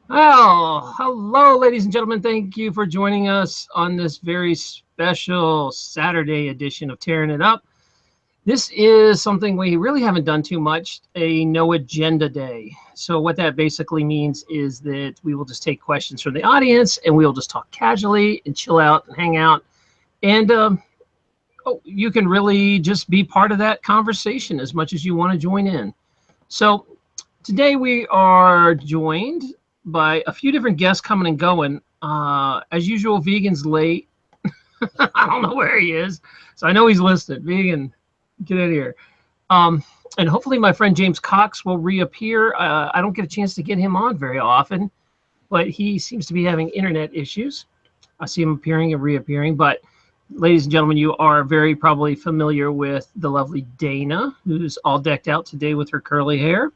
Oh, hello, ladies and gentlemen. Thank you for joining us on this very special Saturday edition of Tearing It Up. This is something we really haven't done too much, a no agenda day. So what that basically means is that we will just take questions from the audience and we'll just talk casually and chill out and hang out. And you can really just be part of that conversation as much as you want to join in. So today we are joined by a few different guests coming and going. As usual, Vegan's late. I don't know where he is, so I know he's listed. Vegan, get in here. And hopefully my friend James Cox will reappear. I don't get a chance to get him on very often, but he seems to be having internet issues. I see him appearing and reappearing. But ladies and gentlemen, you are very probably familiar with the lovely Dana, who's all decked out today with her curly hair.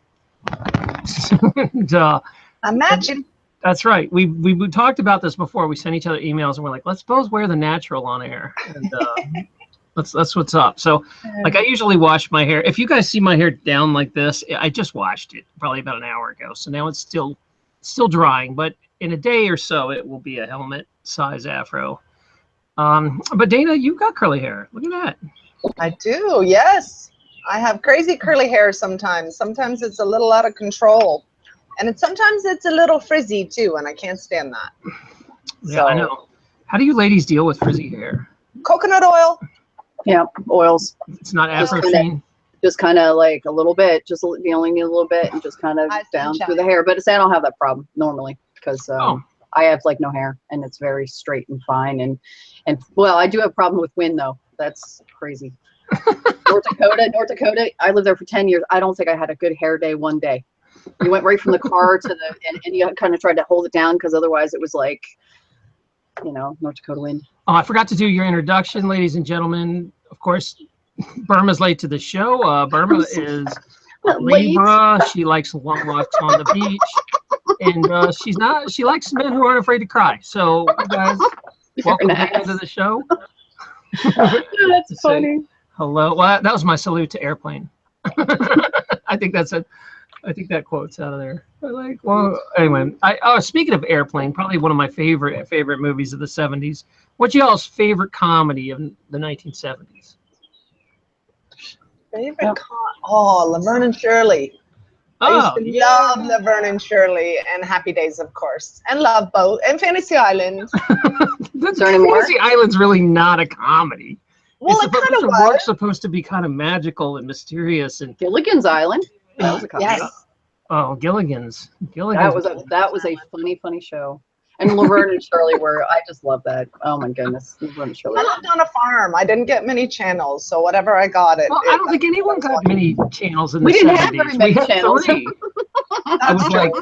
and, Imagine. That's right. We talked about this before. We sent each other emails and we're like, let's both wear the natural on air. And that's what's up. So like I usually wash my hair. If you guys see my hair down like this, I just washed it probably about an hour ago. So now it's still drying, but in a day or so it will be a helmet size afro. But Dana, you've got curly hair. Look at that. I do, yes. I have crazy curly hair sometimes. Sometimes it's a little out of control. And sometimes it's a little frizzy too, and I can't stand that. Yeah, so, I know. How do you ladies deal with frizzy hair? Coconut oil. Yeah, oils. It's not afro-sheen? Just kind of like a little bit. You only need a little bit and just kind of down through the hair. But I don't have that problem normally because I have like no hair and it's very straight and fine. And well, I do have a problem with wind though. That's crazy. North Dakota. I lived there for 10 years. I don't think I had a good hair day one day. You went right from the car to and you kind of tried to hold it down because otherwise it was like, North Dakota wind. Oh, I forgot to do your introduction, ladies and gentlemen. Of course, Burma's late to the show. Burma is Libra. She likes long walks on the beach. And she likes men who aren't afraid to cry. So, you guys, welcome to the show. That's funny. Hello. Well, that was my salute to Airplane. I think that quote's out of there. Anyway, speaking of Airplane, probably one of my favorite movies of the 70s. What's y'all's favorite comedy of the 1970s? Laverne and Shirley. I used to love Laverne and Shirley and Happy Days, of course, and Love Boat and Fantasy Island. Fantasy Island's really not a comedy. Well, it kind of was. Supposed to be kind of magical and mysterious. And Gilligan's Island. That was a comedy. Yes. Oh, Gilligan's. That was a funny show. And Laverne and Shirley I just love that. Oh my goodness. Laverne and Shirley. I lived on a farm. I didn't get many channels, so whatever I got Well, I don't think anyone got many channels in the 70s. We didn't have very many channels. 3. I was like,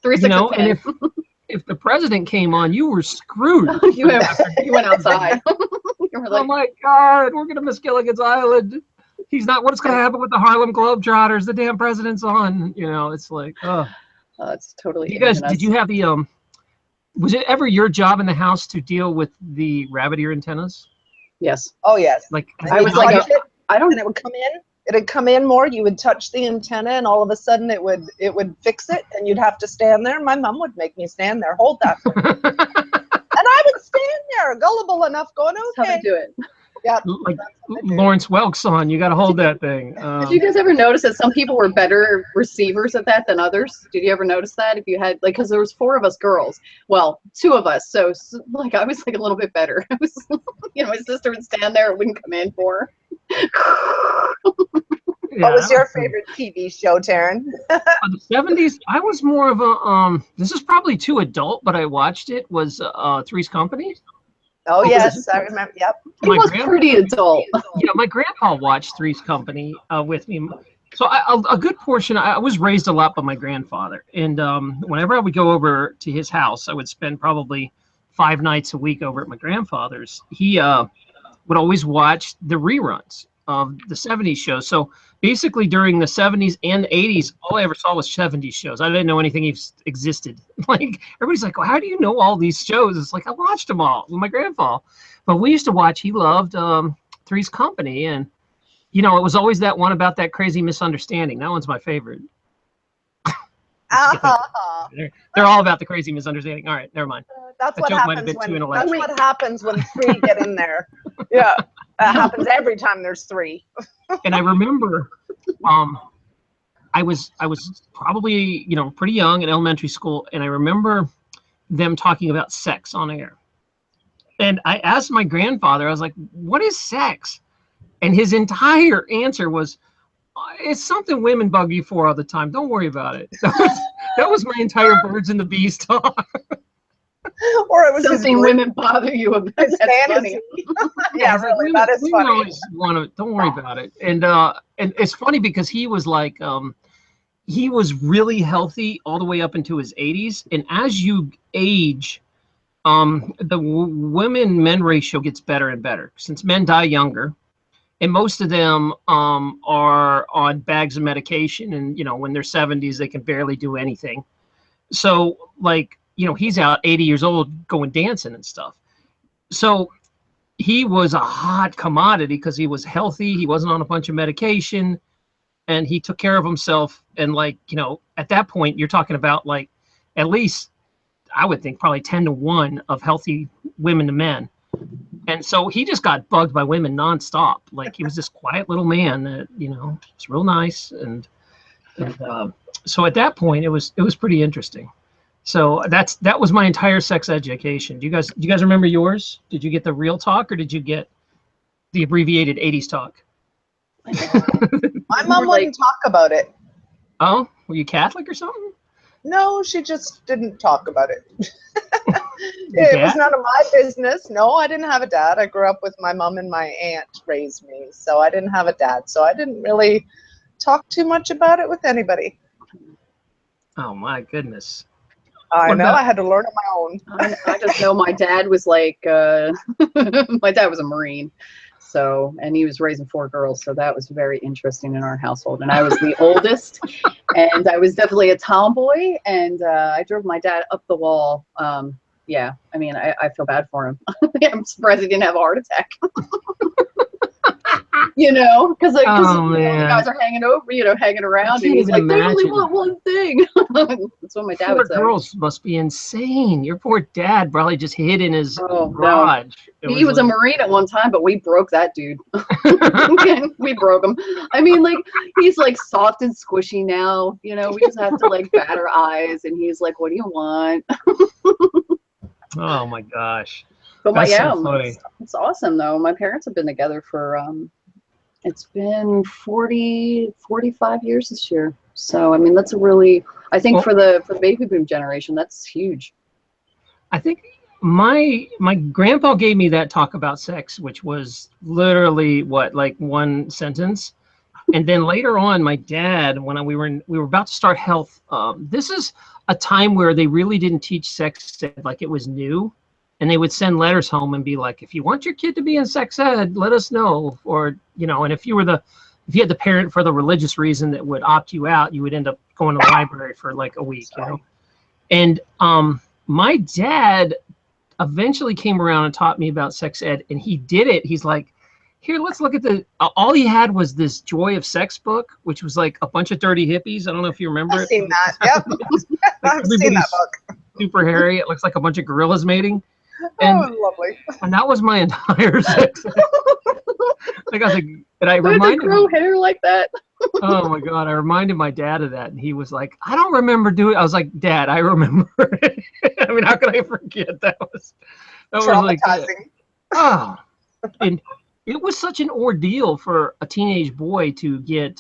3, 6, and if the president came on, you were screwed. you went outside. You were like, oh my God, we're gonna miss Gilligan's Island. He's not. What's going to happen with the Harlem Globetrotters? The damn president's on. It's like, it's totally. You guys, did you have the was it ever your job in the house to deal with the rabbit ear antennas? Yes. Oh yes. Like I was like, I don't. And it would come in. It'd come in more. You would touch the antenna, and all of a sudden, it would fix it, and you'd have to stand there. My mom would make me stand there, hold that, and I would stand there, gullible enough, going, okay. That's how to do it. Yeah, like Lawrence Welk's on. You got to hold that thing. Did you guys ever notice that some people were better receivers at that than others? Did you ever notice that? If you had because there was 4 of us girls. Well, 2 of us. So like I was like a little bit better. I was, my sister would stand there. It wouldn't come in for her. What was your favorite TV show, Taryn? The 70s. I was more of a this is probably too adult, but I watched it. Was Three's Company. Oh yes, I remember. Yep. It was pretty adult. Yeah, my grandpa watched Three's Company with me. So a good portion. I was raised a lot by my grandfather, and whenever I would go over to his house, I would spend probably 5 nights a week over at my grandfather's. He would always watch the reruns of the 70s shows. So basically during the 70s and 80s, all I ever saw was 70s shows. I didn't know anything existed. Like everybody's like, well, how do you know all these shows? It's like I watched them all with my grandpa. But we used to watch, he loved Three's Company, and it was always that one about that crazy misunderstanding. That one's my favorite. They're all about the crazy misunderstanding. All right, never mind. That's That what joke might have happens been too when intellectual. that's what happens when 3 get in there. Yeah, that happens every time there's 3. And I remember, I was probably pretty young in elementary school, and I remember them talking about sex on air. And I asked my grandfather, I was like, "What is sex?" And his entire answer was, "It's something women bug you for all the time. Don't worry about it." That was my entire birds and the bees talk. Or it was something women bother you about. That's funny. Yeah, really, that is funny. Always don't worry about it. And it's funny because he was like, he was really healthy all the way up into his 80s. And as you age, the women-men ratio gets better and better since men die younger. And most of them are on bags of medication. And, when they're 70s, they can barely do anything. So, like, he's out 80 years old going dancing and stuff. So he was a hot commodity because he was healthy. He wasn't on a bunch of medication. And he took care of himself. And, like, at that point, you're talking about, like, at least, I would think, probably 10 to 1 of healthy women to men. And so he just got bugged by women nonstop. Like, he was this quiet little man that, was real nice. And so at that point, it was pretty interesting. So that was my entire sex education. Do you guys remember yours? Did you get the real talk or did you get the abbreviated 80s talk? My mom wouldn't talk about it. Oh, were you Catholic or something? No, she just didn't talk about it. It was none of my business. No, I didn't have a dad. I grew up with my mom and my aunt raised me, so I didn't have a dad. So I didn't really talk too much about it with anybody. Oh my goodness. I know. I had to learn on my own. I just know my dad was like, my dad was a Marine. So, and he was raising 4 girls. So that was very interesting in our household. And I was the oldest and I was definitely a tomboy and I drove my dad up the wall. Yeah, I mean, I feel bad for him. I'm surprised he didn't have a heart attack. Because the guys are hanging over, hanging around, and he's like, "They only want one thing." That's what my dad would say. 4 girls must be insane. Your poor dad probably just hid in his garage. No. He was a Marine at one time, but we broke that dude. We broke him. I mean, like, he's like soft and squishy now. We just have to like bat our eyes, and he's like, "What do you want?" Oh my gosh. But it's awesome though. My parents have been together for it's been 45 years this year. So I mean that's I think for the baby boom generation, that's huge. I think my grandpa gave me that talk about sex, which was literally like 1 sentence. And then later on, my dad, when we were about to start health, this is a time where they really didn't teach sex ed like it was new. And they would send letters home and be like, if you want your kid to be in sex ed, let us know. Or, and if you had the parent for the religious reason that would opt you out, you would end up going to the library for like a week, And my dad eventually came around and taught me about sex ed, and he did it. He's like, here, let's look at all he had was this Joy of Sex book, which was like a bunch of dirty hippies. I don't know if you remember it. I've seen that. Yep. I've seen that book. Super hairy. It looks like a bunch of gorillas mating. And, lovely. And that was my entire sex ed. Like I was like, and I reminded grow hair like that. Oh my God. I reminded my dad of that. And he was like, I don't remember doing it. I was like, Dad, I remember it. I mean, how could I forget? That was traumatizing. And it was such an ordeal for a teenage boy to get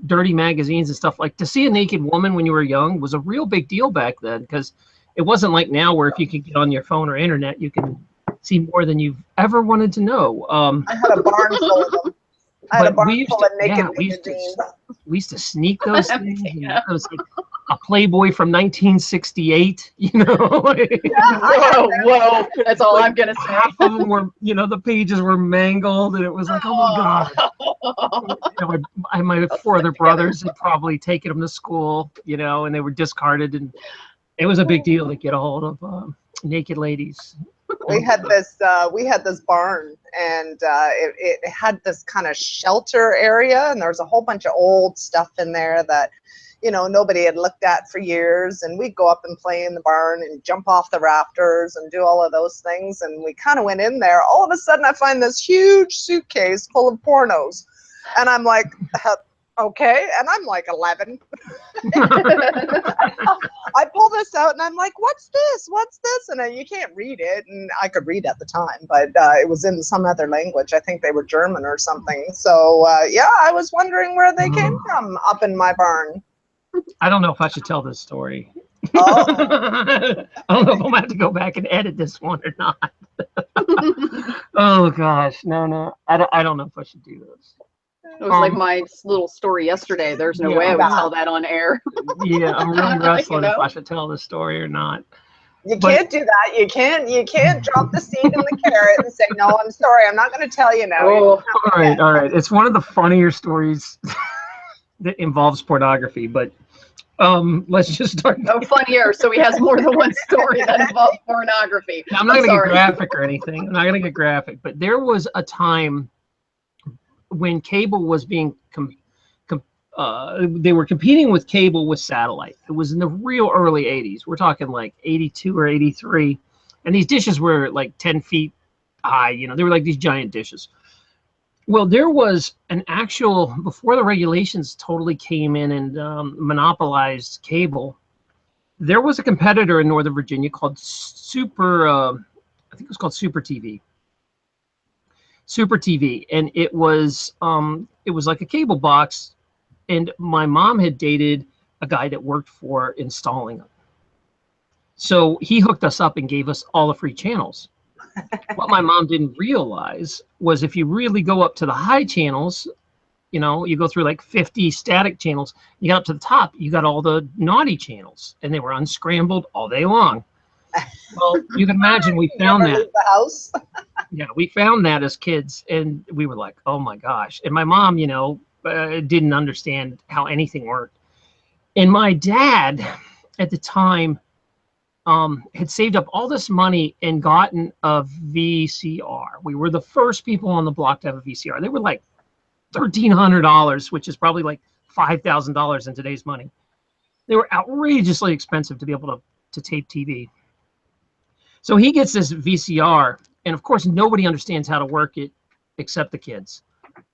dirty magazines and stuff. Like to see a naked woman when you were young was a real big deal back then, because it wasn't like now where if you could get on your phone or internet, you can see more than you've ever wanted to know. I had a barn full of them. I had a barn full of naked magazines. We used to sneak those things. It was like a Playboy from 1968, Whoa, that's all I'm gonna say. Half of them were, the pages were mangled, and it was like, oh my God. My 4 other brothers had probably taken them to school, and they were discarded, and it was a big deal to get a hold of naked ladies. We had this barn, and it had this kind of shelter area, and there was a whole bunch of old stuff in there that, you know, nobody had looked at for years. And we'd go up and play in the barn and jump off the rafters and do all of those things. And we kind of went in there. All of a sudden, I find this huge suitcase full of pornos. And I'm like, okay. And I'm like 11. I pull this out and I'm like, what's this? What's this? And you can't read it. And I could read at the time, but it was in some other language. I think they were German or something. So yeah, I was wondering where they came from up in my barn. I don't know if I should tell this story. Oh. I don't know if I'm going to have to go back and edit this one or not. Oh, gosh. No. I don't know if I should do this. It was like my little story yesterday. There's no way I would tell that on air. Yeah, I'm really wrestling if I should tell this story or not. You can't do that. You can't drop the seed in the carrot and say, no, I'm sorry, I'm not going to tell you now. Oh, all right. It's one of the funnier stories that involves pornography, but let's just start. No, funnier. So he has more than one story that involves pornography. I'm not going to get graphic or anything. I'm not going to get graphic, but there was a time when cable was being they were competing with cable with satellite. It was in the real early 80s. We're talking like 82 or 83. And these dishes were like 10 feet high. You know, they were like these giant dishes. Well, there was an actual, before the regulations totally came in and monopolized cable, there was a competitor in Northern Virginia called I think it was called Super TV. Super TV, and it was like a cable box, and my mom had dated a guy that worked for installing them. So he hooked us up and gave us all the free channels. What my mom didn't realize was if you really go up to the high channels, you know, you go through like 50 static channels, you got up to the top, you got all the naughty channels, and they were unscrambled all day long. Well, you can imagine we found that. The house. Yeah, we found that as kids, and we were like, oh my gosh. And my mom, you know, didn't understand how anything worked. And my dad at the time had saved up all this money and gotten a VCR. We were the first people on the block to have a VCR. They were like $1,300, which is probably like $5,000 in today's money. They were outrageously expensive to be able to tape TV. So he gets this VCR, and of course, nobody understands how to work it except the kids.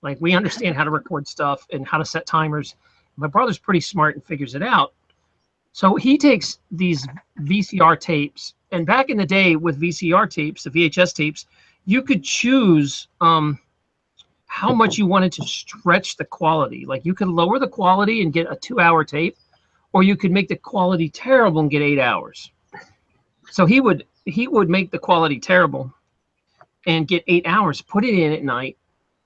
Like, we understand how to record stuff and how to set timers. My brother's pretty smart and figures it out. So he takes these VCR tapes, and back in the day with VCR tapes, the VHS tapes, you could choose how much you wanted to stretch the quality. Like, you could lower the quality and get a 2-hour tape, or you could make the quality terrible and get 8 hours. So he would make the quality terrible and get 8 hours, put it in at night,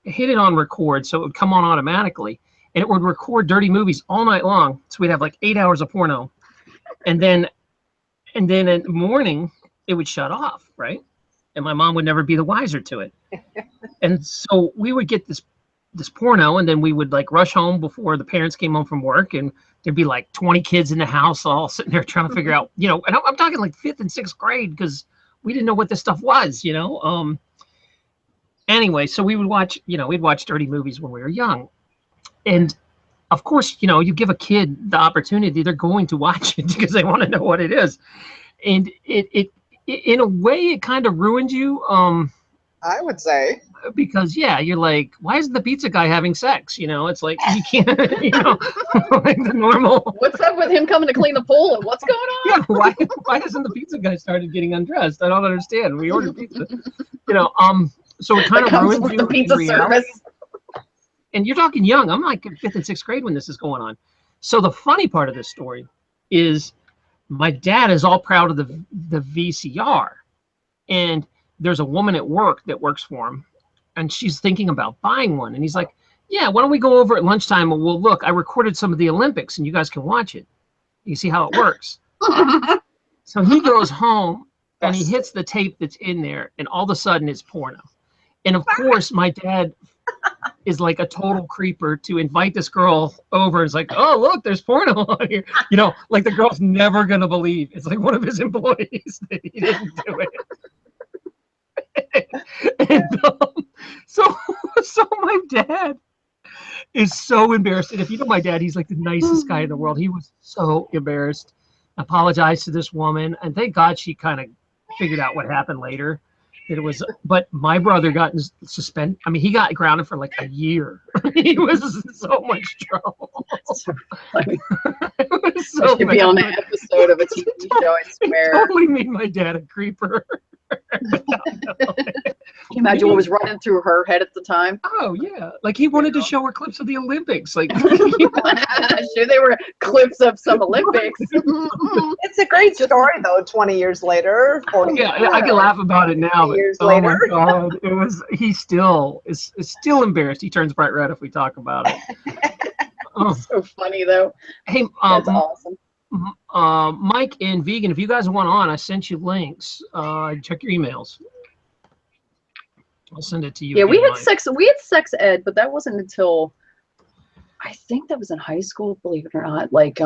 hit it on record so it would come on automatically, and it would record dirty movies all night long. So we'd have like 8 hours of porno. And then in the morning, it would shut off, right? And my mom would never be the wiser to it. And so we would get this porno, and then we would like rush home before the parents came home from work, and there'd be like 20 kids in the house all sitting there trying to figure out, you know, and I'm talking like 5th and 6th grade, because we didn't know what this stuff was, you know. Anyway, so we would watch, you know, we'd watch dirty movies when we were young. And of course, you know, you give a kid the opportunity, they're going to watch it because they want to know what it is. And it in a way, it kind of ruined you. I would say. Because, yeah, you're like, why isn't the pizza guy having sex? You know, it's like, you can't, you know, like the normal. What's up with him coming to clean the pool, and what's going on? Yeah, why hasn't the pizza guy started getting undressed? I don't understand. We ordered pizza. You know, so it kind of ruins you the pizza service. And you're talking young. I'm like in 5th and 6th grade when this is going on. So the funny part of this story is my dad is all proud of the VCR. And there's a woman at work that works for him, and she's thinking about buying one. And he's like, yeah, why don't we go over at lunchtime and we'll look. I recorded some of the Olympics, and you guys can watch it. You see how it works. So he goes home, and he hits the tape that's in there, and all of a sudden it's porno. And of course, my dad is like a total creeper to invite this girl over. It's like, oh, look, there's porno on here. You know, like the girl's never going to believe. It's like one of his employees that he didn't do it. And so my dad is so embarrassed. And if you know my dad, he's like the nicest guy in the world. He was so embarrassed. Apologized to this woman, and thank God she kind of figured out what happened later. That it was, but my brother got suspended. I mean, he got grounded for like a year. He was in so much trouble. So funny. It was I so should be on an bad. episode of a TV show, I swear. It totally made my dad a creeper. Can you imagine what was running through her head at the time? Oh yeah, like he wanted to show her clips of the Olympics. Like, Sure, they were clips of some Olympics. It's a great story though. 20 years later, 40 yeah, I can laugh about it now. But, years oh later. my God, it was. He still is still embarrassed. He turns bright red if we talk about it. Oh. So funny though. Hey, That's awesome. Mike and Vegan, if you guys want on, I sent you links. Check your emails. I'll send it to you. Yeah, we had Mike. sex ed, but that wasn't until I think that was in high school, believe it or not, like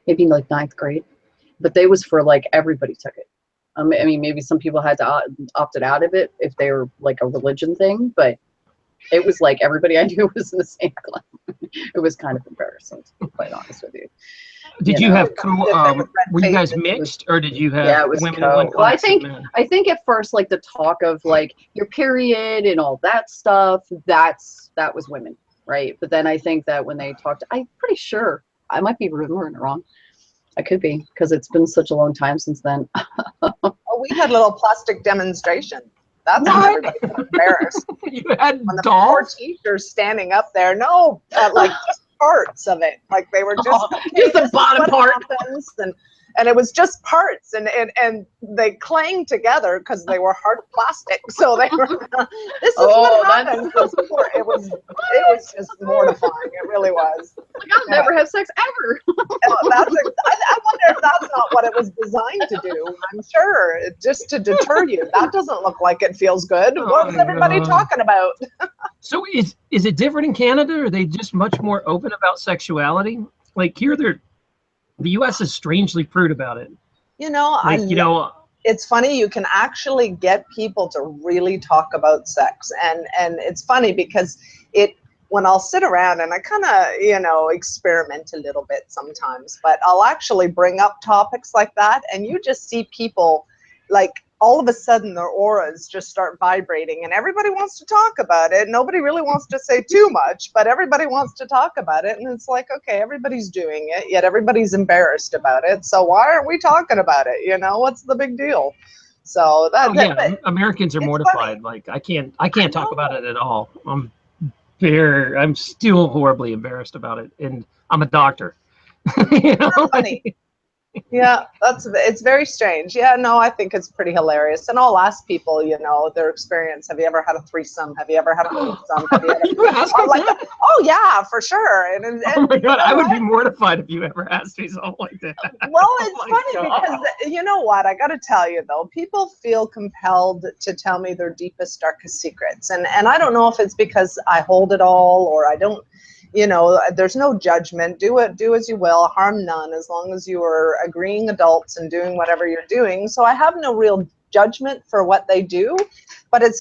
maybe in like 9th grade. But they was for like everybody took it. I mean, maybe some people had to opted out of it if they were like a religion thing, but it was like everybody I knew was in the same class. It was kind of embarrassing, to be quite honest with you. Did you have were you guys mixed, or did you have it was women in one well, I class and men? think at first, like the talk of like your period and all that stuff, that was women, right? But then I think that when they talked, I'm pretty sure, I might be remembering it wrong. I could be, because it's been such a long time since then. Oh, we had a little plastic demonstration. That's when everybody was embarrassed. You had when the poor dolls? teachers standing up there, no, like just parts of it, like they were just just the bottom part. And it was just parts, and they clanged together because they were hard plastic. So they were. This is what happened. It was just mortifying. It really was. Like, I'll never have sex ever. I wonder if that's not what it was designed to do. I'm sure, just to deter you. That doesn't look like it feels good. What was everybody talking about? So is it different in Canada? Or are they just much more open about sexuality? Like here, the U.S. is strangely prude about it. You know, like, it's funny. You can actually get people to really talk about sex, and it's funny because when I'll sit around and I kind of, experiment a little bit sometimes, but I'll actually bring up topics like that, and you just see people like all of a sudden their auras just start vibrating, and everybody wants to talk about it. Nobody really wants to say too much, but everybody wants to talk about it. And it's like, okay, everybody's doing it, yet everybody's embarrassed about it. So why aren't we talking about it? What's the big deal? So Americans are mortified. Funny. Like I can't talk about it at all. I'm still horribly embarrassed about it, and I'm a doctor. Funny. Yeah, it's very strange. Yeah, no, I think it's pretty hilarious. And I'll ask people, their experience. Have you ever had a threesome? Have you ever had a threesome? Have you ever, oh yeah, for sure. And oh my God, I would be mortified if you ever asked me something like that. Well, it's funny because you know what? I got to tell you though, people feel compelled to tell me their deepest, darkest secrets, and I don't know if it's because I hold it all or I don't. There's no judgment. Do as you will, harm none, as long as you are agreeing adults and doing whatever you're doing. So I have no real judgment for what they do, but it's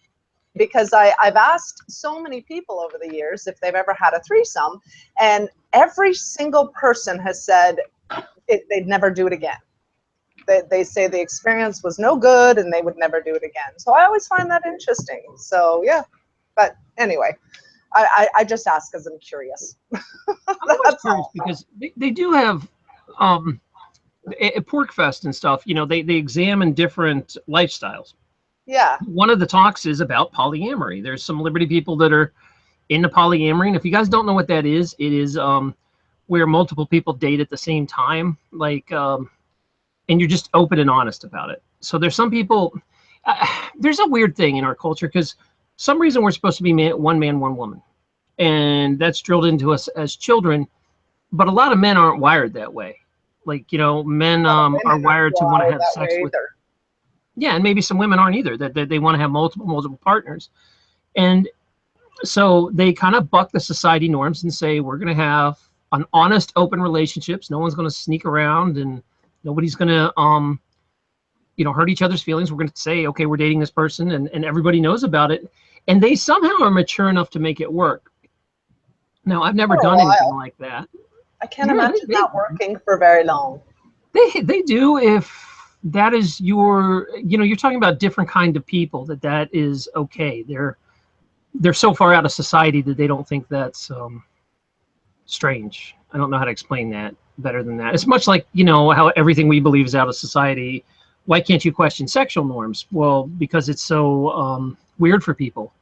because I've asked so many people over the years if they've ever had a threesome, and every single person has said they'd never do it again. They say the experience was no good and they would never do it again. So I always find that interesting. So yeah, but anyway. I just ask because I'm curious. That's curious because they do have at Pork Fest and stuff. They examine different lifestyles. Yeah. One of the talks is about polyamory. There's some Liberty people that are into polyamory, and if you guys don't know what that is, it is where multiple people date at the same time, like, and you're just open and honest about it. So there's some people. There's a weird thing in our culture because. Some reason we're supposed to be one man, one woman. And that's drilled into us as children. But a lot of men aren't wired that way. Like, men are wired to want to have sex with. Yeah, and maybe some women aren't either, that they want to have multiple partners. And so they kind of buck the society norms and say, we're going to have an honest, open relationships. No one's going to sneak around and nobody's going to, hurt each other's feelings. We're going to say, okay, we're dating this person and everybody knows about it. And they somehow are mature enough to make it work. No, I've never done anything like that. I can't imagine that working for very long. They do if that is your, you're talking about different kind of people that is okay. They're so far out of society that they don't think that's strange. I don't know how to explain that better than that. It's much like, how everything we believe is out of society. Why can't you question sexual norms? Well, because it's so weird for people.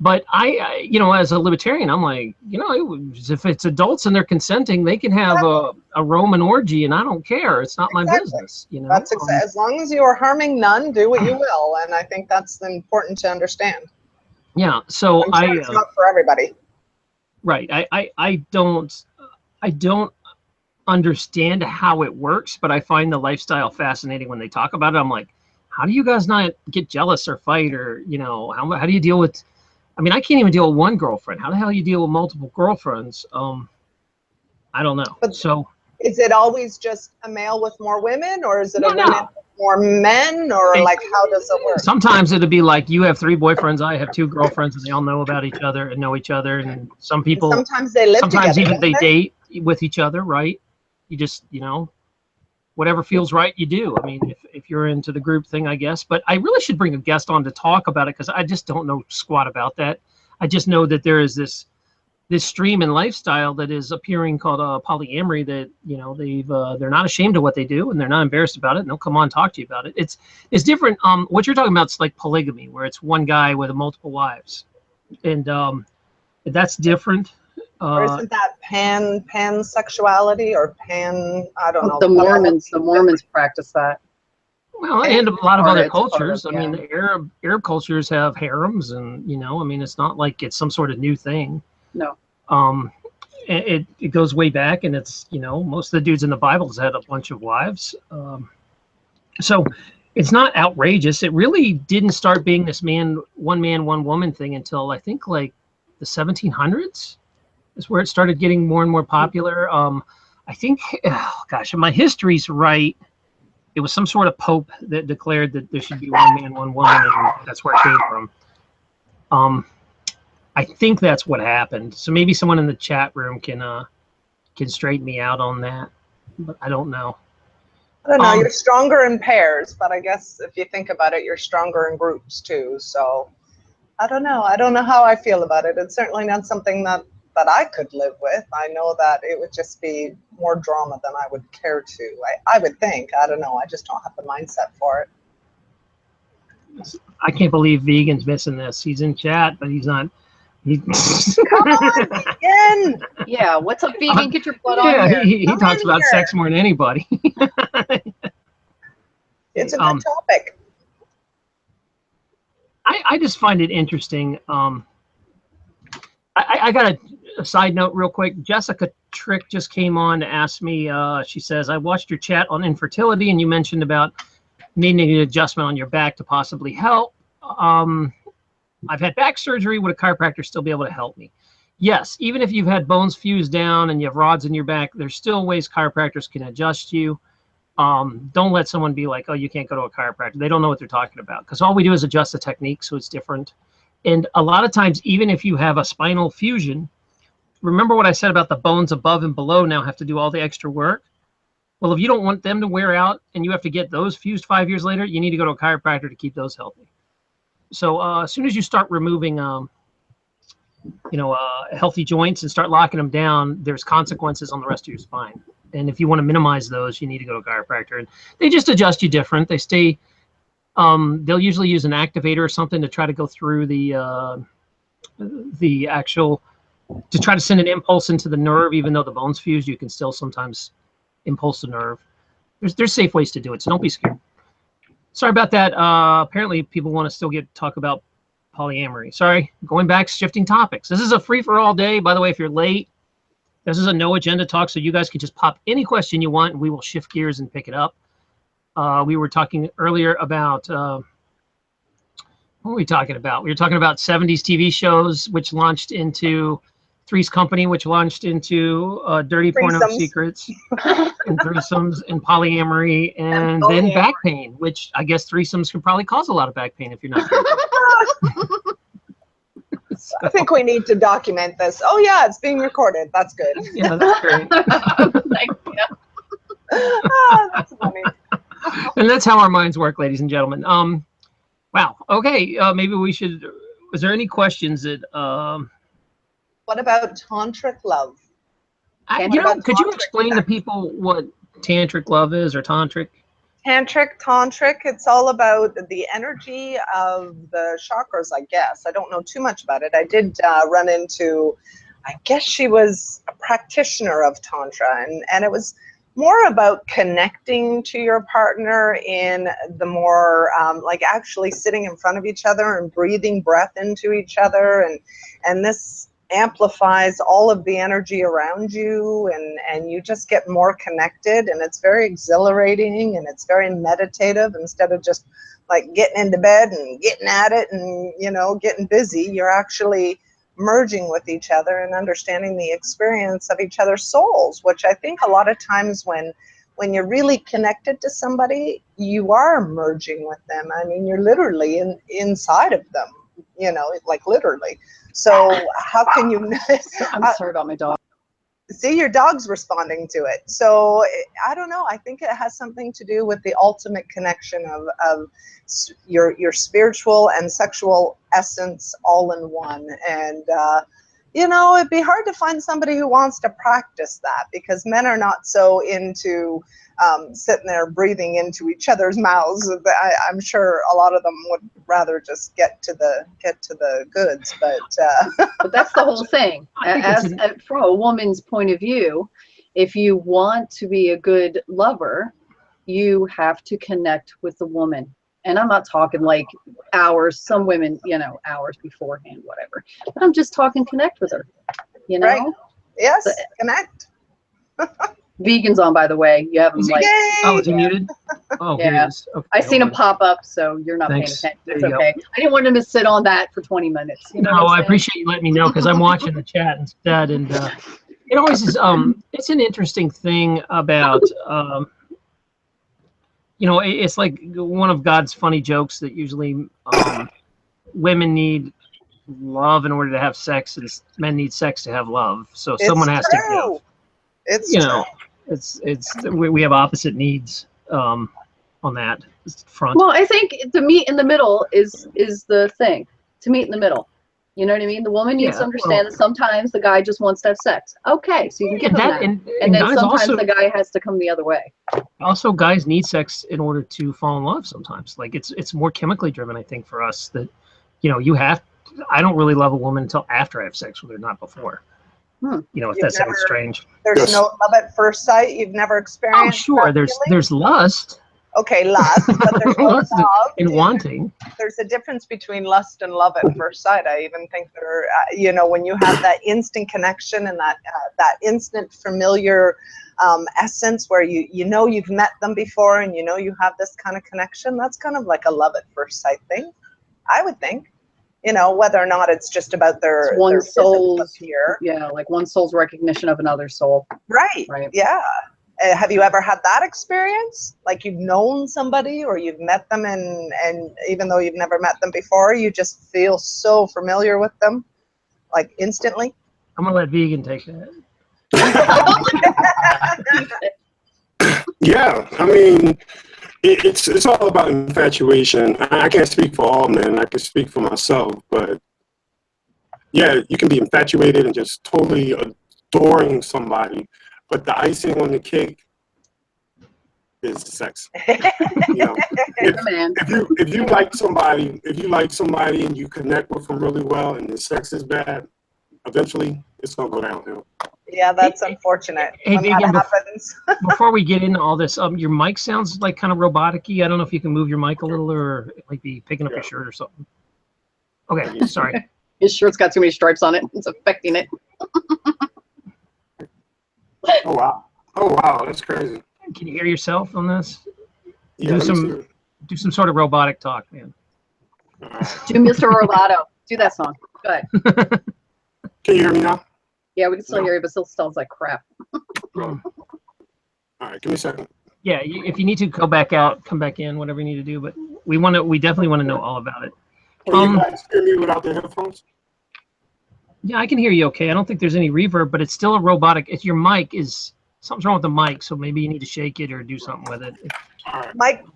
But I, as a libertarian, I'm like, if it's adults and they're consenting, they can have a Roman orgy, and I don't care. It's not my business. That's as long as you are harming none, do what you will, and I think that's important to understand. Yeah. So I'm sure it's not for everybody. Right. I don't understand how it works, but I find the lifestyle fascinating when they talk about it. I'm like, how do you guys not get jealous or fight, or how do you deal with? I mean, I can't even deal with one girlfriend. How the hell do you deal with multiple girlfriends? I don't know. But so is it always just a male with more women, or is it a woman with more men, or how does it work? Sometimes it'll be like you have 3 boyfriends, I have 2 girlfriends, and they all know about each other and know each other. And some people, sometimes they live together. Sometimes even they date with each other, right? You just, whatever feels right, you do. I mean, if you're into the group thing, I guess. But I really should bring a guest on to talk about it, because I just don't know squat about that. I just know that there is this stream and lifestyle that is appearing called polyamory, that they're not ashamed of what they do, and they're not embarrassed about it, and they'll come on and talk to you about it. It's different. What you're talking about is like polygamy, where it's one guy with multiple wives, and that's different. Or isn't that pansexuality or I don't know. The Mormons practice that. Well, and a lot of other cultures. I mean, the Arab cultures have harems, and I mean, it's not like it's some sort of new thing. No. It goes way back, and it's most of the dudes in the Bible had a bunch of wives. So it's not outrageous. It really didn't start being this one man, one woman thing until I think like the 1700s. Is where it started getting more and more popular. I think, if my history's right, it was some sort of pope that declared that there should be one man, one woman, and that's where it came from. I think that's what happened. So maybe someone in the chat room can straighten me out on that, but I don't know. I don't know. You're stronger in pairs, but I guess if you think about it, you're stronger in groups too. So I don't know. I don't know how I feel about it. It's certainly not something that I could live with. I know that it would just be more drama than I would care to. I would think. I don't know. I just don't have the mindset for it. I can't believe Vegan's missing this. He's in chat, but he's not. Come on, Vegan! Yeah, what's up, Vegan? Get your butt on here. He talks about sex more than anybody. It's a good topic. I just find it interesting. I got a side note real quick. Jessica Trick just came on to ask me, she says, I watched your chat on infertility, and you mentioned about needing an adjustment on your back to possibly help. I've had back surgery. Would a chiropractor still be able to help me? Yes, even if you've had bones fused down and you have rods in your back, there's still ways chiropractors can adjust you. Don't let someone be like, oh, you can't go to a chiropractor. They don't know what they're talking about, because all we do is adjust the technique, so it's different. And a lot of times, even if you have a spinal fusion, remember what I said about the bones above and below now have to do all the extra work? Well, if you don't want them to wear out and you have to get those fused 5 years later, you need to go to a chiropractor to keep those healthy. So as soon as you start removing, healthy joints and start locking them down, there's consequences on the rest of your spine. And if you want to minimize those, you need to go to a chiropractor. And they just adjust you different. They stay. They'll usually use an activator or something to try to go through the actual, to try to send an impulse into the nerve. Even though the bone's fused, you can still sometimes impulse the nerve. There's safe ways to do it, so don't be scared. Sorry about that. Apparently people want to still talk about polyamory. Sorry, going back, shifting topics. This is a free-for-all day. By the way, if you're late, this is a no agenda talk, so you guys can just pop any question you want, and we will shift gears and pick it up. We were talking earlier about, what were we talking about? We were talking about 70s TV shows, which launched into Three's Company, which launched into dirty porno secrets, and threesomes, and polyamory, and then back pain, which I guess threesomes can probably cause a lot of back pain if you're not careful. I think we need to document this. Oh yeah, it's being recorded. That's good. Yeah, that's great. That's funny. And that's how our minds work, ladies and gentlemen. Wow. Okay. Maybe we should. Was there any questions that? What about tantric love? Could you explain to people what tantric love is, or tantric? Tantric, it's all about the energy of the chakras, I guess. I don't know too much about it. I did run into, I guess she was a practitioner of Tantra, and it was more about connecting to your partner in the more, like actually sitting in front of each other and breathing breath into each other, and this amplifies all of the energy around you, and you just get more connected, and it's very exhilarating, and it's very meditative. Instead of just like getting into bed and getting at it and, you know, getting busy, you're actually merging with each other and understanding the experience of each other's souls, which I think a lot of times when you're really connected to somebody, you are merging with them. I mean, you're literally inside of them, you know, like literally. So how can you? I'm sorry about my dog. See, your dog's responding to it. So I don't know. I think it has something to do with the ultimate connection of your spiritual and sexual essence all in one. And you know, it'd be hard to find somebody who wants to practice that, because men are not so into sitting there breathing into each other's mouths. I'm sure a lot of them would rather just get to the goods. But that's the whole thing. From a woman's point of view, if you want to be a good lover, you have to connect with the woman. And I'm not talking like hours. Some women, you know, hours beforehand, whatever. But I'm just talking connect with her. You know. Right. Yes. Connect. Vegan's on, by the way. You have him like. Oh, is he muted? Oh, yeah. Here he is. Okay, I seen him pop up, so you're not paying attention. It's okay. I didn't want him to sit on that for 20 minutes. You know no, I appreciate you letting me know, because I'm watching the chat instead, and it always is. It's an interesting thing about. You know, it's like one of God's funny jokes that usually women need love in order to have sex, and men need sex to have love. So someone has to give. It's you know, we have opposite needs on that front. Well, I think to meet in the middle is the thing. To meet in the middle. You know what I mean? The woman needs to understand that sometimes the guy just wants to have sex. Okay, so you can give him that. And then sometimes the guy has to come the other way. Also, guys need sex in order to fall in love sometimes. Like, it's more chemically driven, I think, for us, that, you know, I don't really love a woman until after I have sex with her, not before. You know, if that sounds strange. There's no love at first sight. You've never experienced. Oh, sure. There's lust. Okay, lust, but there's no lust love. And wanting. There's a difference between lust and love at first sight. I even think there, you know, when you have that instant connection and that instant familiar essence where you know you've met them before, and you know you have this kind of connection. That's kind of like a love at first sight thing, I would think. You know, whether or not it's just about their soul's here. Yeah, like one soul's recognition of another soul. Right. Yeah. Have you ever had that experience? Like, you've known somebody, or you've met them, and even though you've never met them before, you just feel so familiar with them, like instantly? I'm gonna let Vegan take that. Yeah, I mean, it's all about infatuation. I can't speak for all men. I can speak for myself, but yeah, you can be infatuated and just totally adoring somebody. But the icing on the cake is sex. You know, if you like somebody and you connect with them really well, and the sex is bad, eventually it's gonna go downhill. Yeah, that's unfortunate. Hey, when Vegan, that happens. Before we get into all this, your mic sounds like kind of robotic-y. I don't know if you can move your mic a little, or it might be picking up your shirt or something. Okay, sorry. His shirt's got too many stripes on it. It's affecting it. Oh wow, that's crazy. Can you hear yourself on this? Yeah, do some sort of robotic talk, man. Do Mr. Roboto. Do that song. Go ahead. Can you hear me now? Yeah, we can still hear you, but still sounds like crap. All right, give me a second. Yeah, if you need to go back out, come back in, whatever you need to do. But we definitely want to know all about it. Can you guys hear me without the headphones? Yeah, I can hear you okay. I don't think there's any reverb, but it's still a robotic. It's your mic is something's wrong with the mic, so maybe you need to shake it or do something with it.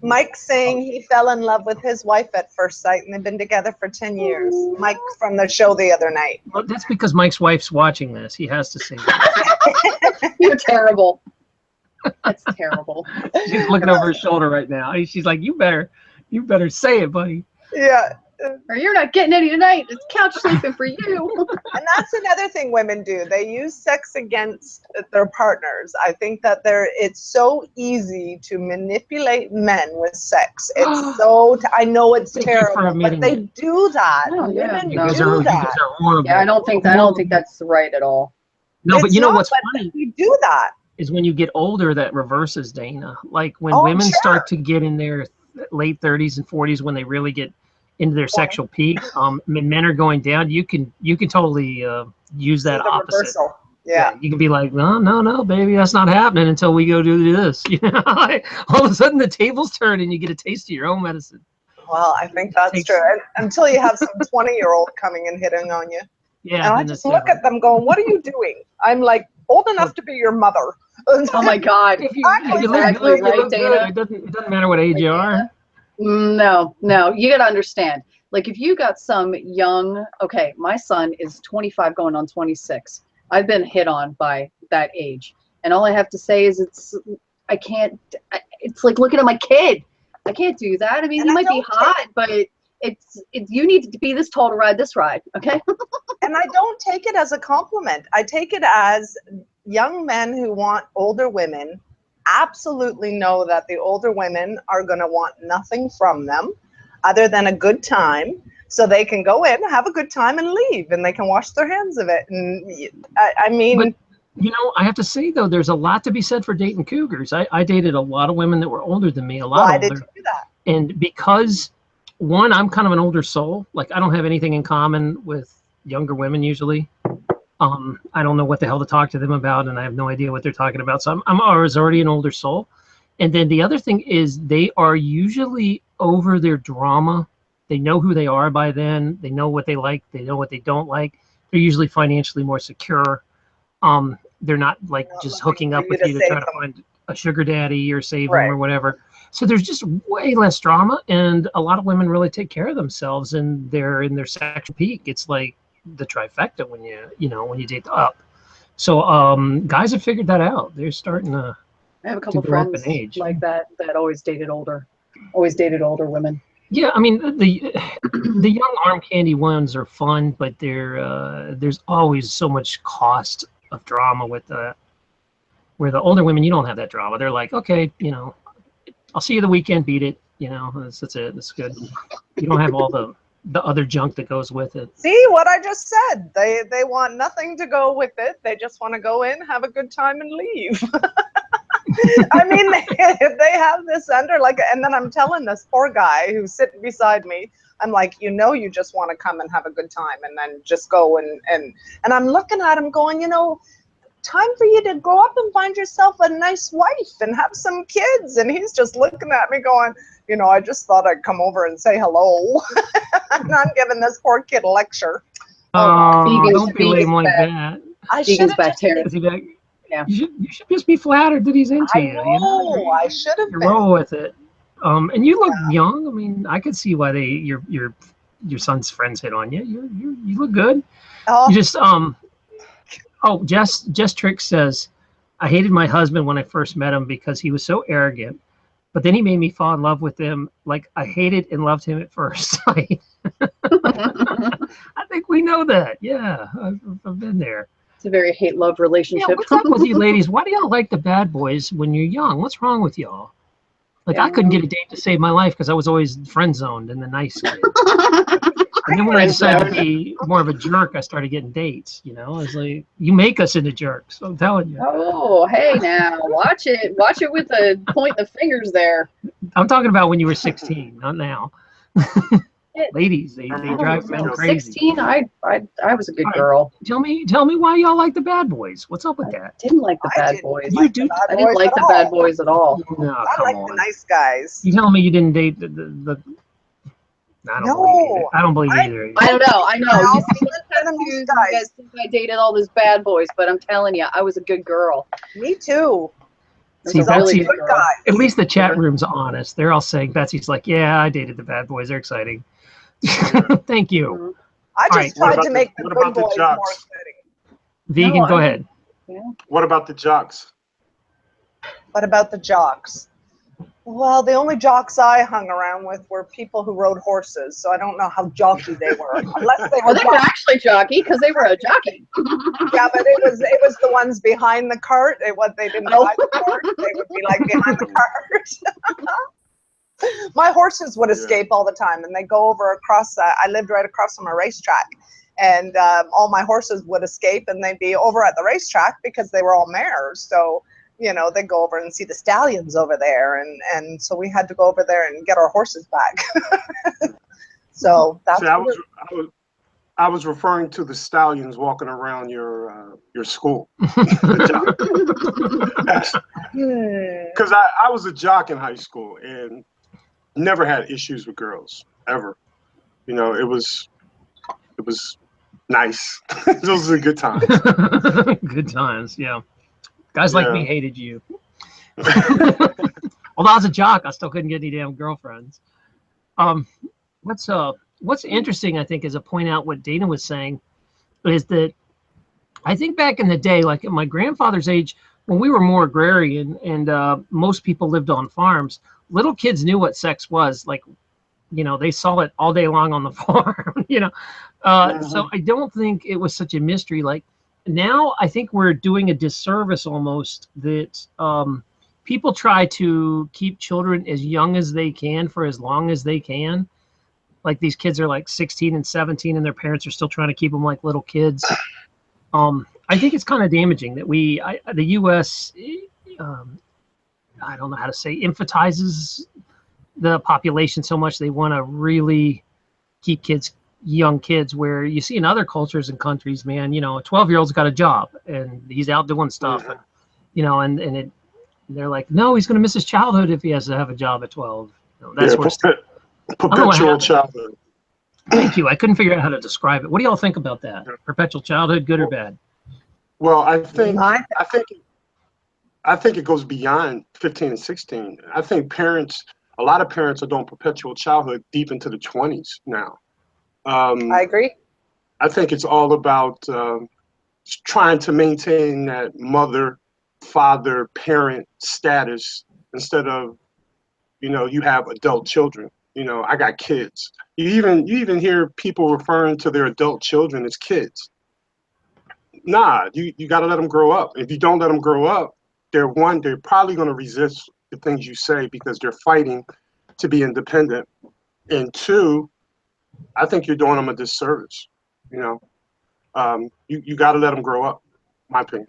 Mike's saying he fell in love with his wife at first sight, and they've been together for 10 years. Mike from the show the other night. Well, that's because Mike's wife's watching this. He has to say that. You're terrible. That's terrible. She's looking over his shoulder right now. She's like, you better say it, buddy. Yeah. Or you're not getting any tonight. It's couch sleeping for you. And that's another thing women do. They use sex against their partners. I think that it's so easy to manipulate men with sex. It's so, I know it's terrible, but they do that. Oh, yeah. Women No. do that. Yeah, I don't think that's right at all. No, but you know what's funny? We do that. Is when you get older that reverses, Dana. Like when women start to get in their late 30s and 40s, when they really get into their sexual peak, men are going down. You can totally use that opposite. Reversal. Yeah, you can be like, no, baby, that's not happening until we go do this. You know, all of a sudden the tables turn and you get a taste of your own medicine. Well, I think that's true. Until you have some 20-year-old coming and hitting on you. Yeah, and I just look at them going, "What are you doing?" I'm like, old enough to be your mother. Oh my God! If you look good, Dana. It doesn't matter what age you are. No, you got to understand. Like if you got some young, okay, my son is 25 going on 26. I've been hit on by that age. And all I have to say is it's like looking at my kid. I can't do that. I mean, he might be hot, but you need to be this tall to ride this ride. Okay. And I don't take it as a compliment. I take it as young men who want older women absolutely know that the older women are going to want nothing from them other than a good time, so they can go in, have a good time, and leave, and they can wash their hands of it. And I mean, but, you know, I have to say though, there's a lot to be said for dating cougars. I dated a lot of women that were older than me, Why did you do that? And because one, I'm kind of an older soul. Like I don't have anything in common with younger women usually. I don't know what the hell to talk to them about, and I have no idea what they're talking about. So I'm already an older soul. And then the other thing is they are usually over their drama. They know who they are by then. They know what they like. They know what they don't like. They're usually financially more secure. They're not like just hooking up with you to try to find a sugar daddy or save them or whatever. So there's just way less drama, and a lot of women really take care of themselves, and they're in their sexual peak. It's like the trifecta when you date up. So guys have figured that out. They're starting to. I have a couple friends like that always dated older women. Yeah, I mean the young arm candy ones are fun, but there's always so much cost of drama with that. Where the older women, you don't have that drama. They're like, okay, I'll see you the weekend. Beat it. That's it. That's good. You don't have all the other junk that goes with it. See what I just said? They want nothing to go with it. They just want to go in, have a good time, and leave. I mean, they have this and then I'm telling this poor guy who's sitting beside me, I'm like, you just want to come and have a good time and then just go and I'm looking at him going, time for you to grow up and find yourself a nice wife and have some kids. And he's just looking at me going, I just thought I'd come over and say hello. And I'm giving this poor kid a lecture. Don't be lame like that. I should have. Yeah. You should just be flattered that he's into you. I should have been. Roll with it. And you look young. I mean, I could see why your son's friends hit on you. You look good. Oh. You just Jess Trick says, I hated my husband when I first met him because he was so arrogant, but then he made me fall in love with him. Like I hated and loved him at first sight. I think we know that. Yeah, I've been there. It's a very hate-love relationship. Yeah, what's up with you ladies? Why do y'all like the bad boys when you're young? What's wrong with y'all? Like I couldn't get a date to save my life because I was always friend zoned and the nice kid. And then when I decided to be more of a jerk, I started getting dates. It's like you make us into jerks. I'm telling you. Oh, hey now, watch it with the point the fingers there. I'm talking about when you were 16, not now. Ladies, they drive men crazy. 16, I was a good girl. Tell me why y'all like the bad boys. What's up with that? I didn't like the bad boys. You do? I didn't like the bad boys at all. No, I like the nice guys. You telling me you didn't date the I don't believe either. I don't know. I know. better than these guys. I dated all these bad boys, but I'm telling you, I was a good girl. Me too. See, a really Betsy, good girl. at least the chat room's honest. They're all saying, Betsy's like, yeah, I dated the bad boys. They're exciting. Thank you. I just tried to make the what good about the boys more jocks? exciting. Vegan, No, go ahead. Yeah. What about the jocks? What about the jocks? Well, the only jocks I hung around with were people who rode horses, so I don't know how jockey they were, unless they were. Well, they were actually jockey because they were a jockey. Yeah, but it was the ones behind the cart. They didn't ride the cart. They would be like behind the cart. My horses would escape all the time, and they go over across. I lived right across from a racetrack, and all my horses would escape, and they'd be over at the racetrack because they were all mares. So they'd go over and see the stallions over there, and so we had to go over there and get our horses back. So that's. See, I was referring to the stallions walking around your school. Because I was a jock in high school and never had issues with girls ever. It was nice. Those were good times. Good times, yeah. Guys like me hated you. Although I was a jock, I still couldn't get any damn girlfriends. What's interesting, I think, is to point out what Dana was saying, is that I think back in the day, like at my grandfather's age, when we were more agrarian and most people lived on farms, little kids knew what sex was. Like, they saw it all day long on the farm, So I don't think it was such a mystery. Like now, I think we're doing a disservice almost that people try to keep children as young as they can for as long as they can. Like these kids are like 16 and 17 and their parents are still trying to keep them like little kids. I think it's kind of damaging that the U.S., I don't know how to say, emphasizes the population so much. They want to really keep young kids, where you see in other cultures and countries, man, a 12-year-old's got a job and he's out doing stuff, and they're like, no, he's going to miss his childhood if he has to have a job at 12. That's perpetual childhood. Thank you. I couldn't figure out how to describe it. What do y'all think about that? Perpetual childhood, good or bad? Well, I think it goes beyond 15 and 16. I think a lot of parents are doing perpetual childhood deep into the 20s now. I agree. I think it's all about trying to maintain that mother, father, parent status instead of, you have adult children. I got kids. You even hear people referring to their adult children as kids. Nah, you got to let them grow up. If you don't let them grow up, they're probably going to resist the things you say because they're fighting to be independent. And two, I think you're doing them a disservice. You got to let them grow up, my opinion.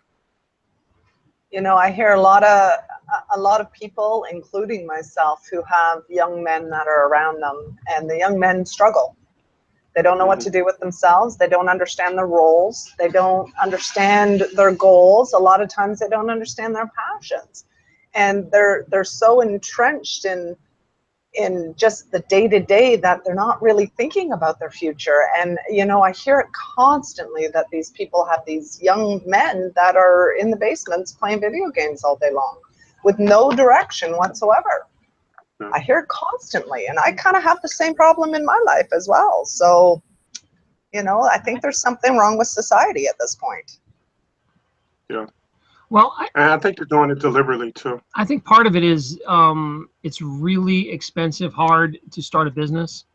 I hear a lot of people, including myself, who have young men that are around them, and the young men struggle. They don't know what to do with themselves. They don't understand their roles. They don't understand their goals. A lot of times they don't understand their passions. And they're so entrenched in just the day-to-day that they're not really thinking about their future. And, I hear it constantly that these people have these young men that are in the basements playing video games all day long with no direction whatsoever. I hear it constantly, and I kind of have the same problem in my life as well. So, I think there's something wrong with society at this point. Yeah. Well, I think they're doing it deliberately too. I think part of it is it's really expensive, hard to start a business.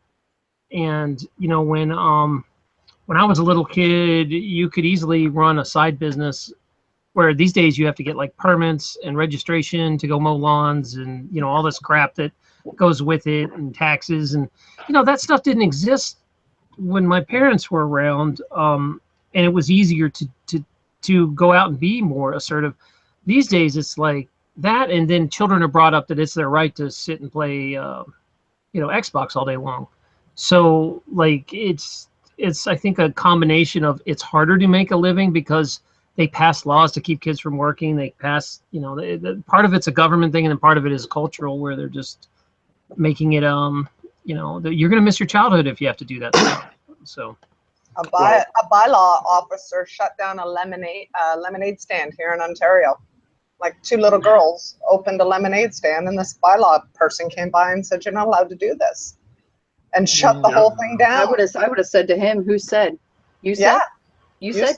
And, when I was a little kid, you could easily run a side business, where these days you have to get like permits and registration to go mow lawns and, all this crap that goes with it, and taxes. And, that stuff didn't exist when my parents were around. And it was easier to go out and be more assertive. These days it's like that, and then children are brought up that it's their right to sit and play Xbox all day long. So like it's I think a combination of, it's harder to make a living because they pass laws to keep kids from working. They pass, part of it's a government thing, and then part of it is cultural, where they're just making it you're going to miss your childhood if you have to do that stuff. So A bylaw officer shut down a lemonade stand here in Ontario. Like 2 little girls opened a lemonade stand, and this bylaw person came by and said, "You're not allowed to do this," and shut the whole thing down. I would have said to him, "Who said? You said? Yeah. You said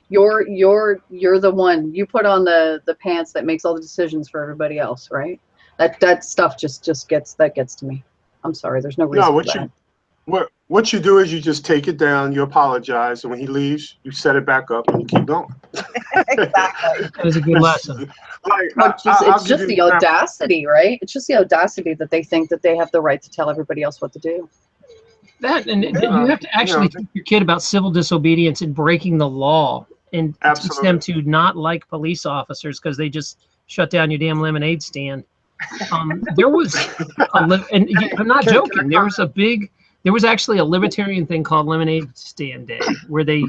you're the one. You put on the pants that makes all the decisions for everybody else, right? That stuff just gets to me. I'm sorry. There's no reason for that. What you do is you just take it down, you apologize, and when he leaves, you set it back up and you keep going. Exactly. That was a good lesson. It's just the audacity, right? It's just the audacity that they think that they have the right to tell everybody else what to do. That, and you have to actually teach your kid about civil disobedience and breaking the law, and teach them to not like police officers because they just shut down your damn lemonade stand. There was, and I'm not joking. There was actually a libertarian thing called Lemonade Stand Day, where they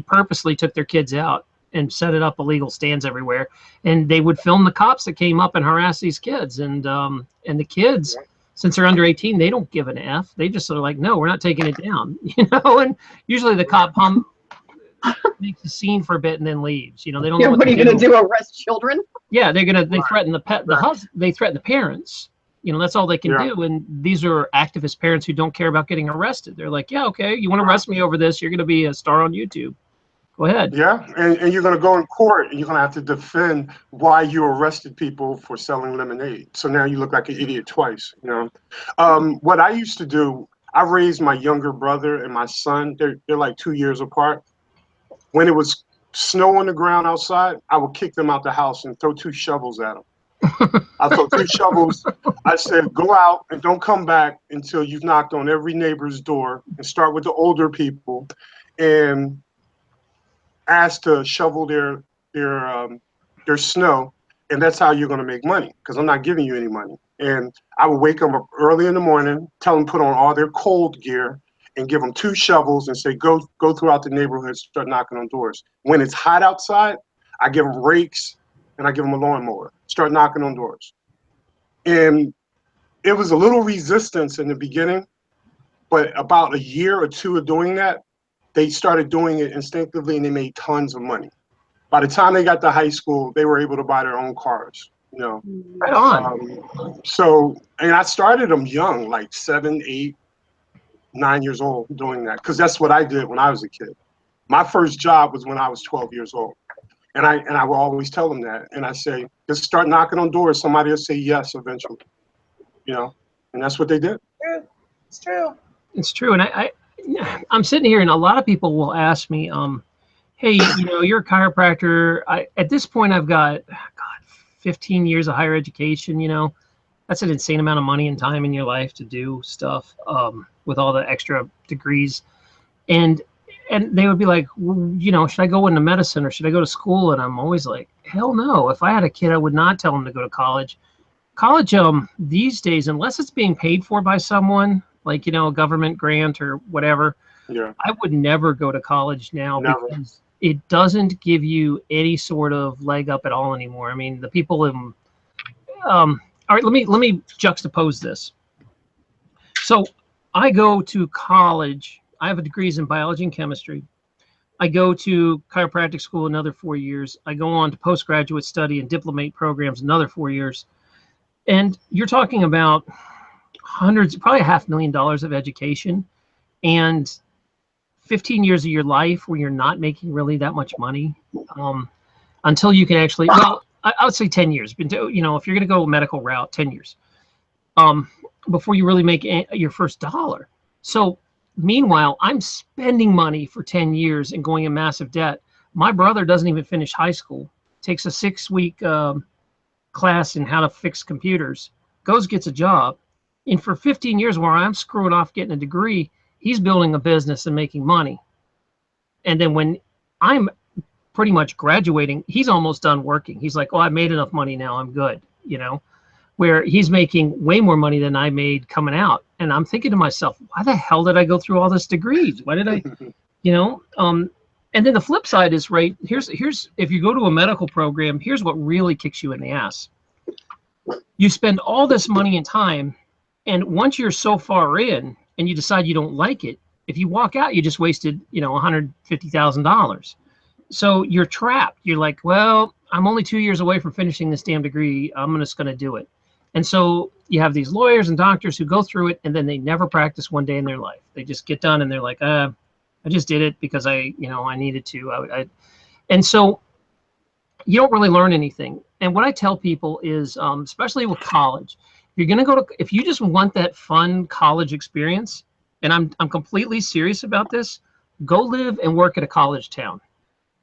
purposely took their kids out and set it up illegal stands everywhere, and they would film the cops that came up and harass these kids, and the kids, since they're under 18, they don't give an F. They just sort of like, no, we're not taking it down, And usually the cop makes a scene for a bit and then leaves. They don't know what are you going to do? Arrest children? Yeah, they threaten they threaten the parents. That's all they can do. And these are activist parents who don't care about getting arrested. They're like, yeah, okay, you want to arrest me over this? You're going to be a star on YouTube. Go ahead. Yeah, and you're going to go in court and you're going to have to defend why you arrested people for selling lemonade. So now you look like an idiot twice. What I used to do, I raised my younger brother and my son. They're like 2 years apart. When it was snow on the ground outside, I would kick them out the house and throw 2 shovels at them. I throw 3 shovels. I said, go out and don't come back until you've knocked on every neighbor's door, and start with the older people and ask to shovel their snow. And that's how you're going to make money, because I'm not giving you any money. And I would wake them up early in the morning, tell them put on all their cold gear, and give them 2 shovels and say, go throughout the neighborhood, start knocking on doors. When it's hot outside, I give them rakes and I give them a lawnmower, start knocking on doors. And it was a little resistance in the beginning, but about a year or 2 of doing that, they started doing it instinctively and they made tons of money. By the time they got to high school, they were able to buy their own cars, Right on. And I started them young, like 7, 8, 9 years old, doing that, because that's what I did when I was a kid. My first job was when I was 12 years old. And I will always tell them that. And I say, just start knocking on doors. Somebody will say yes eventually. And that's what they did. It's true. It's true. And I'm sitting here and a lot of people will ask me, hey, you're a chiropractor. At this point, I've got, 15 years of higher education, that's an insane amount of money and time in your life to do stuff with all the extra degrees. And they would be like, well, should I go into medicine or should I go to school? And I'm always like, hell no. If I had a kid, I would not tell him to go to college. College, these days, unless it's being paid for by someone, like, a government grant or whatever, I would never go to college now. Because it doesn't give you any sort of leg up at all anymore. I mean, the people in, all right, let me juxtapose this. So I go to college. I have degrees in biology and chemistry. I go to chiropractic school another 4 years. I go on to postgraduate study and diplomate programs another 4 years. And you're talking about hundreds, probably $500,000 of education and 15 years of your life where you're not making really that much money until you can actually, well, I would say 10 years. If you're going to go a medical route, 10 years before you really make your first dollar. So meanwhile, I'm spending money for 10 years and going in massive debt. My brother doesn't even finish high school, takes a 6-week class in how to fix computers, gets a job. And for 15 years where I'm screwing off getting a degree, he's building a business and making money. And then when I'm pretty much graduating, he's almost done working. He's like, oh, I made enough money now, I'm good, where he's making way more money than I made coming out. And I'm thinking to myself, why the hell did I go through all this degrees? Why did I, and then the flip side is, right, here's if you go to a medical program, here's what really kicks you in the ass. You spend all this money and time, and once you're so far in and you decide you don't like it, If you walk out, you just wasted, you know, $150,000. So you're trapped. You're like, well, I'm only 2 years away from finishing this damn degree. I'm just going to do it. And so you have these lawyers and doctors who go through it, and then they never practice one day in their life. They just get done and they're like, I just did it because I needed to. And so you don't really learn anything. And what I tell people is, especially with college, you're going to go to, if you just want that fun college experience, and I'm completely serious about this, go live and work at a college town.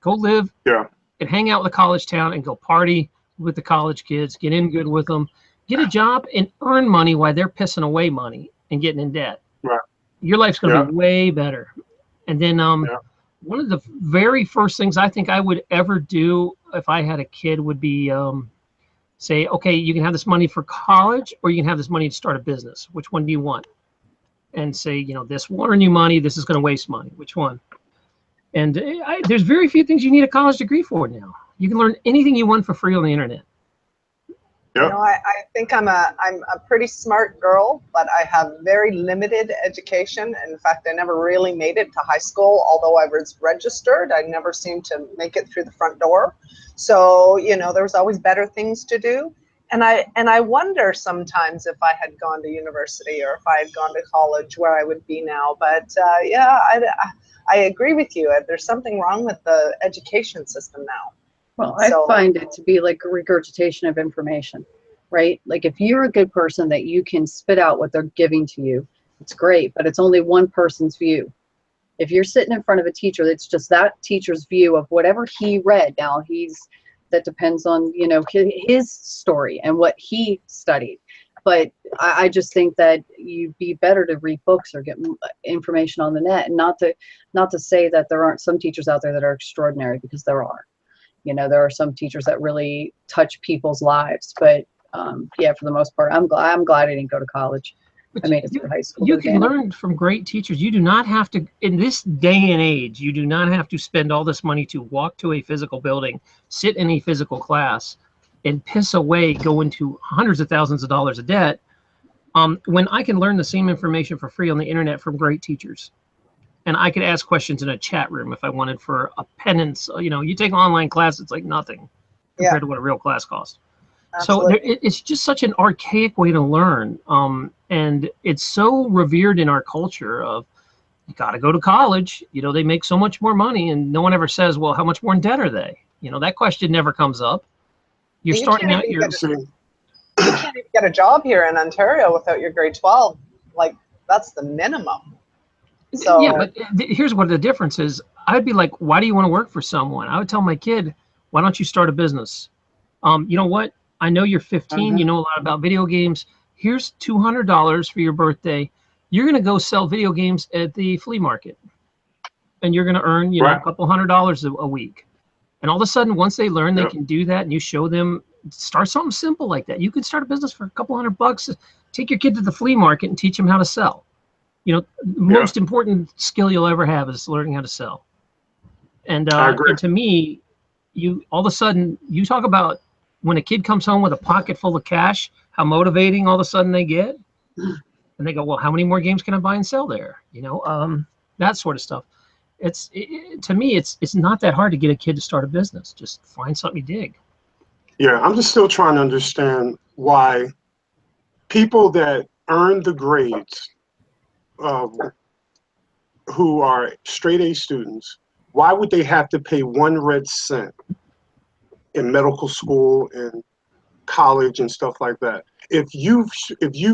Go live and hang out with a college town and go party with the college kids, get in good with them, get a job and earn money while they're pissing away money and getting in debt. Right. Your life's going to be way better. And then one of the very first things I think I would ever do if I had a kid would be say, okay, you can have this money for college or you can have this money to start a business. Which one do you want? And say, you know, this will earn you money. This is going to waste money. Which one? And there's very few things you need a college degree for now. You can learn anything you want for free on the internet. You know, I think I'm a pretty smart girl, but I have very limited education. In fact, I never really made it to high school. Although I was registered, I never seemed to make it through the front door. So, you know, there was always better things to do. And I wonder sometimes if I had gone to university or if I had gone to college where I would be now. But yeah, I agree with you. There's something wrong with the education system now. Well, I find it to be like a regurgitation of information, right? Like if you're a good person that you can spit out what they're giving to you, it's great, but it's only one person's view. If you're sitting in front of a teacher, it's just that teacher's view of whatever he read. Now that depends on, you know, his story and what he studied. But I just think that you'd be better to read books or get information on the net, and not to say that there aren't some teachers out there that are extraordinary, because there are. You know, there are some teachers that really touch people's lives, but yeah, for the most part, I'm glad I didn't go to college. I made it through high school. You can learn from great teachers. You do not have to, in this day and age, you do not have to spend all this money to walk to a physical building, sit in a physical class, and piss away, go into hundreds of thousands of dollars of debt, when I can learn the same information for free on the internet from great teachers. And I could ask questions in a chat room if I wanted for a penance. You know, you take an online class, it's like nothing compared to what a real class costs. Absolutely. So it's just such an archaic way to learn. And it's so revered in our culture of, you got to go to college. You know, they make so much more money, and no one ever says, well, how much more in debt are they? You know, that question never comes up. You're starting out your... You can't even get a job here in Ontario without your grade 12. Like, that's the minimum. So, yeah, but here's what the difference is. I'd be like, why do you want to work for someone? I would tell my kid, why don't you start a business? You know what? I know you're 15. You know a lot about video games. Here's $200 for your birthday. You're going to go sell video games at the flea market. And you're going to earn, you know, a couple $100 a week. And all of a sudden, once they learn they can do that, and you show them, start something simple like that. You can start a business for a couple $100. Take your kid to the flea market and teach them how to sell. You know, the most important skill you'll ever have is learning how to sell. And to me, all of a sudden, you talk about when a kid comes home with a pocket full of cash, how motivating all of a sudden they get. And they go, well, how many more games can I buy and sell there? You know, that sort of stuff. To me, it's not that hard to get a kid to start a business. Just find something you dig. Yeah, I'm just still trying to understand why people that earn the grades, who are straight A students, why would they have to pay 1 red cent in medical school and college and stuff like that? If you've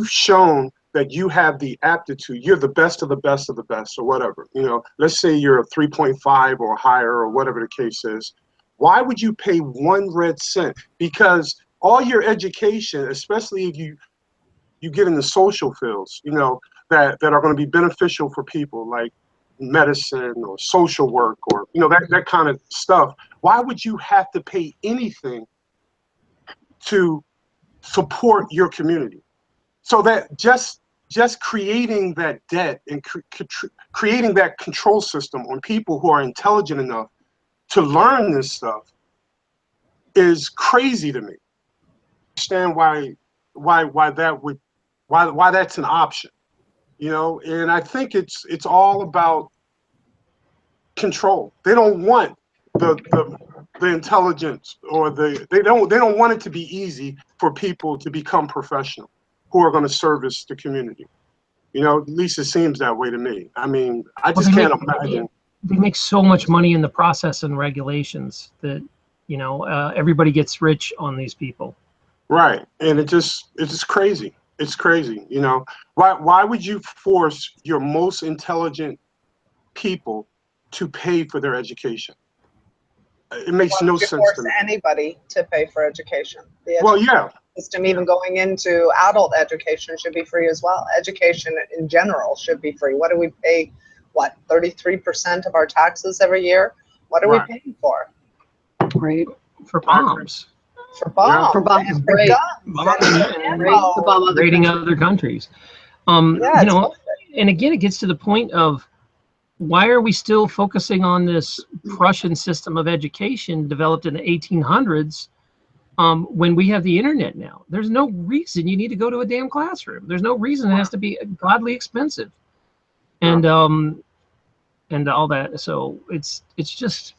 shown that you have the aptitude, you're the best of the best of the best, or whatever, you know, let's say you're a 3.5 or higher, or whatever the case is, why would you pay 1 red cent? Because all your education, especially if you get in the social fields, you know, that are going to be beneficial for people, like medicine or social work, or, you know, that kind of stuff, why would you have to pay anything to support your community? So that just creating that debt and creating that control system on people who are intelligent enough to learn this stuff is crazy to me. I understand why that's an option. you know, and I think it's all about control. They don't want the intelligence, or they don't want it to be easy for people to become professional who are going to service the community. You know, at least it seems that way to me. I mean, I just can't imagine. They make so much money in the process and regulations that, you know, everybody gets rich on these people. Right, and it's just crazy. It's crazy. You know, why would you force your most intelligent people to pay for their education? It makes no sense to me. Anybody to pay for education. Well, yeah. System, even going into adult education, should be free as well. Education in general should be free. What do we pay? What, 33% of our taxes every year? What are we paying for? Right. For bombs. For bombs. Yeah. For bombs. And for Right. guns. And raiding other countries. Yeah, you know, and again, it gets to the point of, why are we still focusing on this Prussian system of education developed in the 1800s when we have the internet now? There's no reason you need to go to a damn classroom. There's no reason it has to be godly expensive, and all that. So it's just,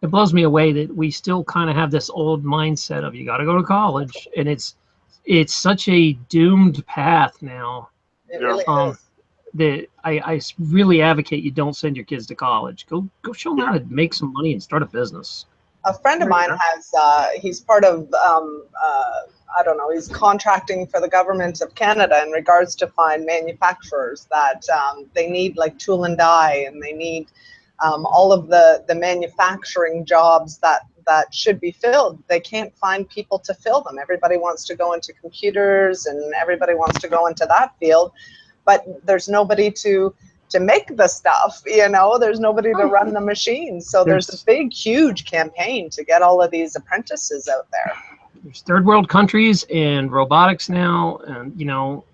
it blows me away that we still kind of have this old mindset of you got to go to college, and it's such a doomed path now. It really is. That I really advocate you don't send your kids to college. Go show them how to make some money and start a business. A friend of mine has, he's part of, I don't know, he's contracting for the government of Canada in regards to find manufacturers that they need, like tool and die, and they need all of the manufacturing jobs that should be filled. They can't find people to fill them. Everybody wants to go into computers, and everybody wants to go into that field. But there's nobody to make the stuff, you know, there's nobody to run the machines. So there's a big, huge campaign to get all of these apprentices out there. There's third world countries and robotics now. And, you know,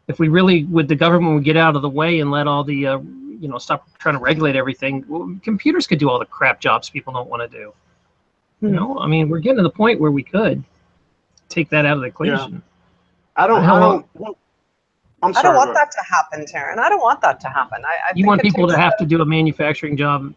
if we really, the government would get out of the way and let all the, you know, stop trying to regulate everything, well, computers could do all the crap jobs people don't want to do. You know, I mean, we're getting to the point where we could take that out of the equation. Yeah. I don't want that to happen, Taryn. I don't want that to happen. You want people to have to do a manufacturing job?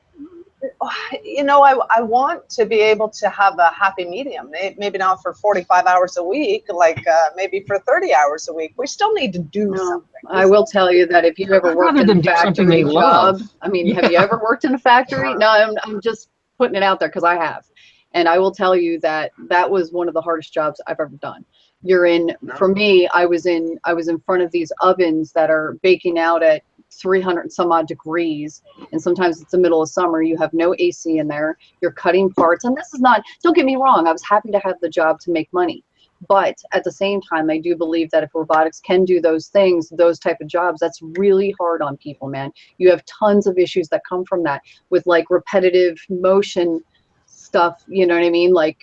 You know, I want to be able to have a happy medium. Maybe not for 45 hours a week, like maybe for 30 hours a week. We still need to do something. I will tell you that if you ever worked in a factory job, I mean, have you ever worked in a factory? No, I'm just putting it out there because I have. And I will tell you that that was one of the hardest jobs I've ever done. You're in, for me, I was in front of these ovens that are baking out at 300 and some odd degrees, and sometimes it's the middle of summer. You have no AC in there. You're cutting parts, and this is not, don't get me wrong, I was happy to have the job to make money, but at the same time, I do believe that if robotics can do those things, those type of jobs, that's really hard on people, man. You have tons of issues that come from that with like repetitive motion stuff, you know what I mean, like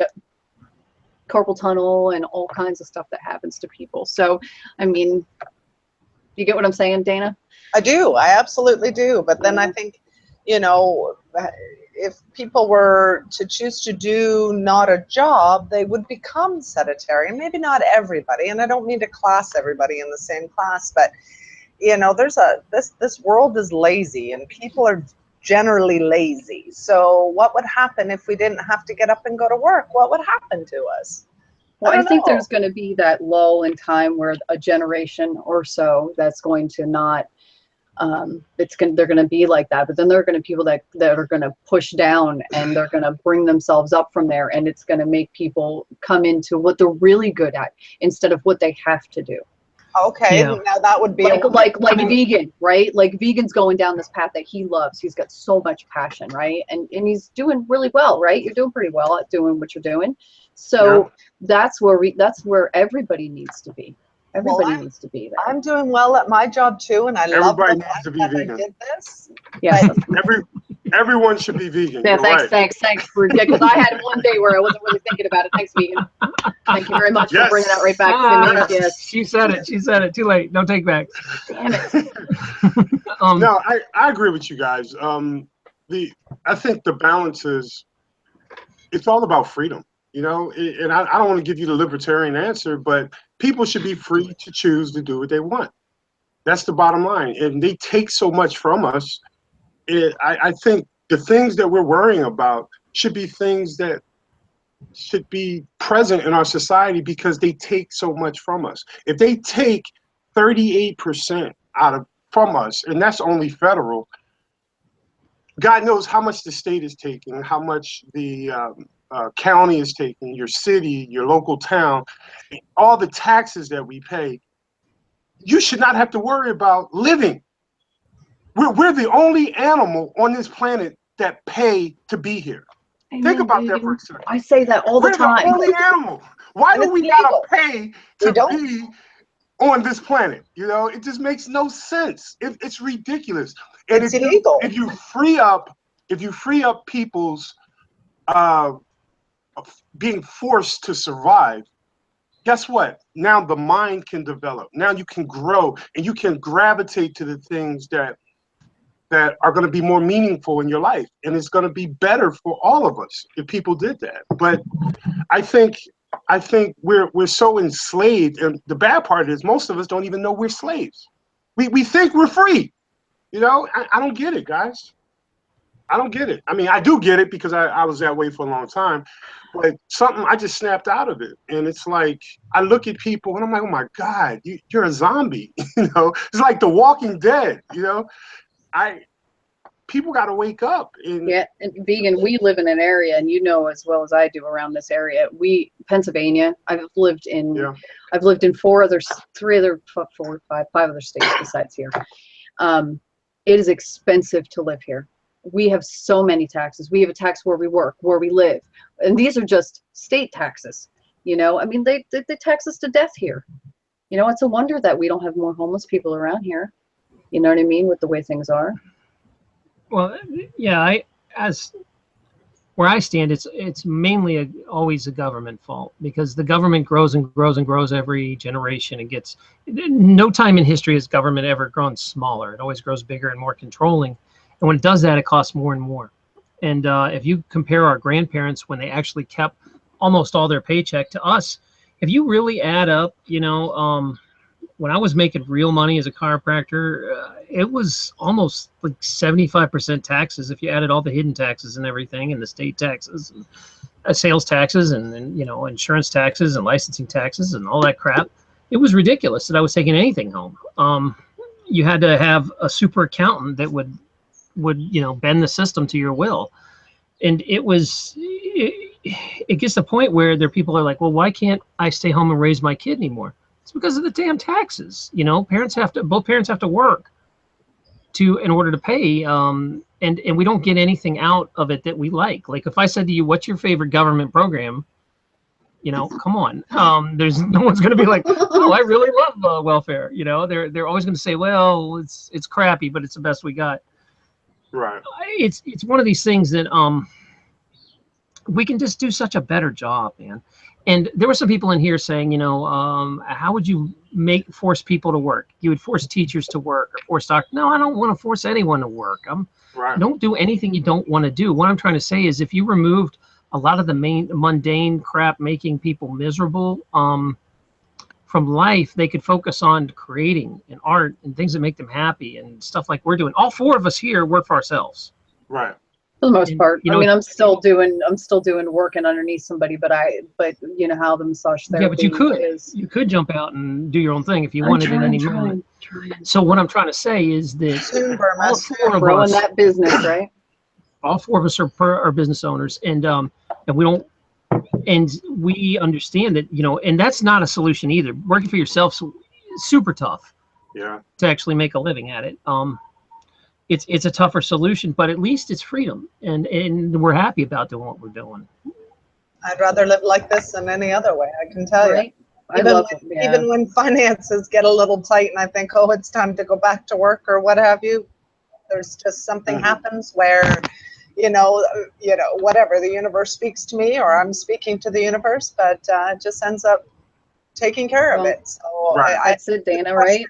carpal tunnel and all kinds of stuff that happens to people. So, I mean, you get what I'm saying, Dana? I do. I absolutely do. But then I think, you know, if people were to choose to do not a job, they would become sedentary. And maybe not everybody. And I don't mean to class everybody in the same class, but, you know, this world is lazy, and people are generally lazy. So what would happen if we didn't have to get up and go to work? What would happen to us? Well, I think there's going to be that lull in time where a generation or so that's going to not, they're going to be like that. But then there are going to be people that are going to push down, and they're going to bring themselves up from there, and it's going to make people come into what they're really good at instead of what they have to do. Okay, yeah. Now that would be like vegan, right? Like vegan's going down this path that he loves. He's got so much passion, right? And he's doing really well, right? You're doing pretty well at doing what you're doing. So that's where everybody needs to be. Everybody needs to be there. I'm doing well at my job too, and I love the fact that I did this. Yeah, everyone should be vegan. Yeah, thanks for, because I had one day where I wasn't really thinking about it. Thanks, vegan. Thank you very much for bringing that right back to me. Yes. She said it. Too late. No take back. Damn it. No, I agree with you guys. I think the balance is, it's all about freedom. You know, and I don't want to give you the libertarian answer, but people should be free to choose to do what they want. That's the bottom line. And they take so much from us. I think the things that we're worrying about should be things that should be present in our society because they take so much from us. If they take 38% from us, and that's only federal, God knows how much the state is taking, how much the county is taking, your city, your local town, all the taxes that we pay. You should not have to worry about living. We're the only animal on this planet that pay to be here. Think about that for a second. I say that all the time. We're the only animal. Why do we gotta pay to be on this planet? You know, it just makes no sense. It's ridiculous. And it's illegal. If you free up people's being forced to survive, guess what? Now the mind can develop. Now you can grow, and you can gravitate to the things that are going to be more meaningful in your life, and it's going to be better for all of us if people did that. But I think we're so enslaved, and the bad part is most of us don't even know we're slaves. We think we're free. You know, I don't get it, guys. I don't get it. I mean, I do get it because I was that way for a long time, but I just snapped out of it. And it's like, I look at people and I'm like, oh my God, you're a zombie. You know, it's like The Walking Dead, you know. People got to wake up. Yeah, and Vegan, we live in an area, and you know as well as I do around this area. Pennsylvania. I've lived in five other states besides here. It is expensive to live here. We have so many taxes. We have a tax where we work, where we live, and these are just state taxes. You know, I mean, they tax us to death here. You know, it's a wonder that we don't have more homeless people around here. You know what I mean, with the way things are. Well, yeah, where I stand, it's mainly always a government fault, because the government grows and grows and grows every generation. It gets no time in history has government ever grown smaller. It always grows bigger and more controlling. And when it does that, it costs more and more. And if you compare our grandparents when they actually kept almost all their paycheck to us, if you really add up, you know, when I was making real money as a chiropractor, it was almost like 75% taxes if you added all the hidden taxes and everything, and the state taxes, and sales taxes, and you know, insurance taxes and licensing taxes and all that crap. It was ridiculous that I was taking anything home. You had to have a super accountant that would you know, bend the system to your will, and it gets to the point where people are like, well, why can't I stay home and raise my kid anymore? It's because of the damn taxes. You know, both parents have to work in order to pay, and we don't get anything out of it that we like. Like if I said to you, what's your favorite government program? You know, come on. There's no one's going to be like, oh, I really love welfare. You know, they're always going to say, well, it's crappy, but it's the best we got. Right. It's one of these things that we can just do such a better job, man. And there were some people in here saying, you know, how would you force people to work? You would force teachers to work or force doctors. No, I don't want to force anyone to work. Right. Don't do anything you don't want to do. What I'm trying to say is if you removed a lot of the mundane crap making people miserable from life, they could focus on creating and art and things that make them happy and stuff like we're doing. All four of us here work for ourselves. Right. For the most part. You know, I mean, I'm still doing working underneath somebody, but you know how the massage therapy. Yeah, but you could jump out and do your own thing if you wanted in any moment. So what I'm trying to say is that all four of us, that business, right? All four of us are business owners, and we understand that, you know, and that's not a solution either. Working for yourself is super tough. Yeah. To actually make a living at it. It's a tougher solution, but at least it's freedom, and we're happy about doing what we're doing. I'd rather live like this than any other way, I can tell you. Even when finances get a little tight and I think, oh, it's time to go back to work or what have you, there's just something happens where, you know, whatever, the universe speaks to me or I'm speaking to the universe, but it just ends up taking care of it. So that's it, Dana, right?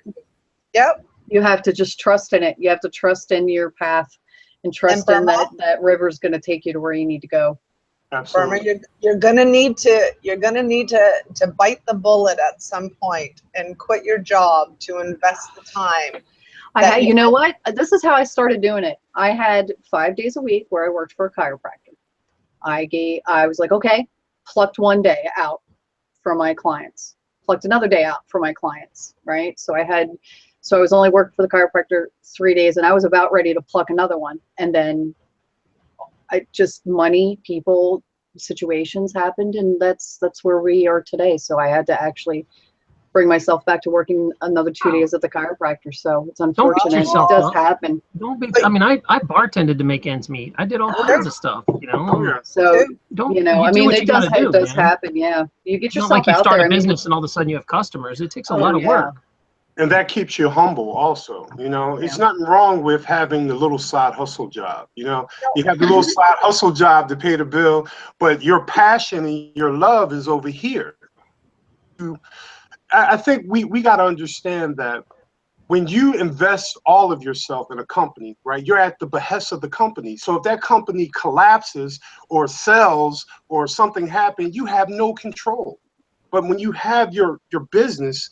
Yep. You have to just trust in it. You have to trust in your path and trust in that river's going to take you to where you need to go. Absolutely. Burma, you're gonna need to bite the bullet at some point and quit your job to invest the time. You know what? This is how I started doing it. I had 5 days a week where I worked for a chiropractor. I was like, okay, plucked one day out for my clients, plucked another day out for my clients, right? So I was only working for the chiropractor 3 days, and I was about ready to pluck another one. And then money, people, situations happened, and that's where we are today. So I had to actually bring myself back to working another 2 days at the chiropractor. So it's unfortunate. It does happen. Don't be. I mean, I bartended to make ends meet. I did all kinds of stuff, you know. Oh, yeah. So don't I mean, it does man. happen. Yeah, you get It's not yourself like you out start there. a business and all of a sudden you have customers. It takes a lot of yeah. work. And that keeps you humble also. You know, it's nothing wrong with having the little side hustle job. You know, you have the little side hustle job to pay the bill, but your passion and your love is over here. I think we got to understand that when you invest all of yourself in a company, right, you're at the behest of the company. So if that company collapses or sells or something happens, you have no control. But when you have your business,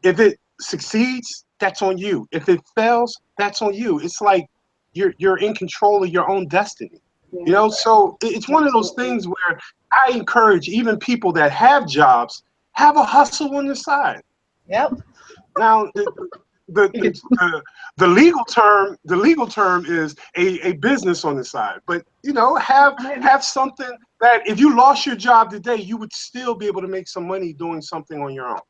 if it succeeds, that's on you. If it fails, that's on you. It's like you're in control of your own destiny. You know, so it's one of those things where I encourage even people that have jobs, have a hustle on the side. Yep. Now, the legal term is a business on the side, but you know, have something that if you lost your job today, you would still be able to make some money doing something on your own.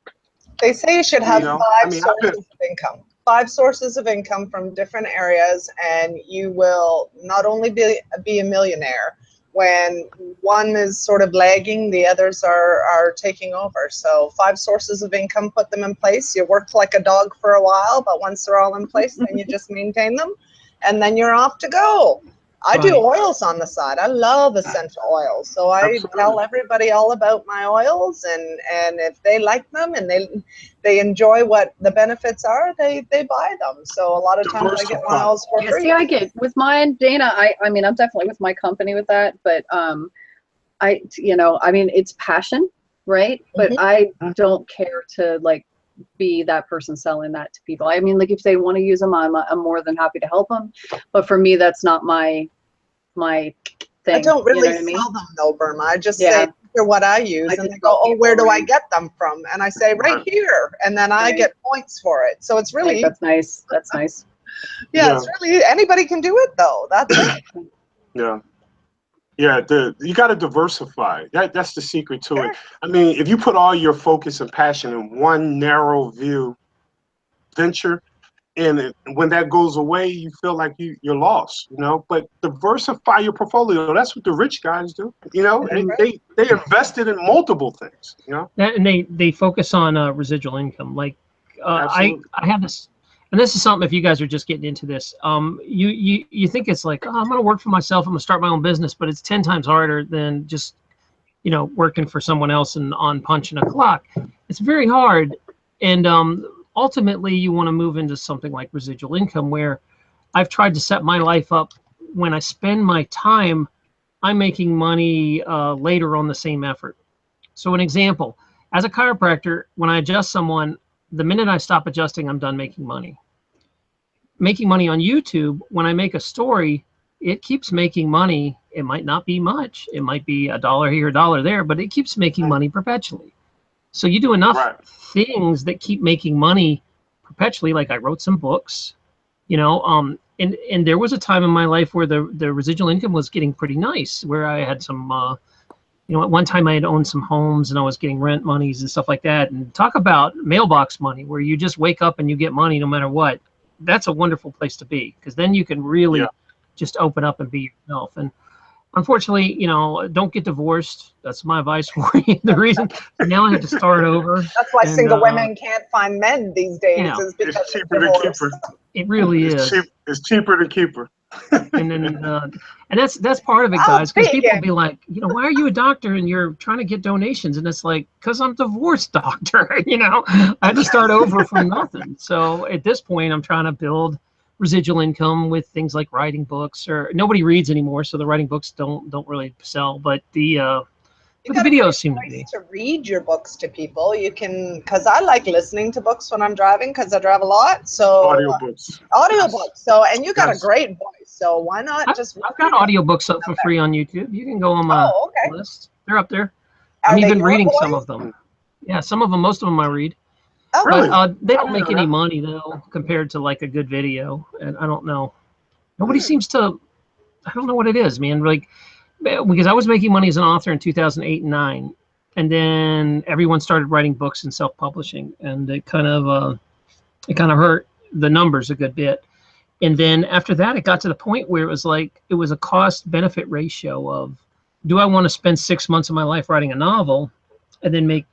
They say you should have sources of income. 5 sources of income from different areas, and you will not only be a millionaire. When one is sort of lagging, the others are taking over. So 5 sources of income, put them in place. You work like a dog for a while, but once they're all in place, then you just maintain them, and then you're off to go. I do oils on the side. I love essential oils. So I tell everybody all about my oils, and if they like them and they enjoy what the benefits are, they buy them. So a lot of times I get my oils for free. See, I get with mine, Dana, I mean, I'm definitely with my company with that, but I mean, it's passion, right? But I don't care to like be that person selling that to people. I mean, like if they want to use them, I'm more than happy to help them. But for me, that's not my thing. I don't really sell them though, Burma. I just say, "Here's what I use," and they go, "Oh, where do I get them from?" And I say, "Right here," and then I get points for it. So it's really that's nice. That's nice. Yeah, it's really anybody can do it though. That's it. Yeah. Yeah, you got to diversify. That's the secret to it. I mean, if you put all your focus and passion in one narrow view venture, and when that goes away, you feel like you're lost, you know. But diversify your portfolio. That's what the rich guys do, you know. They invested in multiple things, you know. And they focus on residual income. Like I have this. And this is something, if you guys are just getting into this, you think it's like, oh, I'm going to work for myself, I'm going to start my own business, but it's 10 times harder than just, you know, working for someone else and on punching a clock. It's very hard. And ultimately, you want to move into something like residual income, where I've tried to set my life up when I spend my time, I'm making money later on the same effort. So an example, as a chiropractor, when I adjust someone, the minute I stop adjusting, I'm done making money. Making money on YouTube, when I make a story, it keeps making money. It might not be much. It might be $1 here, $1 there, but it keeps making money perpetually. So you do enough things that keep making money perpetually. Like I wrote some books, you know, and there was a time in my life where the residual income was getting pretty nice, where I had some you know, at one time I had owned some homes and I was getting rent monies and stuff like that. And talk about mailbox money, where you just wake up and you get money no matter what. That's a wonderful place to be, because then you can really just open up and be yourself. And unfortunately, you know, don't get divorced. That's my advice for you. The reason now I have to start over. That's why single women can't find men these days, is because it's cheaper to keep her. It really is. It's cheaper to keep her. And then and that's part of it, guys, because people will be like, you know, why are you a doctor and you're trying to get donations? And it's like, because I'm a divorced doctor. You know, I had to start over from nothing. So at this point, I'm trying to build residual income with things like writing books, or nobody reads anymore, so the writing books don't really sell. But the videos seem to be. To read your books to people, you can, because I like listening to books when I'm driving, because I drive a lot. So audiobooks. Audiobooks. So, and you got a great voice, so why not just? I've got audiobooks up for free on YouTube. You can go on my list. They're up there. I'm even reading some of them. Yeah, some of them, most of them I read. Oh, really? But they don't make any money though, compared to like a good video. And I don't know. Nobody seems to. I don't know what it is, man. Like, because I was making money as an author in 2008 and 9, and then everyone started writing books and self-publishing, and it kind of hurt the numbers a good bit. And then after that, it got to the point where it was like it was a cost-benefit ratio of, do I want to spend 6 months of my life writing a novel, and then make,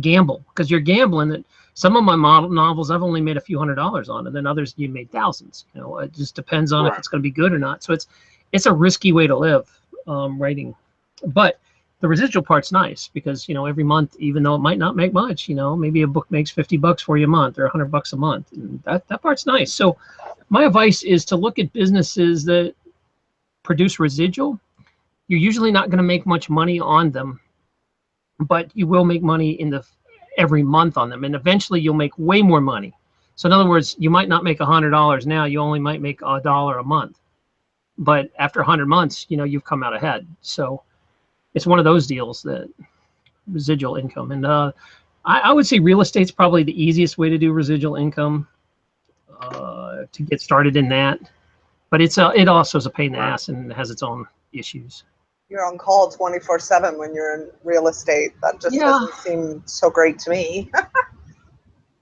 gamble, because you're gambling that some of my novels I've only made a few $100s on, and then others you made thousands. It just depends on if it's going to be good or not. So it's a risky way to live, writing. But the residual part's nice because every month, even though it might not make much, maybe a book makes $50 for you a month or $100 a month, and that part's nice. So my advice is to look at businesses that produce residual. You're usually not going to make much money on them, but you will make money every month on them, and eventually you'll make way more money. So in other words, you might not make $100 now, you only might make $1 a month, but after 100 months, you've come out ahead. So it's one of those deals, that residual income. And I would say real estate's probably the easiest way to do residual income, to get started in that, but it also is a pain in the ass and has its own issues. You're on call 24/7 when you're in real estate. That just doesn't seem so great to me.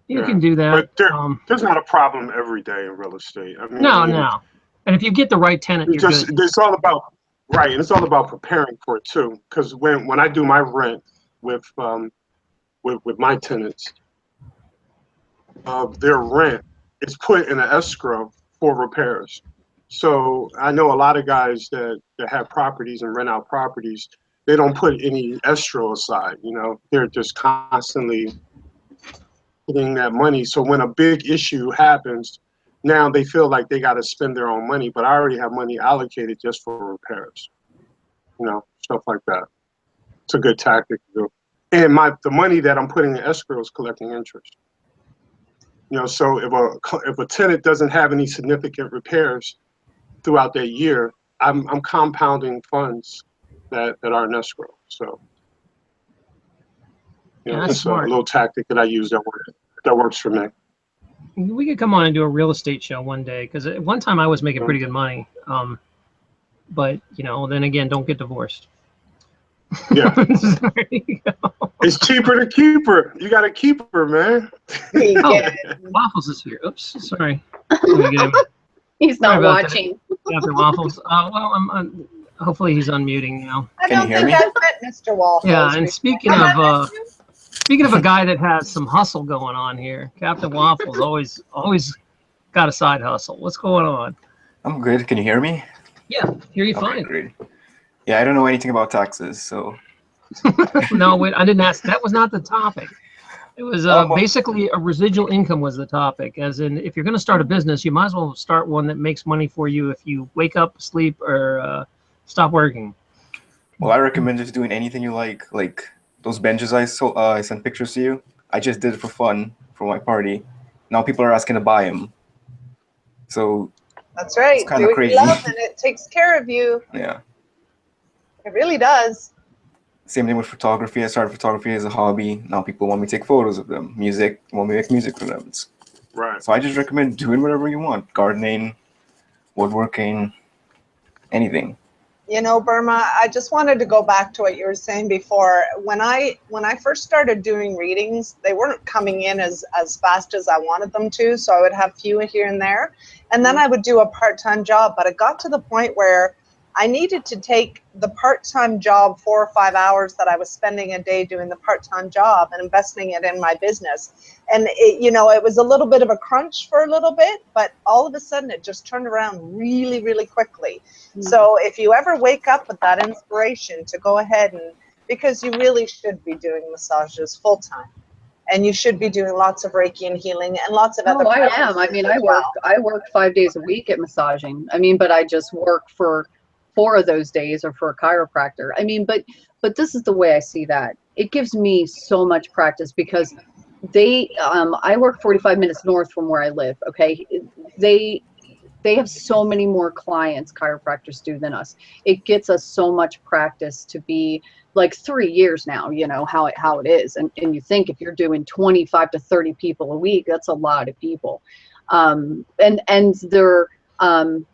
You can do that. But there's not a problem every day in real estate. I mean, no. And if you get the right tenant, you're good. It's all about and it's all about preparing for it too. Because when I do my rent with my tenants, their rent is put in an escrow for repairs. So I know a lot of guys that have properties and rent out properties, they don't put any escrow aside. They're just constantly putting that money. So when a big issue happens, now they feel like they got to spend their own money, but I already have money allocated just for repairs. Stuff like that. It's a good tactic to do. And the money that I'm putting in escrow is collecting interest. So if a tenant doesn't have any significant repairs throughout that year, I'm compounding funds that are in escrow. So it's smart. A little tactic that I use that works for me. We could come on and do a real estate show one day, because at one time I was making pretty good money. But then again, don't get divorced. Yeah. It's cheaper to keep her. You got to keep her, man. Waffles is here. Oops, sorry. He's not watching. After Waffles. Well, hopefully he's unmuting now. Can you hear me? I met Mr. Waffles. Yeah, and speaking of a guy that has some hustle going on here, Captain Waffles always got a side hustle. What's going on? I'm good. Can you hear me? Yeah, hear you fine. Great. Yeah, I don't know anything about taxes, so. No, wait, I didn't ask. That was not the topic. It was basically a residual income was the topic. As in, if you're going to start a business, you might as well start one that makes money for you if you wake up, sleep, or stop working. Well, I recommend just doing anything you like those benches I sent pictures to you. I just did it for fun for my party. Now people are asking to buy them. So that's right. It's kind of crazy. Love and it takes care of you. Yeah. It really does. Same thing with photography. I started photography as a hobby. Now people want me to take photos of them. Music, want me to make music for them. Right. So I just recommend doing whatever you want. Gardening, woodworking, anything. Burma, I just wanted to go back to what you were saying before. When I first started doing readings, they weren't coming in as fast as I wanted them to, so I would have few here and there. And then I would do a part-time job, but it got to the point where I needed to take the part-time job 4 or 5 hours that I was spending a day doing the part-time job and investing it in my business. And it was a little bit of a crunch for a little bit, but all of a sudden it just turned around really, really quickly. So if you ever wake up with that inspiration to go ahead because you really should be doing massages full-time. and you should be doing lots of Reiki and healing and lots of other. Oh, I am. I mean, I work 5 days a week at massaging. I mean, but I just work for 4 of those days or for a chiropractor. I mean, but this is the way I see that. It gives me so much practice because I work 45 minutes north from where I live. Okay. They have so many more clients, chiropractors do, than us. It gets us so much practice to be like 3 years now, you know, how it is. And you think if you're doing 25 to 30 people a week, that's a lot of people. And they're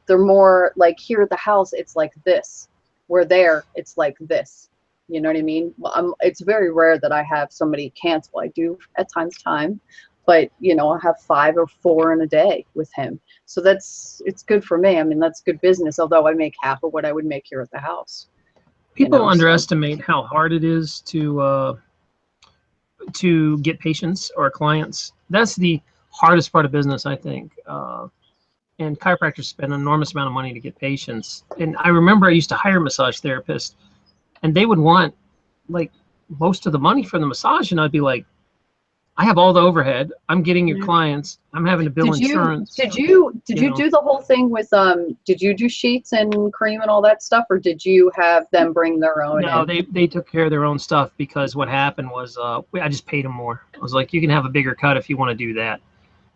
more like here at the house, it's like this. We're there, it's like this. You know what I mean? It's very rare that I have somebody cancel. I do at times, but you know, I have 5 or 4 in a day with him. So it's good for me. I mean, that's good business, although I make half of what I would make here at the house. People underestimate how hard it is to get patients or clients. That's the hardest part of business, I think. And chiropractors spend an enormous amount of money to get patients. And I remember I used to hire massage therapists, and they would want like most of the money for the massage, and I'd be like, I have all the overhead. I'm getting your clients. I'm having to bill insurance. Did you do the whole thing with did you do sheets and cream and all that stuff, or did you have them bring their own? No, they took care of their own stuff, because what happened was I just paid them more. I was like, you can have a bigger cut if you want to do that.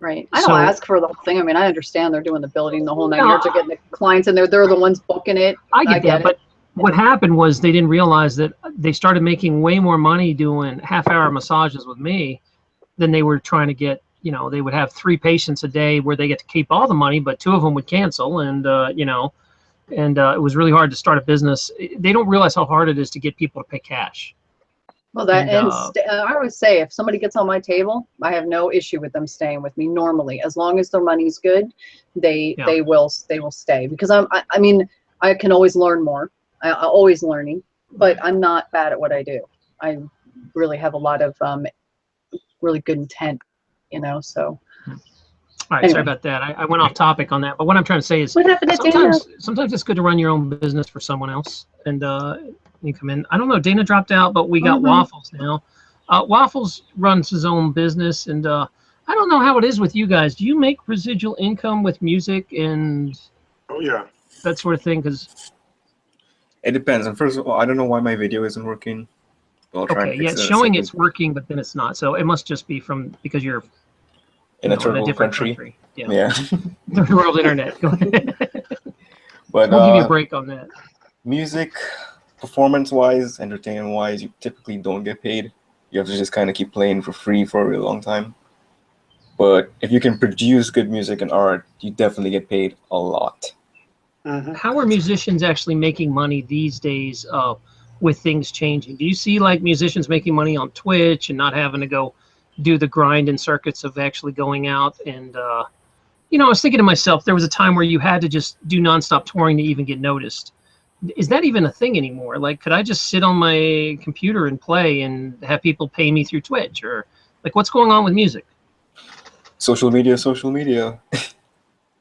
Right. I don't ask for the whole thing. I mean, I understand they're doing the building, the whole 9 yards, are getting the clients, and they're the ones booking it. I get that, but what happened was they didn't realize that they started making way more money doing half-hour massages with me than they were trying to get. You know, they would have 3 patients a day where they get to keep all the money, but 2 of them would cancel, and it was really hard to start a business. They don't realize how hard it is to get people to pay cash. Well, I always say, if somebody gets on my table, I have no issue with them staying with me normally, as long as their money's good. They will stay, because I mean, I can always learn more. I'm always learning, but I'm not bad at what I do. I really have a lot of really good intent, you know. So. All right, anyway. Sorry about that. I went off topic on that, but what I'm trying to say is, what happened to sometimes it's good to run your own business for someone else, and you come in. I don't know, Dana dropped out, but we got Waffles now. Waffles runs his own business, and I don't know how it is with you guys. Do you make residual income with music and that sort of thing? Because it depends. And first of all, I don't know why my video isn't working. Okay, yeah, it's showing it's working, but then it's not. So it must just be because you're in a different country. Yeah. Third world internet. Go ahead. But we'll give you a break on that. Music, performance-wise, entertainment-wise, you typically don't get paid. You have to just kind of keep playing for free for a really long time. But if you can produce good music and art, you definitely get paid a lot. Mm-hmm. How are musicians actually making money these days with things changing? Do you see like musicians making money on Twitch and not having to go do the grind and circuits of actually going out? And I was thinking to myself, there was a time where you had to just do nonstop touring to even get noticed. Is that even a thing anymore? Like, could I just sit on my computer and play and have people pay me through Twitch? Or like, what's going on with music? Social media.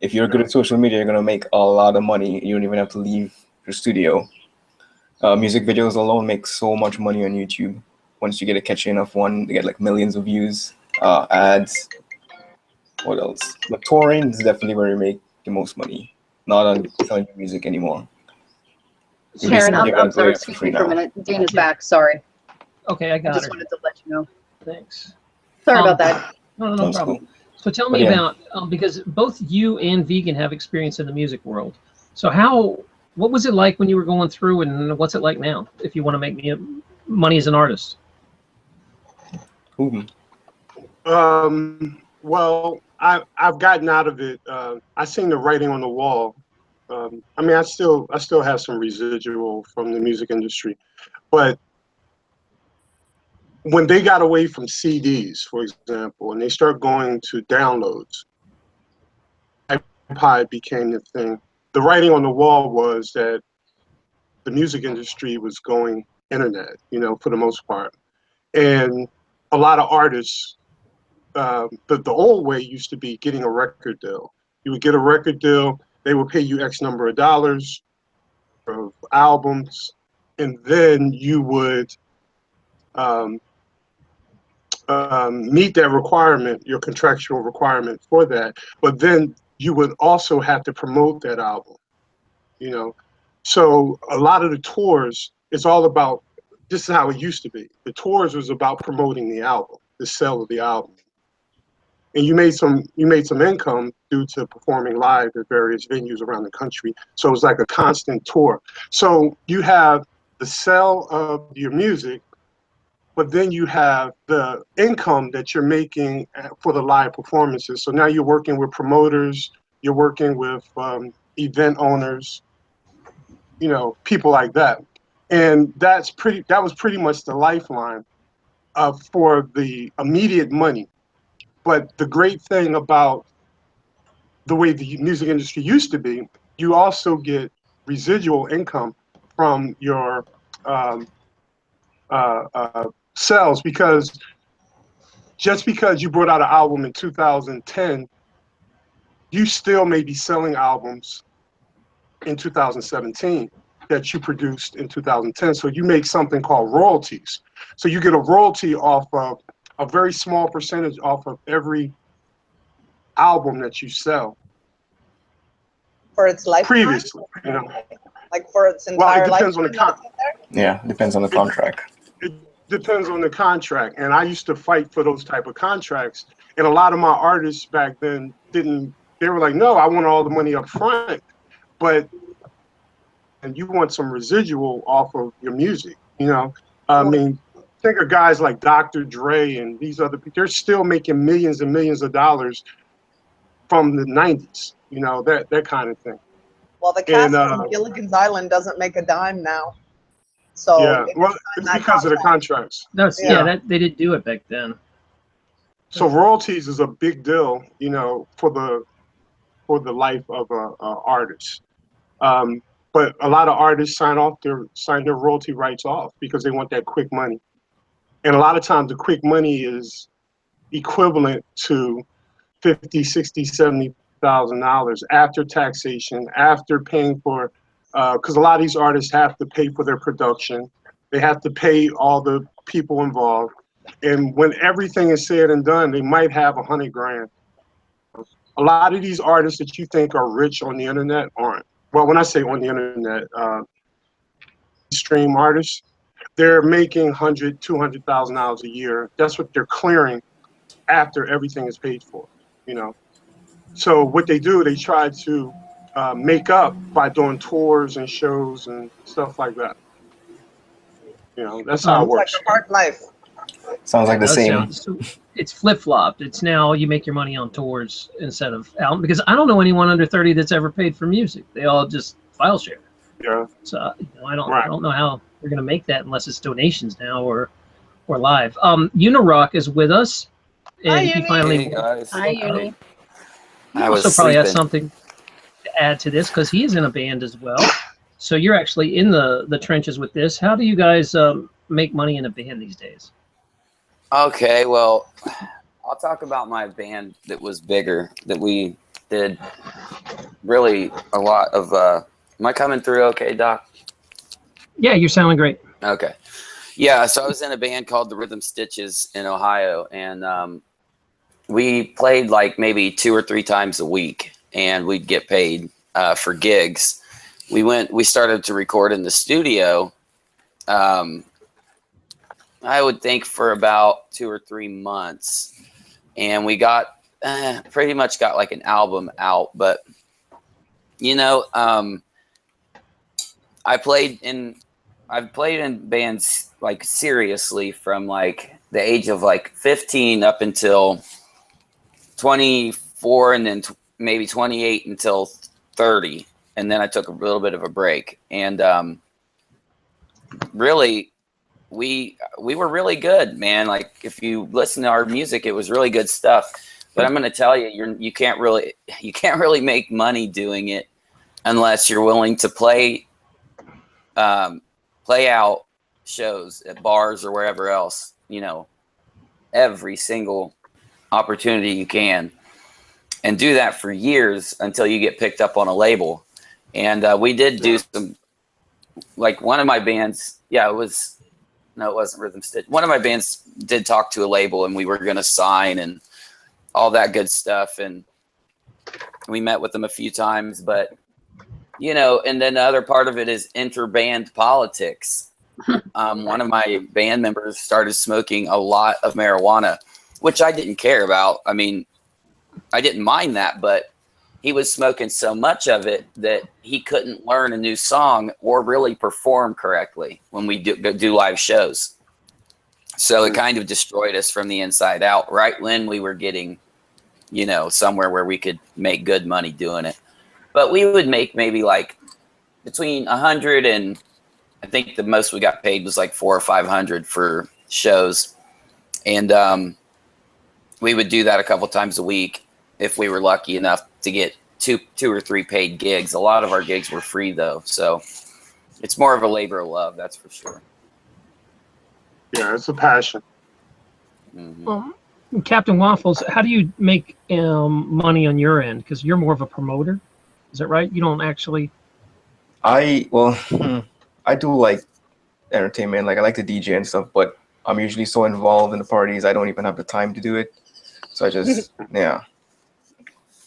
If you're good at social media, you're going to make a lot of money. You don't even have to leave your studio. Music videos alone make so much money on YouTube. Once you get a catchy enough one, they get like millions of views, ads. What else? But touring is definitely where you make the most money. Not on selling music anymore. Karen, I'm sorry, excuse me for a minute. Dana's back, sorry. Okay, I got it. I just wanted to let you know. Thanks. Sorry about that. No problem. Cool. So tell me about, because both you and Vegan have experience in the music world. So what was it like when you were going through, and what's it like now if you want to make money as an artist? Well, I've gotten out of it. I seen the writing on the wall. I mean, I still have some residual from the music industry, but when they got away from CDs, for example, and they start going to downloads, iPod became the thing. The writing on the wall was that the music industry was going internet, for the most part. And a lot of artists, the old way used to be getting a record deal. You would get a record deal, they would pay you X number of dollars of albums, and then you would meet that requirement, your contractual requirement for that. But then you would also have to promote that album, you know. So a lot of the tours, it's all about, this is how it used to be. The tours was about promoting the album, the sale of the album. And you made some income due to performing live at various venues around the country. So it was like a constant tour. So you have the sale of your music, but then you have the income that you're making for the live performances. So now you're working with promoters, you're working with event owners, you know, people like that. And that was pretty much the lifeline for the immediate money. But the great thing about the way the music industry used to be, you also get residual income from your sales, because just because you brought out an album in 2010, you still may be selling albums in 2017 that you produced in 2010. So you make something called royalties. So you get a royalty off of a very small percentage off of every album that you sell. For its lifetime? Previously, you know. Like for its entire Well, it depends lifetime? on the Yeah, depends on the contract. It depends on the contract, and I used to fight for those type of contracts. And a lot of my artists back then didn't. They were like, "No, I want all the money up front," but and you want some residual off of your music. You know, I mean, think of guys like Dr. Dre and these other people. They're still making millions and millions of dollars from the '90s. You know, that kind of thing. Well, the cast from Gilligan's Island doesn't make a dime now. So yeah, well, it's because of the contracts. They did do it back then. So royalties is a big deal, you know, for the life of a artist. But a lot of artists sign their royalty rights off because they want that quick money. And a lot of times the quick money is equivalent to $50,000, $60,000, $70,000 after taxation, after paying for, because a lot of these artists have to pay for their production. They have to pay all the people involved. And when everything is said and done, they might have $100,000. A lot of these artists that you think are rich on the internet aren't. Well, when I say on the internet, stream artists, they're making $100,000, $200,000 a year. That's what they're clearing after everything is paid for, you know. So what they do, they try to make up by doing tours and shows and stuff like that. You know, that's how it works. Like a hard life. Sounds like the same. It's flip-flopped. It's now you make your money on tours instead of album, because I don't know anyone under 30 that's ever paid for music. They all just file share. Yeah. So I don't know how we're gonna make that unless it's donations now or live. Unirock is with us. And Hi, he Uni. finally. Hey guys. Hi, Uni. He also probably has something to add to this because he is in a band as well. So you're actually in the trenches with this. How do you guys make money in a band these days? Okay, well, I'll talk about my band that was bigger, that we did really a lot of. Am I coming through okay, Doc? Yeah, you're sounding great. Okay. Yeah, so I was in a band called the Rhythm Stitches in Ohio, and we played like maybe 2 or 3 times a week, and we'd get paid for gigs. We started to record in the studio. I would think for about 2 or 3 months, and we got pretty much got like an album out. But you know, I've played in bands like seriously from like the age of like 15 up until 24, and then maybe 28 until 30, and then I took a little bit of a break. And really, we were really good, man. Like if you listen to our music, it was really good stuff. But I'm going to tell you, you can't really make money doing it unless you're willing to play out shows at bars or wherever else, you know, every single opportunity you can, and do that for years until you get picked up on a label. And we did do some, like one of my bands, yeah, it was No, it wasn't Rhythm Stitch. One of my bands did talk to a label, and we were going to sign and all that good stuff. And we met with them a few times, but you know, and then the other part of it is inter-band politics. One of my band members started smoking a lot of marijuana, which I didn't care about. I mean, I didn't mind that, but he was smoking so much of it that he couldn't learn a new song or really perform correctly when we do live shows. So it kind of destroyed us from the inside out, right when we were getting, you know, somewhere where we could make good money doing it. But we would make maybe like between 100 and I think the most we got paid was like 400 or 500 for shows. And we would do that a couple times a week if we were lucky enough to get two or three paid gigs. A lot of our gigs were free though. So it's more of a labor of love, that's for sure. Yeah, it's a passion. Mm-hmm. Captain Waffles, how do you make money on your end? Because you're more of a promoter. Is that right? You don't actually. I do like entertainment. Like I like to DJ and stuff, but I'm usually so involved in the parties I don't even have the time to do it. So I just yeah.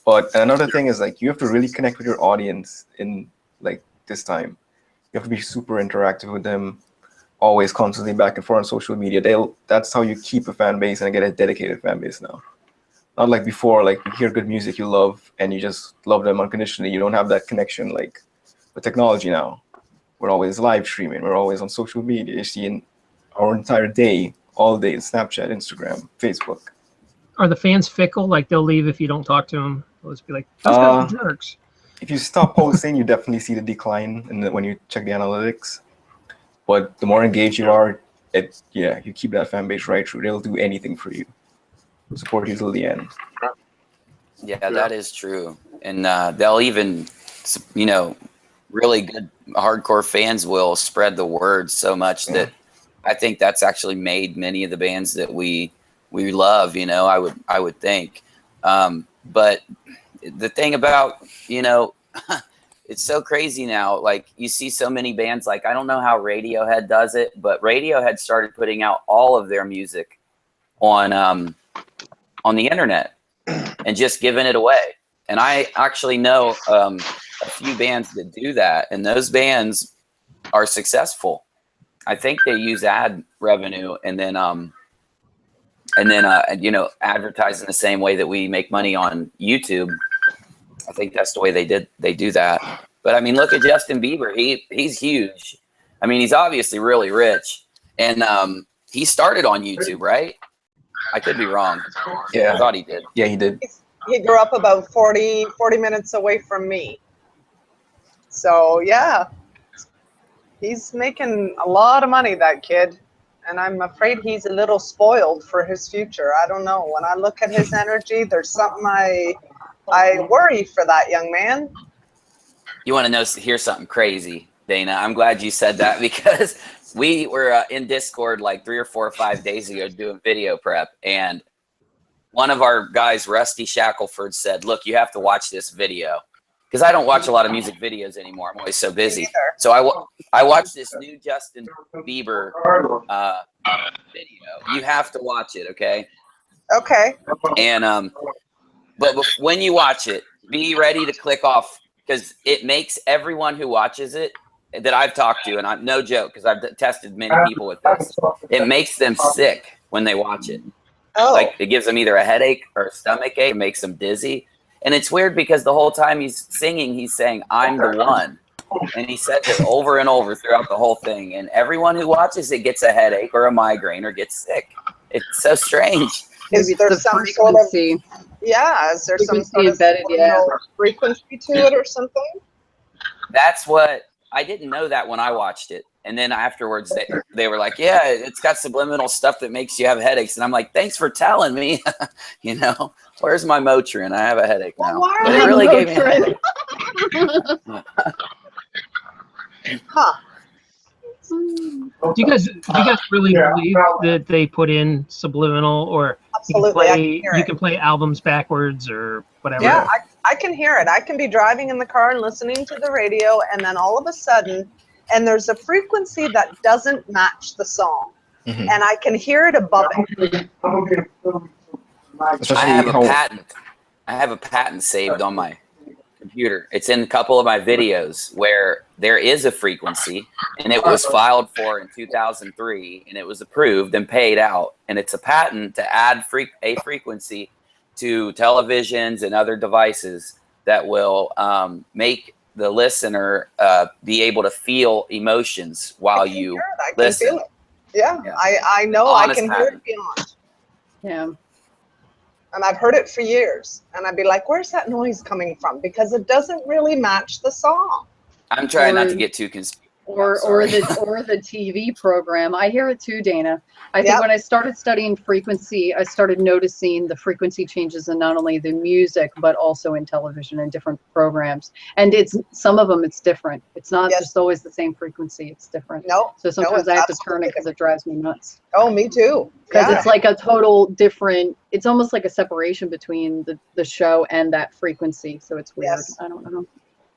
But another thing is like you have to really connect with your audience in like this time. You have to be super interactive with them, always constantly back and forth on social media. That's how you keep a fan base and get a dedicated fan base now. Not like before, like you hear good music you love and you just love them unconditionally. You don't have that connection like with technology now. We're always live streaming. We're always on social media. You're seeing our entire day, all day, Snapchat, Instagram, Facebook. Are the fans fickle? Like they'll leave if you don't talk to them? They'll just be like, those guys are jerks. If you stop posting, you definitely see the decline when you check the analytics. But the more engaged you are, you keep that fan base right through. They'll do anything for you. Support you till the end. Yeah, that is true. And they'll even, you know, really good hardcore fans will spread the word so much that I think that's actually made many of the bands that we love, you know, I would think. But the thing about, you know, it's so crazy now. Like you see so many bands, like I don't know how Radiohead does it, but Radiohead started putting out all of their music on the internet and just giving it away. And I actually know a few bands that do that, and those bands are successful. I think they use ad revenue and then you know, advertise in the same way that we make money on YouTube. I think that's the way they do that. But I mean, look at Justin Bieber. He's huge. I mean, he's obviously really rich, and he started on YouTube, right? I could be wrong. Yeah, I thought he did. Yeah, he did. He grew up about 40 minutes away from me. So yeah, he's making a lot of money, that kid. And I'm afraid he's a little spoiled for his future. I don't know. When I look at his energy, there's something I worry for that young man. You want to hear something crazy, Dana? I'm glad you said that because we were in Discord like 3 or 4 or 5 days ago doing video prep, and one of our guys, Rusty Shackelford, said, "Look, you have to watch this video." Because I don't watch a lot of music videos anymore. I'm always so busy. So I watched this new Justin Bieber video. You have to watch it, okay? Okay. And but when you watch it, be ready to click off because it makes everyone who watches it that I've talked to, and I'm no joke because I've tested many people with this. It makes them sick when they watch it. Oh. Like it gives them either a headache or a stomach ache. It makes them dizzy. And it's weird because the whole time he's singing, he's saying, "I'm the one." And he says it over and over throughout the whole thing. And everyone who watches it gets a headache or a migraine or gets sick. It's so strange. Is there the some frequency. sort of, yeah, is there some sort of embedded, frequency to it or something? That's what, I didn't know that when I watched it. And then afterwards, they were like, "Yeah, it's got subliminal stuff that makes you have headaches." And I'm like, "Thanks for telling me." You know, where's my Motrin? I have a headache now. Why But it really gave me a headache. Huh. Do you guys really believe that they put in subliminal, or Absolutely, you can play albums backwards or whatever? Yeah, I can hear it. I can be driving in the car and listening to the radio, and then all of a sudden, and there's a frequency that doesn't match the song. and I can hear it above it. I have a patent. I have a patent saved on my computer. It's in a couple of my videos where there is a frequency, and it was filed for in 2003, and it was approved and paid out. And it's a patent to add a frequency to televisions and other devices that will make the listener be able to feel emotions while you listen. Feel it. Yeah, I know. Honest I can hear it beyond. Yeah. And I've heard it for years. And I'd be like, where's that noise coming from? Because it doesn't really match the song. I'm trying not to get too conspiracy. Or the TV program. I hear it too, Dana. I think when I started studying frequency, I started noticing the frequency changes in not only the music, but also in television and different programs. And some of them, it's different. It's not just always the same frequency. It's different. No. So sometimes I have to turn it because it drives me nuts. Oh, me too. Because it's like a total different, it's almost like a separation between the show and that frequency. So it's weird. Yes. I don't know.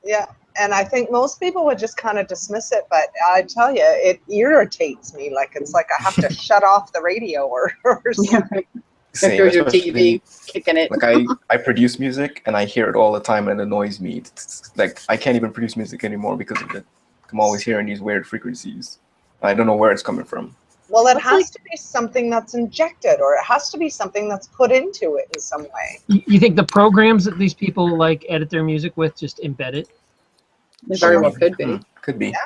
Yeah. And I think most people would just kind of dismiss it, but I tell you, it irritates me. Like it's like I have to shut off the radio or something. Same, there's your TV kicking it. Like I produce music and I hear it all the time and it annoys me. It's like I can't even produce music anymore because of it. I'm always hearing these weird frequencies. I don't know where it's coming from. Well, it has to be something that's injected, or it has to be something that's put into it in some way. You think the programs that these people like edit their music with just embed it? They very well could be. Could be. Yeah.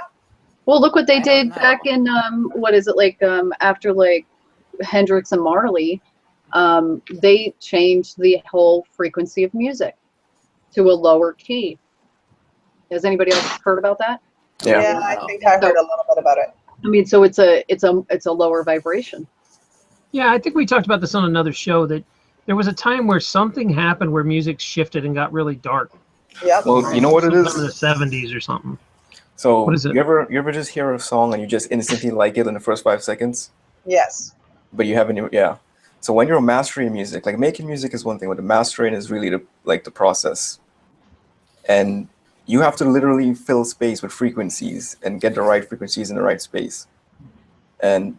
Well, look what they did back in what is it, like after like Hendrix and Marley, they changed the whole frequency of music to a lower key. Has anybody else heard about that? Yeah, I think I heard a little bit about it. I mean, so it's a lower vibration. Yeah, I think we talked about this on another show, that there was a time where something happened where music shifted and got really dark. Yep. Well, you know what it is? In the 70s or something. So what is it? You ever just hear a song and you just instantly like it in the first 5 seconds? Yes. But you haven't, So when you're mastering music, like making music is one thing, but the mastering is really the process. And you have to literally fill space with frequencies and get the right frequencies in the right space. And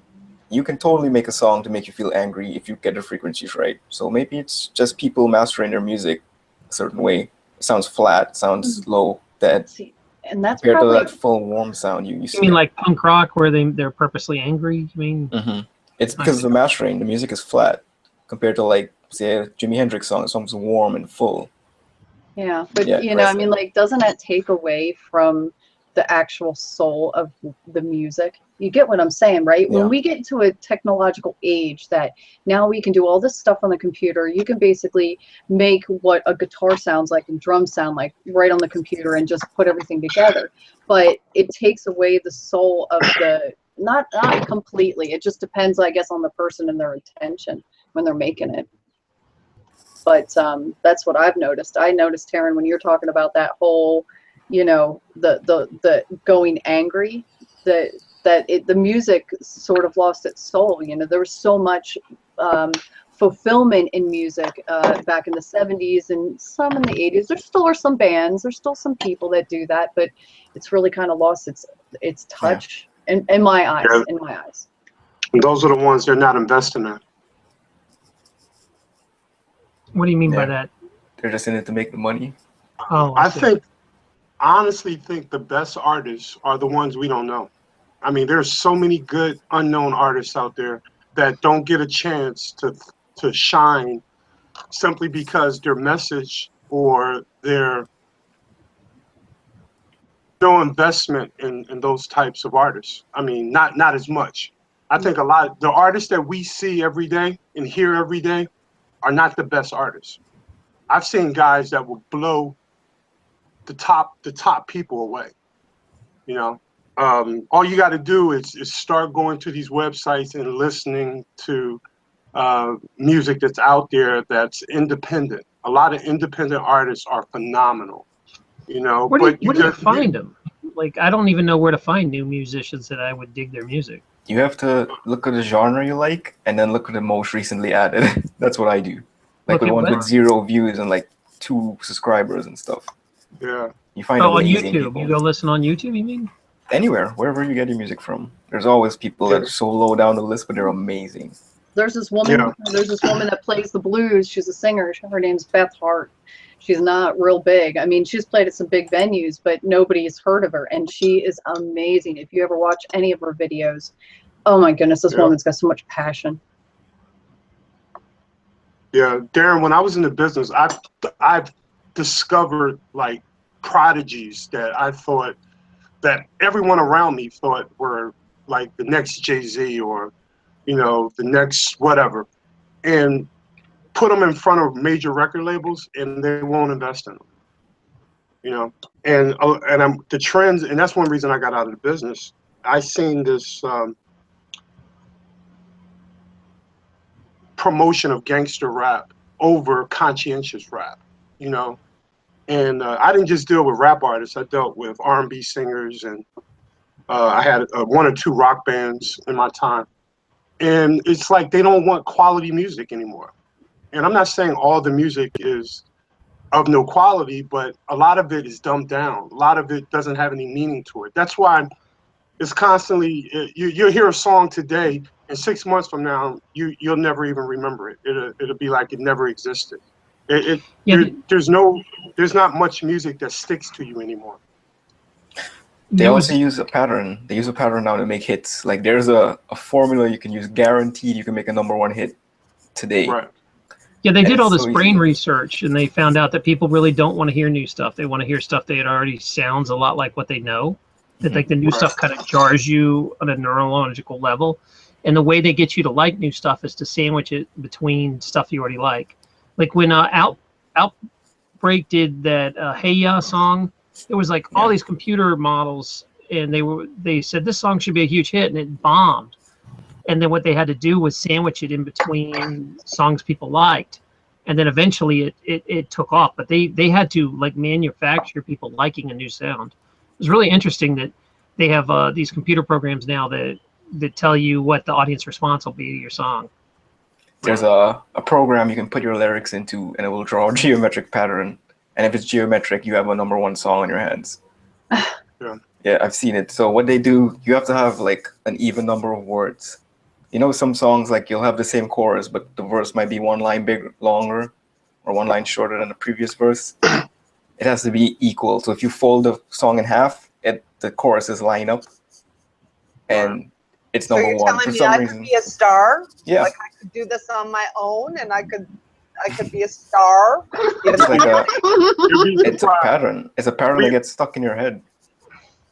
you can totally make a song to make you feel angry if you get the frequencies right. So maybe it's just people mastering their music a certain way. It sounds flat, sounds low, dead. And that's compared probably to that full warm sound you mean like punk rock where they're purposely angry? You mean? It's because of the mastering. The music is flat compared to like say a Jimi Hendrix song. The song's warm and full. Yeah, but I mean, like, doesn't that take away from the actual soul of the music? You get what I'm saying, right? Yeah. When we get to a technological age that now we can do all this stuff on the computer, you can basically make what a guitar sounds like and drums sound like right on the computer and just put everything together. But it takes away the soul of the, not completely. It just depends, I guess, on the person and their intention when they're making it. But that's what I've noticed. I noticed, Taryn, when you're talking about that whole, the going angry, the music sort of lost its soul. There was so much fulfillment in music back in the 70s and some in the 80s. There still are some bands, there's still some people that do that, but it's really kind of lost its touch in my eyes. Yeah. In my eyes. And those are the ones they're not investing in. What do you mean by that? They're just in it to make the money. Oh, I honestly think the best artists are the ones we don't know. I mean, there's so many good unknown artists out there that don't get a chance to shine simply because their message or their no investment in those types of artists. I mean, not as much. I think the artists that we see every day and hear every day are not the best artists. I've seen guys that will blow the top people away. All you got to do is start going to these websites and listening to music that's out there that's independent. A lot of independent artists are phenomenal. Where do you find them? Like, I don't even know where to find new musicians that I would dig their music. You have to look at the genre you like and then look at the most recently added. That's what I do. Like with ones with 0 views and like 2 subscribers and stuff. Yeah. You find on amazing YouTube. people. You go listen on YouTube, you mean? Anywhere, wherever you get your music from. There's always people that are so low down the list, but they're amazing. There's this woman. Yeah. There's this woman that plays the blues. She's a singer. Her name's Beth Hart. She's not real big. I mean, she's played at some big venues, but nobody's heard of her, and she is amazing. If you ever watch any of her videos, oh my goodness, this woman's got so much passion. Yeah, Darren, when I was in the business, I've discovered like prodigies that I thought that everyone around me thought were like the next Jay-Z or, you know, the next whatever, and put them in front of major record labels and they won't invest in them. You know, and the trends, and that's one reason I got out of the business. I seen this promotion of gangster rap over conscientious rap, you know, and I didn't just deal with rap artists. I dealt with R&B singers, and I had 1 or 2 rock bands in my time. And it's like they don't want quality music anymore. And I'm not saying all the music is of no quality, but a lot of it is dumbed down. A lot of it doesn't have any meaning to it. That's why it's constantly, you'll hear a song today, and 6 months from now, you'll never even remember it. It'll be like it never existed. There's not much music that sticks to you anymore. They also use a pattern. They use a pattern now to make hits. Like there's a formula you can use, guaranteed you can make a #1 hit today. Right. Yeah, they did all this brain research, and they found out that people really don't want to hear new stuff. They want to hear stuff that already sounds a lot like what they know. That like the new stuff kind of jars you on a neurological level. And the way they get you to like new stuff is to sandwich it between stuff you already like. Like when Outbreak did that Hey Ya song, there was like all these computer models, and they said this song should be a huge hit, and it bombed. And then what they had to do was sandwich it in between songs people liked, and then eventually it took off. But they had to like manufacture people liking a new sound. It was really interesting that they have these computer programs now that tell you what the audience response will be to your song. There's a program you can put your lyrics into, and it will draw a geometric pattern. And if it's geometric, you have a #1 song on your hands. Yeah, I've seen it. So what they do, you have to have like an even number of words. You know, some songs, like you'll have the same chorus, but the verse might be 1 line longer or 1 line shorter than the previous verse. It has to be equal. So if you fold the song in half, the choruses line up, and it's #1. So you're telling for me some I reason. could be a star? Yeah. Like I could do this on my own, and I could be a star. It's like it's a pattern. It's a pattern that gets stuck in your head.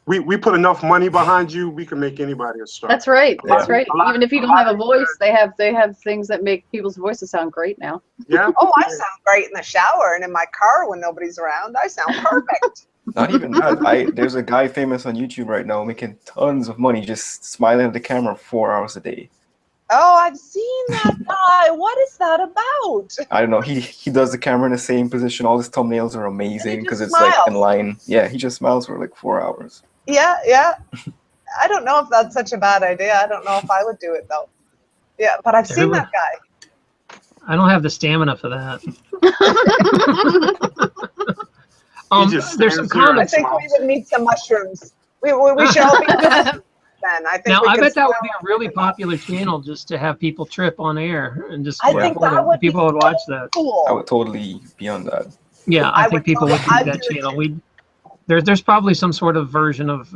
We put enough money behind you, we can make anybody a star. That's right. That's Yeah. right. Even if you don't have a voice, they have things that make people's voices sound great now. Yeah. Oh, I sound great in the shower and in my car when nobody's around. I sound perfect. Not even that. There's a guy famous on YouTube right now making tons of money just smiling at the camera 4 hours a day. Oh, I've seen that guy. What is that about? I don't know. He does the camera in the same position. All his thumbnails are amazing because it's smiles. like in line. Yeah, he just smiles for like 4 hours. Yeah. I don't know if that's such a bad idea. I don't know if I would do it though. Yeah, but I've seen that guy. I don't have the stamina for that. There's some comments. I think we would need some mushrooms. We should all be then. I think. Now I bet that would be a really popular channel just to have people trip on air and just I think that would people would watch that. Cool. I would totally be on that. Yeah, I think people would do I'd that do it channel. too. There's probably some sort of version of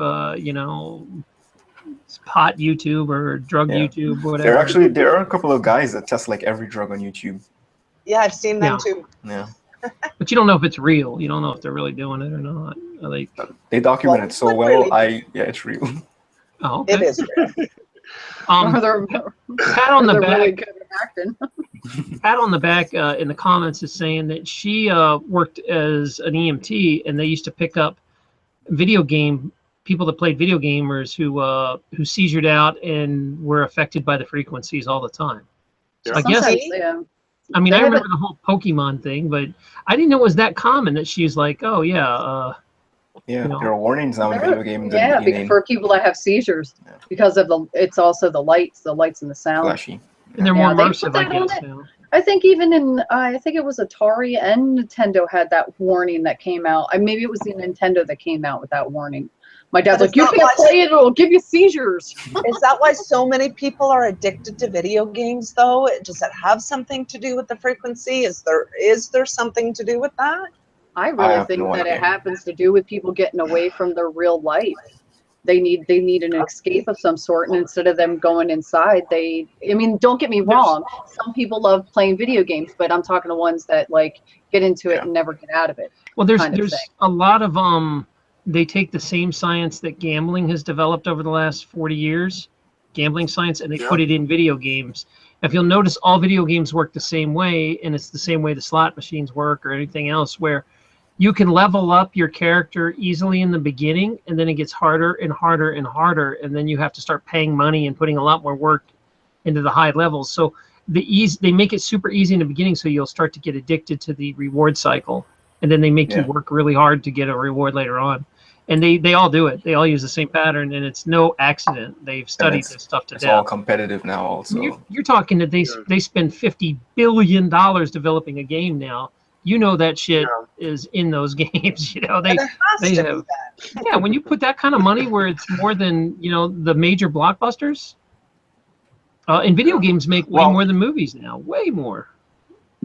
pot YouTube or drug YouTube, whatever. There are a couple of guys that test like every drug on YouTube. Yeah, I've seen them too. Yeah. But you don't know if it's real. You don't know if they're really doing it or not. They document it so well. It's real. Oh, okay. It is real. Pat on the back. Really good at acting. Pat on the back in the comments is saying that she worked as an EMT, and they used to pick up people that played video gamers who seizured out and were affected by the frequencies all the time. So I guess I mean I remember the whole Pokemon thing, but I didn't know it was that common that she's like, oh yeah. There are warnings now in video games. Yeah, for people that have seizures because of it's also the lights and the sound. Flashy. And they're more immersive, I guess. I think even I think it was Atari and Nintendo had that warning that came out. Maybe it was the Nintendo that came out with that warning. My dad's But like, you can't play it, it'll give you seizures. Is that why so many people are addicted to video games, though? Does it have something to do with the frequency? Is there something to do with that? I really have think no that idea. it happens to do with people getting away from their real life. They need an escape of some sort, and instead of them going inside, I mean, don't get me wrong, some people love playing video games, but I'm talking to ones that like get into it and never get out of it. Well, there's kind of there's thing. a lot of they take the same science that gambling has developed over the last 40 years, gambling science, and they put it in video games. If you'll notice, all video games work the same way, and it's the same way the slot machines work or anything else, where you can level up your character easily in the beginning, and then it gets harder and harder and harder, and then you have to start paying money and putting a lot more work into the high levels. So they make it super easy in the beginning, so you'll start to get addicted to the reward cycle, and then they make you work really hard to get a reward later on. And they all do it. They all use the same pattern, and it's no accident. They've studied this stuff to death. It's all competitive now, also. You're talking that they spend $50 billion developing a game now. You know that shit is in those games. You know they have. Yeah, when you put that kind of money where it's more than the major blockbusters, and video games make way more than movies now. Way more.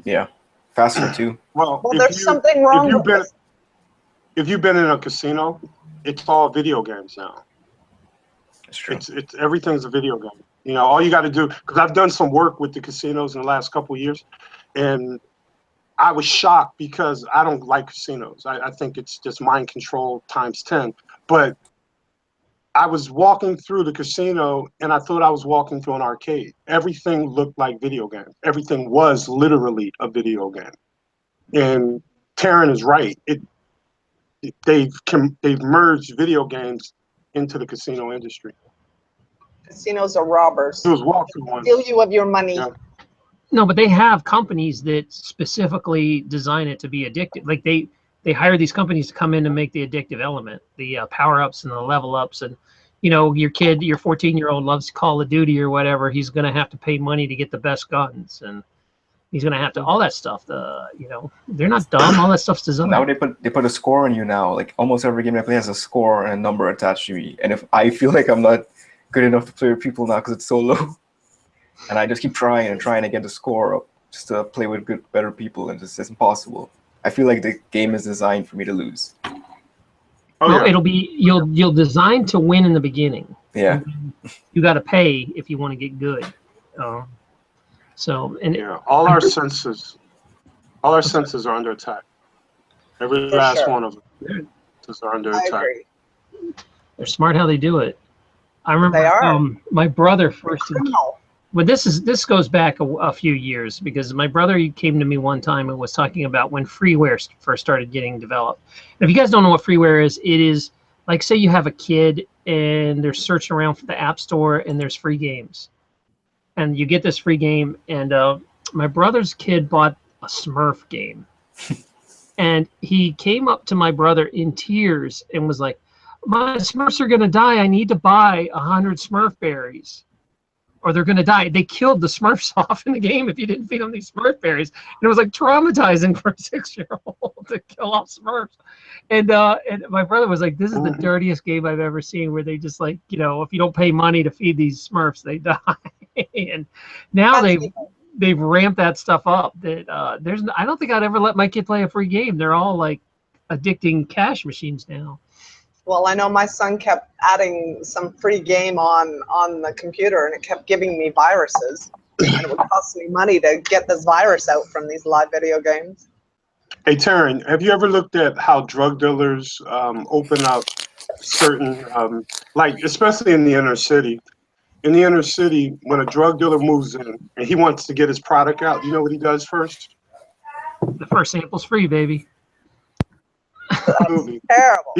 Yeah, faster too. Well, there's something wrong with this. If you've been in a casino, it's all video games now. That's true. It's everything's a video game. All you got to do, because I've done some work with the casinos in the last couple of years, and I was shocked because I don't like casinos. I think it's just mind control times 10. But I was walking through the casino, and I thought I was walking through an arcade. Everything looked like video games. Everything was literally a video game. And Taryn is right. They've merged video games into the casino industry. Casinos are robbers. It was walking one. Steal you of your money. Yeah. No, but they have companies that specifically design it to be addictive. Like they hire these companies to come in and make the addictive element, the power-ups and the level ups. And your kid, your 14-year-old loves Call of Duty or whatever. He's going to have to pay money to get the best guns, and he's going to have to all that stuff. They're not dumb. All that stuff's designed. Now they put a score on you now. Like almost every game I play has a score and a number attached to me. And if I feel like I'm not good enough to play with people now because it's so low, and I just keep trying to get the score up just to play with better people, and it's impossible. I feel like the game is designed for me to lose. It'll be you'll design to win in the beginning. Yeah. You got to pay if you want to get good. All our senses are under attack. Every last one of them is under attack. Agree. They're smart how they do it. I remember They are. My brother first. Criminal. Well, this goes back a few years, because my brother came to me one time and was talking about when freeware first started getting developed. And if you guys don't know what freeware is, it is like, say you have a kid and they're searching around for the app store and there's free games, and you get this free game, and my brother's kid bought a Smurf game, and he came up to my brother in tears and was like, "My Smurfs are gonna die. I need to buy 100 Smurf berries, or they're going to die." They killed the Smurfs off in the game if you didn't feed them these Smurf berries. And it was like traumatizing for a 6-year-old to kill off Smurfs. And my brother was like, "This is the dirtiest game I've ever seen," where they just like, if you don't pay money to feed these Smurfs, they die. And now they've ramped that stuff up. That I don't think I'd ever let my kid play a free game. They're all like addicting cash machines now. Well, I know my son kept adding some free game on the computer, and it kept giving me viruses. And it would cost me money to get this virus out from these live video games. Hey, Taryn, have you ever looked at how drug dealers open up certain, especially in the inner city? In the inner city, when a drug dealer moves in and he wants to get his product out, you know what he does first? The first sample's free, baby. Absolutely. Terrible.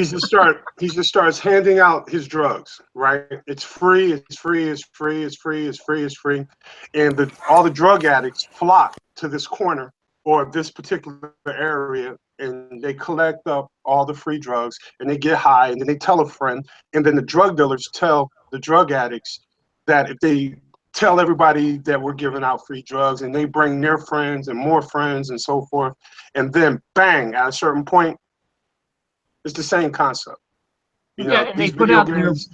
He just starts handing out his drugs, right? It's free, it's free, it's free, it's free, it's free, it's free. And all the drug addicts flock to this corner or this particular area, and they collect up all the free drugs, and they get high, and then they tell a friend, and then the drug dealers tell the drug addicts that if they tell everybody that we're giving out free drugs, and they bring their friends and more friends and so forth, and then bang, at a certain point, it's the same concept. You Yeah, know, and they these put video out their games,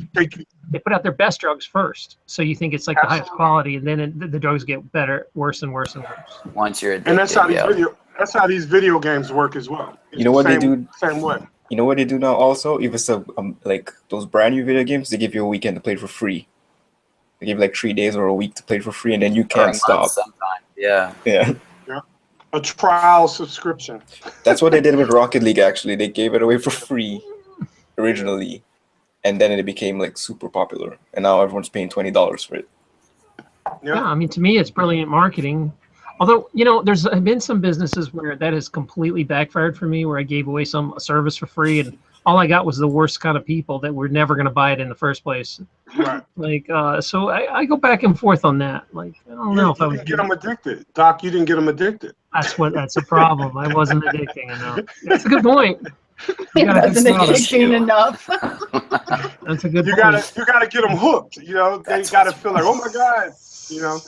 they put out their best drugs first, so you think it's like the highest quality, and then the drugs get better, worse and worse and worse. Once you're addicted, and that's how these video games work as well. It's You know what the they do? Same way. You know what they do now also? If it's like those brand new video games, they give you a weekend to play it for free. They give you like 3 days or a week to play it for free, and then you or a can't month stop. sometimes. Yeah. Yeah. A trial subscription. That's what they did with Rocket League, actually. They gave it away for free originally, and then it became like super popular, and now everyone's paying $20 for it. Yeah, I mean, to me, it's brilliant marketing. Although, you know, there's been some businesses where that has completely backfired for me, where I gave away a service for free, and all I got was the worst kind of people that were never going to buy it in the first place. Right. Like, so I go back and forth on that. Like, I don't know if I You would didn't get them addicted, Doc. You didn't get them addicted. That's a problem. I wasn't addicting enough. That's a good point. It wasn't addicting enough. That's a good You point. gotta get them hooked. You know, they gotta feel like, oh my God. You know,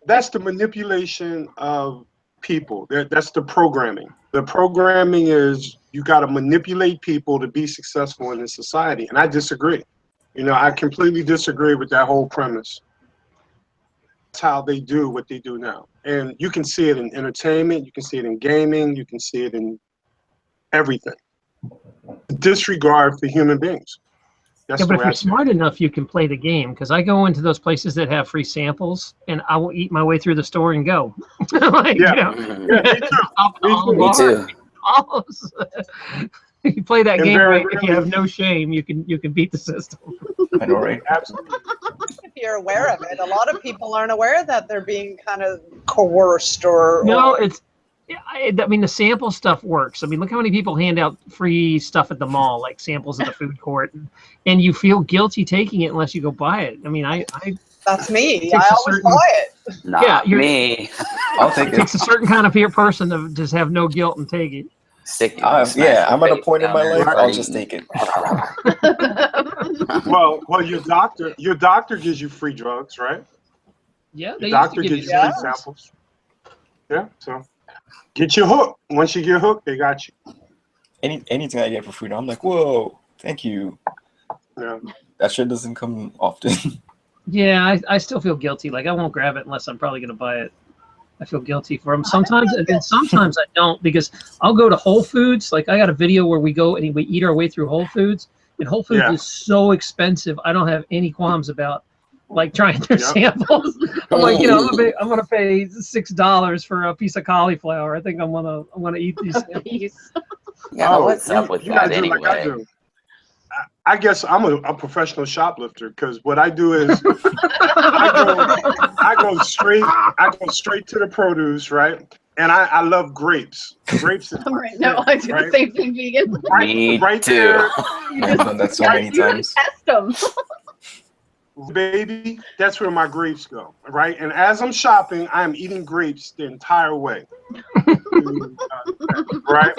that's the manipulation of people. That's the programming. The programming is you got to manipulate people to be successful in this society, and I disagree. You know, I completely disagree with that whole premise. That's how they do what they do now, and you can see it in entertainment, you can see it in gaming, you can see it in everything. Disregard for human beings. That's Yeah, but if the way you're I see it. smart enough, you can play the game. Because I go into those places that have free samples, and I will eat my way through the store and go. Like, Yeah. you know, Me too. You play that And game very right. If you rarely- have no shame, you can beat the system. I know, right? Absolutely. If you're aware of it, a lot of people aren't aware that they're being kind of coerced or. No, it's. I mean, the sample stuff works. I mean, look how many people hand out free stuff at the mall, like samples at the food court, and you feel guilty taking it unless you go buy it. I mean, That's me. takes I a always certain- buy it. Not you're- me. I'll take it it. takes a certain kind of person to just have no guilt and take it. Stick. Yeah, I'm at a point in my life, I'll just take it. Well, your doctor gives you free drugs, right? Yeah, Your doctor gives you free samples. Yeah, so get you hooked. Once you get hooked, they got you. Anything I get for free, I'm like, whoa, thank you. Yeah. That shit doesn't come often. Yeah, I still feel guilty. Like I won't grab it unless I'm probably going to buy it. I feel guilty for them sometimes, and then sometimes I don't, because I'll go to Whole Foods. Like I got a video where we go and we eat our way through Whole Foods, and Whole Foods is so expensive. I don't have any qualms about like trying their samples. I'm like, you know, I'm gonna pay $6 for a piece of cauliflower. I think I'm gonna eat these samples. Yeah, what's up with that anyway? Like I do. I guess I'm a professional shoplifter, because what I do is I go straight to the produce, right? And I love grapes. Grapes is Right now, I do the same thing, vegan. Me right too. there, I've done that so many times. Test them. baby, that's where my grapes go, right? And as I'm shopping, I'm eating grapes the entire way. Right?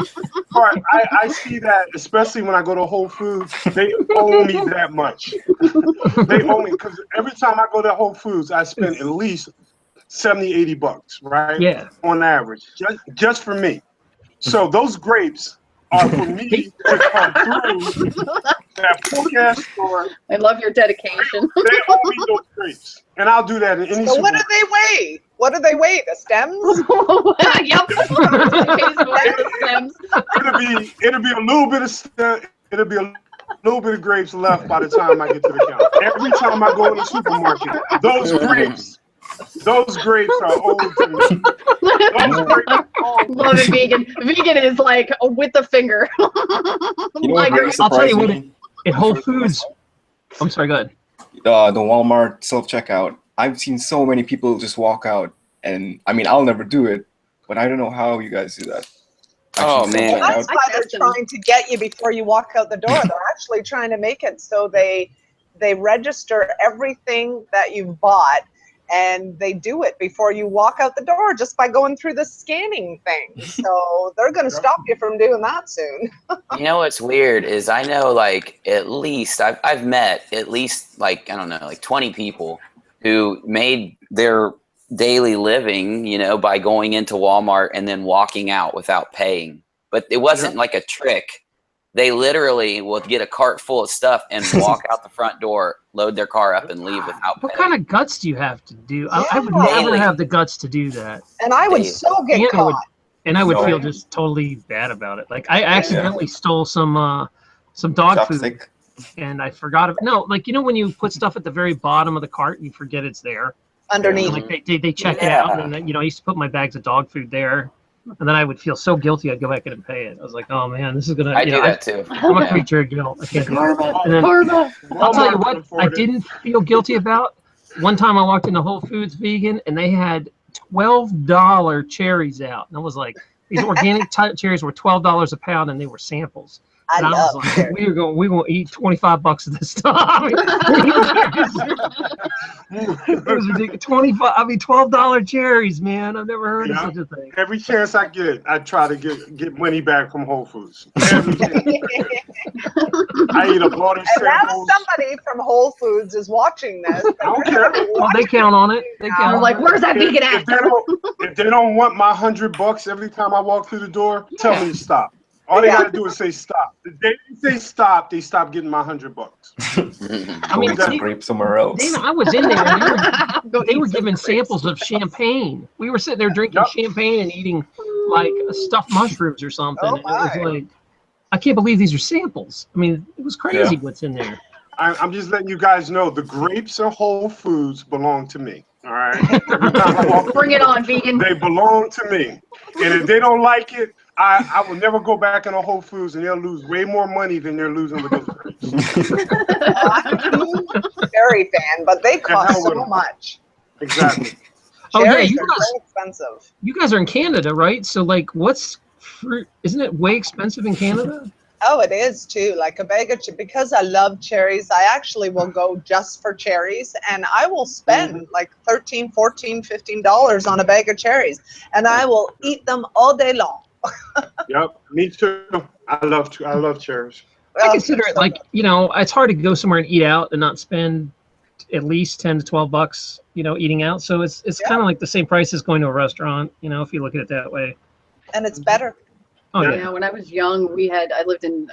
But I see that, especially when I go to Whole Foods, they owe me that much. They owe me, because every time I go to Whole Foods, I spend at least $70, $80, right? Yeah. On average, just for me. So those grapes are for me to come through that forecast store. I love your dedication. They owe me those grapes, and I'll do that in any. So what do they weigh? What do they weigh? The stems? Yep. It'll be a little bit of grapes left by the time I get to the counter. Every time I go in the supermarket, those grapes are old to me. Love it, vegan. Vegan is like with the finger. You know what really I'll tell you surprised what, me? at Whole Foods. I'm sorry, go ahead. The Walmart self-checkout. I've seen so many people just walk out, and I mean, I'll never do it, but I don't know how you guys do that. Oh, Actually, man. self-checkout. That's why they're trying to get you before you walk out the door. They're actually trying to make it so they register everything that you've bought, and they do it before you walk out the door just by going through the scanning thing. So they're going to stop you from doing that soon. You know what's weird is I know like at least I've met at least like I don't know like 20 people who made their daily living, you know, by going into Walmart and then walking out without paying. But it wasn't like a trick. They literally will get a cart full of stuff and walk out the front door, load their car up, and leave without What paying. kind of guts do you have to do? Yeah. I would never have the guts to do that. And I would Daily. so get caught. And I would No. feel just totally bad about it. Like I accidentally stole some dog food, Chopstick. and I forgot it. No, like when you put stuff at the very bottom of the cart and you forget it's there. Underneath. And, like they check it out, and I used to put my bags of dog food there, and then I would feel so guilty I'd go back in and pay it. I was like, oh man, this is gonna. I do that too. I'm a creature of guilt. I can't do it. And then, Karma. I'll tell you what I didn't feel guilty about. One time I walked into Whole Foods Vegan, and they had $12 cherries out, and I was like, these organic cherries were $12 a pound, and they were samples. I And I love was like, cherries. we're gonna eat $25 of this stuff. It was ridiculous. $12 cherries, man. I've never heard of such a thing. Every chance I get, I try to get money back from Whole Foods. Every chance I eat up all these And now samples. somebody from Whole Foods is watching this. I don't care. Well, they count on it. They count We're on like, it. where's that vegan If they ass? if they don't want my $100 every time I walk through the door, tell me to stop. All they gotta do is say stop. The day they say stop, they stop getting my $100. I mean, Go eat some grapes somewhere else. Dana, I was in there, and they were giving samples of champagne. We were sitting there drinking champagne and eating like stuffed mushrooms or something. Oh, And it was my. like, I can't believe these are samples. I mean, it was crazy Yeah. what's in there. I'm just letting you guys know the grapes of Whole Foods belong to me. All right. Every time I walk Bring it on, vegan. they belong to me. And if they don't like it, I will never go back into Whole Foods, and they'll lose way more money than they're losing with those grapes. I'm a cherry fan, but they cost so much. Exactly. Oh, yeah, Cherries you are guys- so expensive. You guys are in Canada, right? So, like, what's fruit? Isn't it way expensive in Canada? Oh, it is too. Like a bag of because I love cherries, I actually will go just for cherries, and I will spend like $13, $14, $15 on a bag of cherries, and I will eat them all day long. Yep. Me too. I love cherries. I consider it like, it's hard to go somewhere and eat out and not spend at least $10 to $12, eating out. So it's kind of like the same price as going to a restaurant, if you look at it that way. and it's better. Oh yeah. Yeah, when I was young, I lived in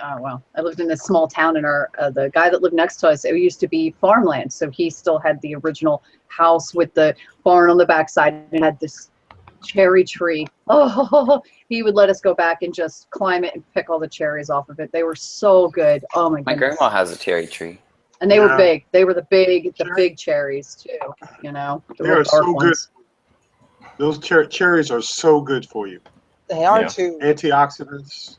a small town, and the guy that lived next to us, it used to be farmland, so he still had the original house with the barn on the backside and had this cherry tree. Oh, he would let us go back and just climb it and pick all the cherries off of it. They were so good. Oh my My goodness. grandma has a cherry tree. And they were Yeah. big. They were the big cherries too. The They real are so dark good. ones. Those cherries are so good for you. They are Yeah. too. Antioxidants.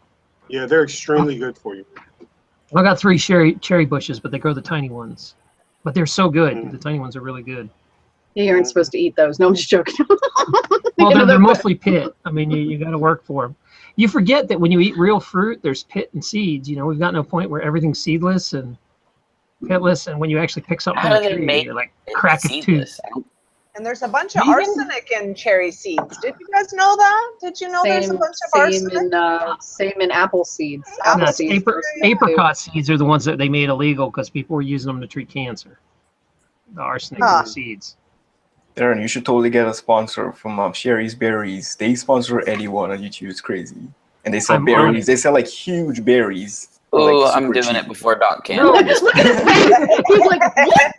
Yeah, they're extremely good for you. I got 3 cherry bushes, but they grow the tiny ones. But they're so good. Mm. The tiny ones are really good. Yeah, you aren't supposed to eat those. No, I'm just joking. Well, they're mostly pit. I mean, you got to work for them. You forget that when you eat real fruit, there's pit and seeds. We've gotten to a point where everything's seedless and pitless, and when you actually pick something How from do a they tree, make you're like crack a tooth. seedless? And there's a bunch of Vegan? arsenic in cherry seeds. Did you guys know that? Did you know there's a bunch of arsenic? Same in apple seeds. No, Apple it's seeds. apricot seeds are the ones that they made illegal because people were using them to treat cancer. The arsenic in the seeds. Darren, you should totally get a sponsor from Sherry's Berries. They sponsor anyone on YouTube. It's crazy. And they sell I'm on berries. it. They sell like huge berries. Oh, like, I'm super doing cheap. it before Doc can. No. Look at his face. He's like, what?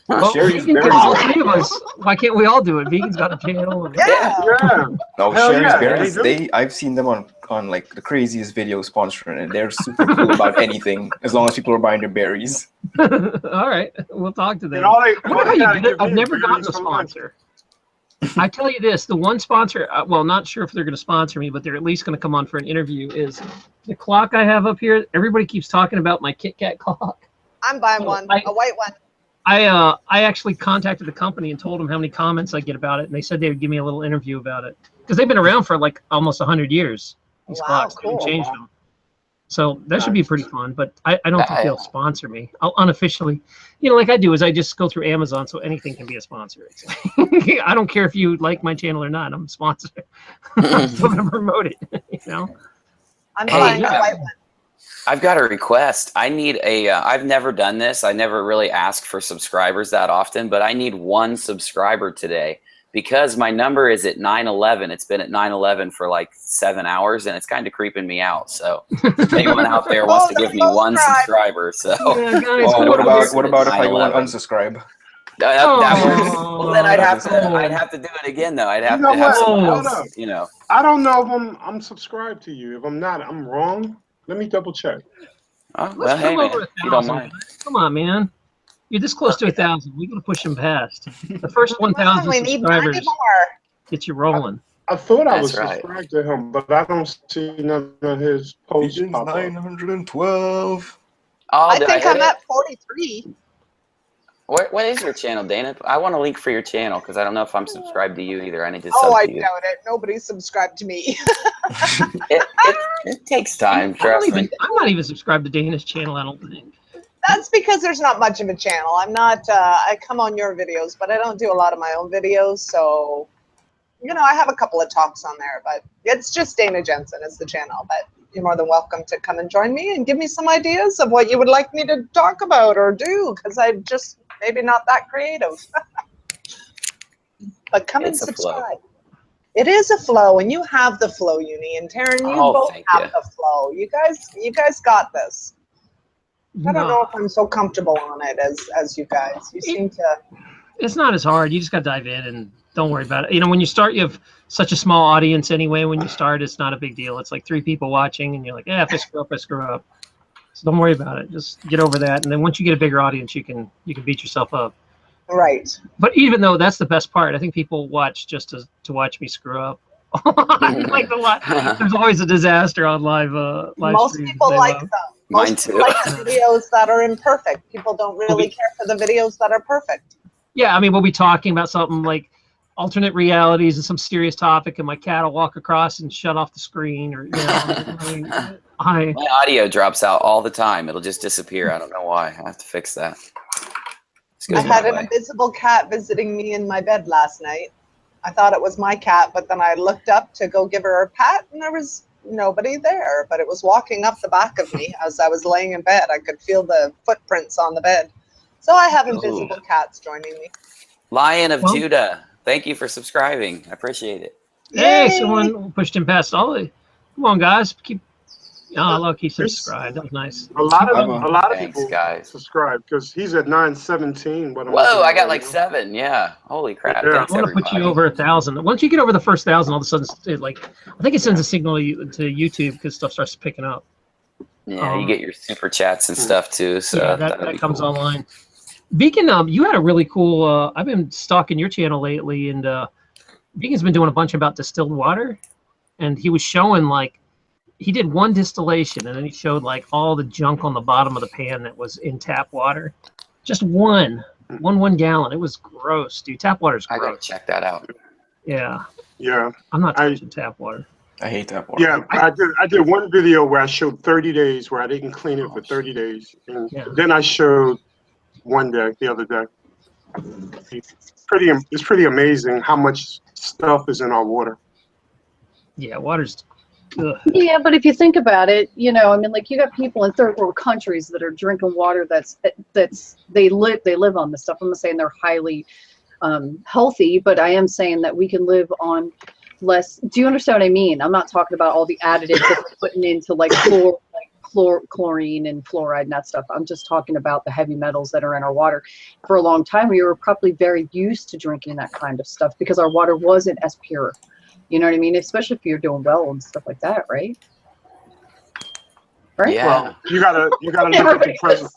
Well, Sherry's vegan, berries all are- 3 of us. Why can't we all do it? Vegan's got a channel. And, Yeah. Yeah. No, Hell Sherry's yeah, Berries, they do. I've seen them on like the craziest video sponsoring it. They're super cool about anything as long as people are buying their berries. all right, we'll talk to them. And all they, I wonder how all they you gotta get it. give I've me never is gotten a berries for lunch. sponsor. I tell you this, the one sponsor, well, not sure if they're going to sponsor me, but they're at least going to come on for an interview, is the clock I have up here. Everybody keeps talking about my Kit Kat clock. I'm buying one, a white one. I actually contacted the company and told them how many comments I get about it, and they said they would give me a little interview about it. Because they've been around for like almost 100 years, these Wow, clocks. They haven't cool. changed them. So that should be pretty fun, but I don't think they'll sponsor me. I'll unofficially, like I do, is I just go through Amazon, so anything can be a sponsor. It's like, I don't care if you like my channel or not. I'm a sponsor. I'm still going to promote it, I'm Hey, buying yeah. a white one. I've got a request. I need I've never done this. I never really ask for subscribers that often, but I need 1 subscriber today because my number is at 911. It's been at 911 for like 7 hours, and it's kind of creeping me out. So if anyone out there wants to give me one subscriber, so Yeah, guys, Oh, what about if I go and 9/11. unsubscribe? That works. Well, then I'd have to do it again, though. I'd have to have someone else, you know. I don't know if I'm subscribed to you. If I'm not, I'm wrong. Let me double check. Oh, well, hey, man, if you don't mind. Come on, man. You're this close to 1,000. We gotta push him past. The first 1,000 subscribers get you rolling. I thought I was subscribed to him, but I don't see none of his posts. 912. Oh, I think I'm at 43. What is your channel, Dana? I want a link for your channel because I don't know if I'm subscribed to you either. I need to sub I to you. doubt it. Nobody's subscribed to me. It takes time, trust me. I'm not even subscribed to Dana's channel, I don't think. That's because there's not much of a channel. I'm not, I come on your videos, but I don't do a lot of my own videos. So, you know, I have a couple of talks on there, but it's just Dana Jensen is the channel. But you're more than welcome to come and join me and give me some ideas of what you would like me to talk about or do, because I'm just maybe not that creative. But come and subscribe. It is a flow, and you have the flow, Uni, and Taryn, you both have the flow. You guys got this. I don't know if I'm so comfortable on it as you guys. You seem to. It's not as hard. You just got to dive in and don't worry about it. You know, when you start, you have such a small audience anyway. When you start, it's not a big deal. It's like 3 people watching, and you're like, yeah, if I screw up, I screw up. So don't worry about it. Just get over that, and then once you get a bigger audience, you can beat yourself up. Right. But even though that's the best part, I think people watch just to watch me screw up. I like the lot. There's always a disaster on live Most streams. people like them. Mine too. Like the videos that are imperfect. People don't really care for the videos that are perfect. Yeah, I mean, we'll be talking about something like alternate realities and some serious topic, and my cat will walk across and shut off the screen, or you know, my audio drops out all the time. It'll just disappear. I don't know why. I have to fix that. I had an invisible cat visiting me in my bed last night. I thought it was my cat, but then I looked up to go give her a pat, and there was nobody there, but it was walking up the back of me as I was laying in bed. I could feel the footprints on the bed. So I have invisible cats joining me. Lion of Judah, thank you for subscribing. I appreciate it. Hey, someone pushed him past Ollie. Come on, guys. Look, he subscribed. That was nice. A lot of people guys subscribe because he's at 917. Whoa, I got like 7. Yeah, holy crap! Yeah. Thanks, I want to put you over 1,000. Once you get over the first 1,000, all of a sudden, I think it sends a signal to YouTube because stuff starts picking up. Yeah, you get your super chats and stuff too. So yeah, that comes online. Beacon, you had a really cool. I've been stalking your channel lately, and Beacon's been doing a bunch about distilled water, and he was showing he did one distillation, and then he showed all the junk on the bottom of the pan that was in tap water. Just one gallon. It was gross, dude. Tap water's gross. I gotta check that out. Yeah. Yeah. I'm not touching tap water. I hate tap water. Yeah, I did one video where I showed 30 days where I didn't clean it for 30 days, and then I showed one day the other day. It's pretty amazing how much stuff is in our water. Yeah, water's. Ugh. Yeah, but if you think about it, you know, I mean, you got people in third world countries that are drinking water they live on this stuff. I'm not saying they're highly healthy, but I am saying that we can live on less. Do you understand what I mean? I'm not talking about all the additives that we're putting into chlorine and fluoride and that stuff. I'm just talking about the heavy metals that are in our water. For a long time, we were probably very used to drinking that kind of stuff because our water wasn't as pure. You know what I mean? Especially if you're doing well and stuff like that, right? Right? Yeah. Well, you gotta look at the present.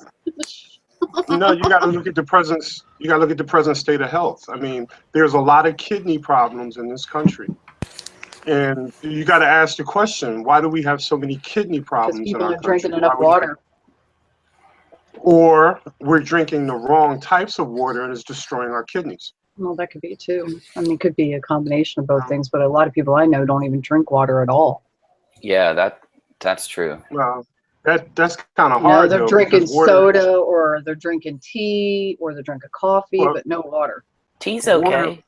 No, you gotta look at the present. You gotta look at the present state of health. I mean, there's a lot of kidney problems in this country, and you got to ask the question: why do we have so many kidney problems in our country? Because people aren't drinking enough water. Or we're drinking the wrong types of water, and it's destroying our kidneys. Well, that could be too. I mean, it could be a combination of both things, but a lot of people I know don't even drink water at all. Yeah, that's true. Well, that's kind of hard. No, they're drinking soda, or they're drinking tea, or they're drinking coffee, but no water. Tea's okay.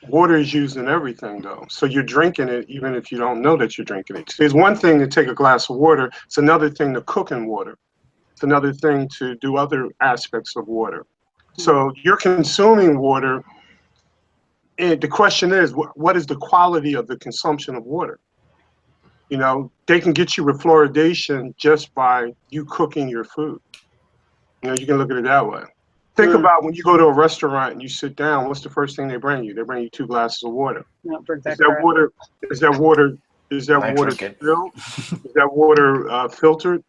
Water is used in everything, though. So you're drinking it even if you don't know that you're drinking it. It's one thing to take a glass of water. It's another thing to cook in water. It's another thing to do other aspects of water. So you're consuming water And the question is, what is the quality of the consumption of water? You know, they can get you with fluoridation just by you cooking your food. You know, you can look at it that way. Think about when you go to a restaurant and you sit down, what's the first thing they bring you? They bring you 2 glasses of water. No, Is that water filled? Is that water filtered?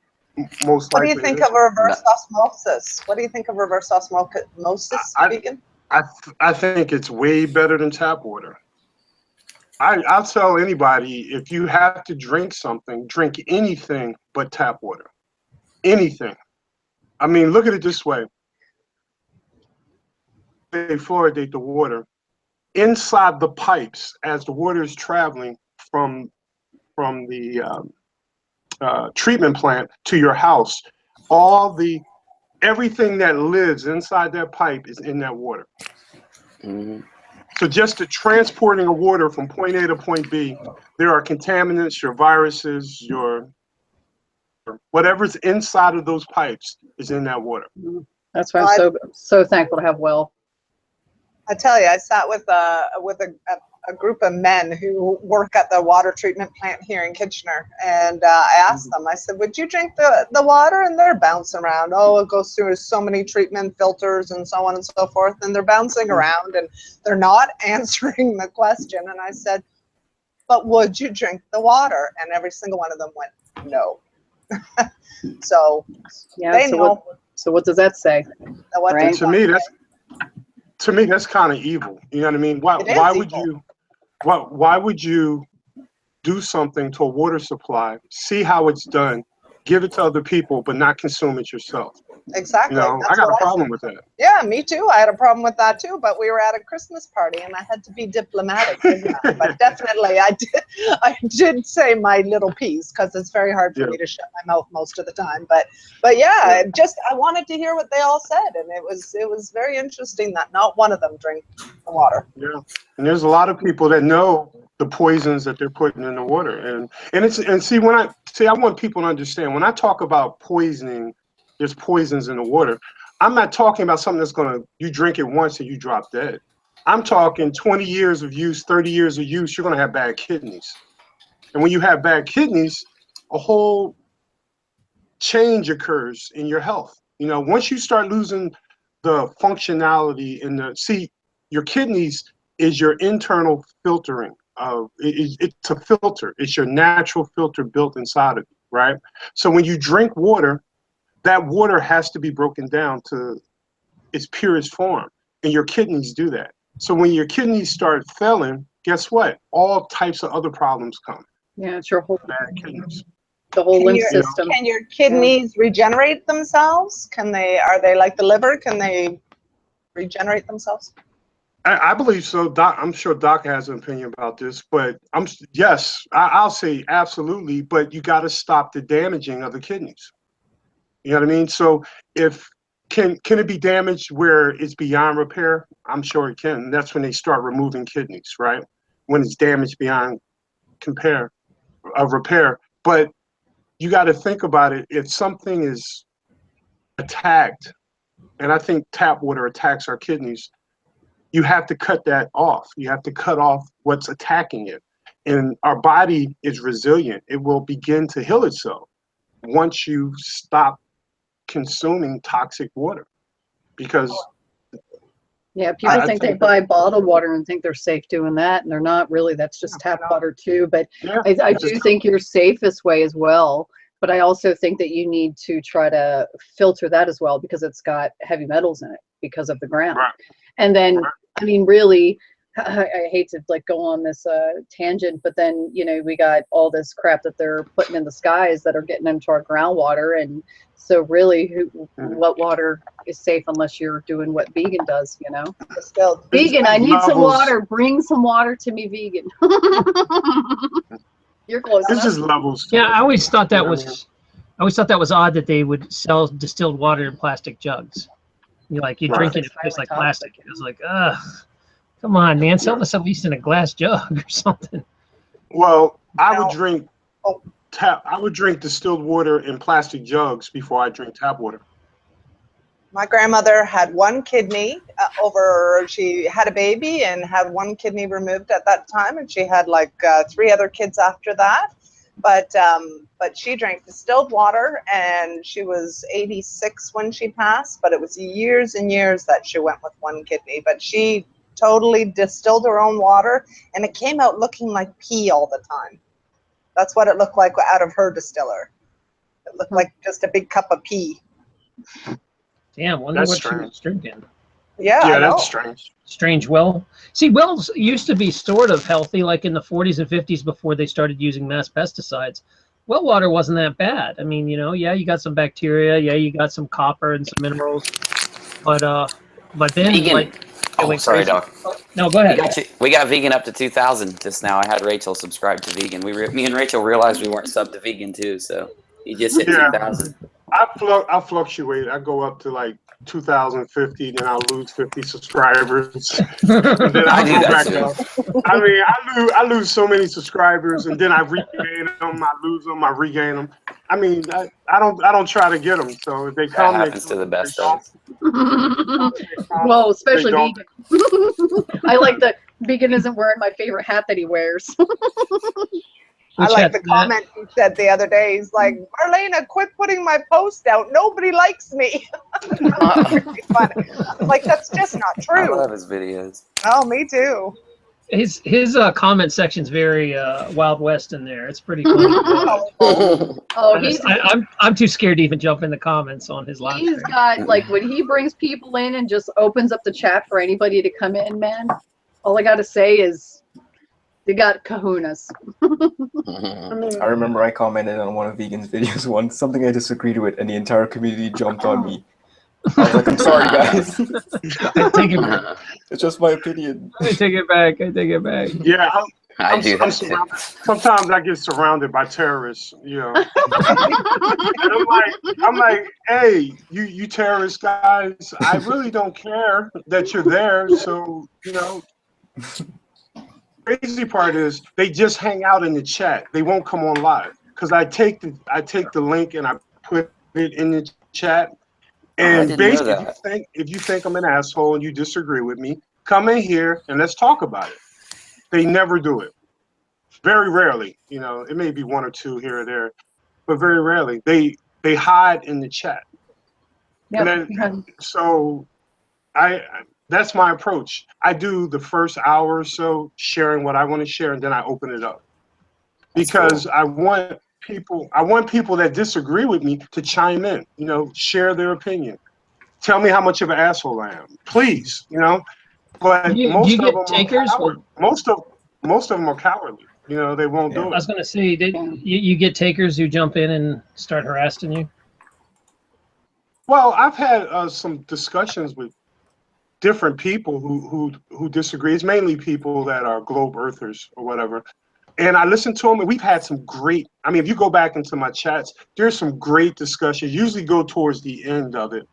Most What do likely. you think of reverse osmosis? What do you think of reverse osmosis, vegan? I think it's way better than tap water. I'll tell anybody, if you have to drink something, drink anything but tap water. Anything. I mean, look at it this way. They fluoridate the water. Inside the pipes, as the water is traveling from the treatment plant to your house, everything that lives inside that pipe is in that water. Mm-hmm. So just the transporting of water from point A to point B, there are contaminants, your viruses, your whatever's inside of those pipes is in that water. That's why I'm so thankful to have well. I tell you, I sat with a group of men who work at the water treatment plant here in Kitchener, and I asked them, I said, would you drink the water? And they're bouncing around. Oh, it goes through so many treatment filters and so on and so forth, and they're bouncing around and they're not answering the question. And I said, but would you drink the water? And every single one of them went, no. So yeah, they know. So what does that say? Right? To me, that's kind of evil. You know what I mean? Why would you do something to a water supply, see how it's done, give it to other people, but not consume it yourself? Exactly. You know, I got a problem with that. Yeah, me too. I had a problem with that too, but we were at a Christmas party and I had to be diplomatic, didn't I? But definitely I did say my little piece, because it's very hard for me to shut my mouth most of the time. But yeah, I wanted to hear what they all said, and it was very interesting that not one of them drank the water. Yeah. And there's a lot of people that know the poisons that they're putting in the water. And see, I want people to understand, when I talk about poisoning, there's poisons in the water, I'm not talking about something that's you drink it once and you drop dead. I'm talking 20 years of use, 30 years of use, you're going to have bad kidneys. And when you have bad kidneys, a whole change occurs in your health. You know, once you start losing the functionality your kidneys is your internal filtering. It's a filter. It's your natural filter built inside of you, right? So when you drink water, that water has to be broken down to its purest form, and your kidneys do that. So when your kidneys start failing, guess what? All types of other problems come. Yeah, it's your whole bad kidneys. The whole lymph system. Can your kidneys regenerate themselves? Are they like the liver? Can they regenerate themselves? I believe so. Doc, I'm sure Doc has an opinion about this, but I'll say absolutely, but you got to stop the damaging of the kidneys. You know what I mean? So can it be damaged where it's beyond repair? I'm sure it can. That's when they start removing kidneys, right? When it's damaged beyond repair. But you got to think about it. If something is attacked, and I think tap water attacks our kidneys, you have to cut that off. You have to cut off what's attacking it. And our body is resilient. It will begin to heal itself once you stop consuming toxic water. Because people think they buy bottled water and think they're safe doing that, and they're not really. That's just tap water too. But I do think your safest way as well. But I also think that you need to try to filter that as well, because it's got heavy metals in it because of the ground. Right. And then, I mean, really, I hate to go on this tangent, but then, we got all this crap that they're putting in the skies that are getting into our groundwater. And so really, what water is safe unless you're doing what vegan does, Vegan, I need some water. Bring some water to me, vegan. You're close enough. It's just levels. Yeah, I always thought that was odd that they would sell distilled water in plastic jugs. You're drinking it tastes like plastic. It was like, ugh, come on, man, sell us at least in a glass jug or something. Well, I would drink distilled water in plastic jugs before I drink tap water. My grandmother had one kidney she had a baby and had one kidney removed at that time, and she had like 3 other kids after that. But she drank distilled water, and she was 86 when she passed, but it was years and years that she went with one kidney. But she totally distilled her own water, and it came out looking like pee all the time. That's what it looked like out of her distiller. It looked like just a big cup of pee. Damn, wonder what she was drinking. Yeah, I know. That's strange. Strange well. See, wells used to be sort of healthy, like in the 40s and 50s before they started using mass pesticides. Well water wasn't that bad. I mean, yeah, you got some bacteria, yeah, you got some copper and some minerals, but then Vegan. like Sorry, Doc. No, go ahead. We got vegan up to 2,000 just now. I had Rachel subscribe to vegan. Me and Rachel realized we weren't sub to vegan too, so you just hit 2,000. I fluctuate. I go up to like 2,050, then I'll lose 50 subscribers. And then I'll go back up. I mean, I lose so many subscribers, and then I regain them. I lose them. I regain them. I mean, I don't try to get them. So if they come, that happens to the best of us. Well, especially vegan. I like that vegan isn't wearing my favorite hat that he wears. I like the comment he said the other day. He's like, Marlena, quit putting my post out. Nobody likes me. Really funny. I'm like, that's just not true. I love his videos. Oh, me too. His comment section's very Wild West in there. It's pretty cool. I'm too scared to even jump in the comments on his live stream. He's got, like, when he brings people in and just opens up the chat for anybody to come in, man, all I got to say is, they got kahunas. I remember I commented on one of Vegan's videos once, something I disagreed with, and the entire community jumped on me. I was like, I'm sorry, guys. I take it back. It's just my opinion. I take it back. Yeah, I do that sometimes I get surrounded by terrorists, And I'm like, hey, you terrorist guys, I really don't care that you're there. So, crazy part is they just hang out in the chat. They won't come on live because I take the link and I put it in the chat. And basically, if you think I'm an asshole and you disagree with me, come in here and let's talk about it. They never do it. Very rarely, it may be one or two here or there, but very rarely. They hide in the chat. Yep. And then, so that's my approach. I do the first hour or so sharing what I want to share, and then I open it up because I want people that disagree with me to chime in. Share their opinion. Tell me how much of an asshole I am, please. But most of them takers. Most of them are cowardly. They won't do it. I was going to say, you get takers who jump in and start harassing you? Well, I've had some discussions with different people who disagree. It's mainly people that are globe earthers or whatever. And I listen to them, and we've had some great, if you go back into my chats, there's some great discussions, usually go towards the end of it,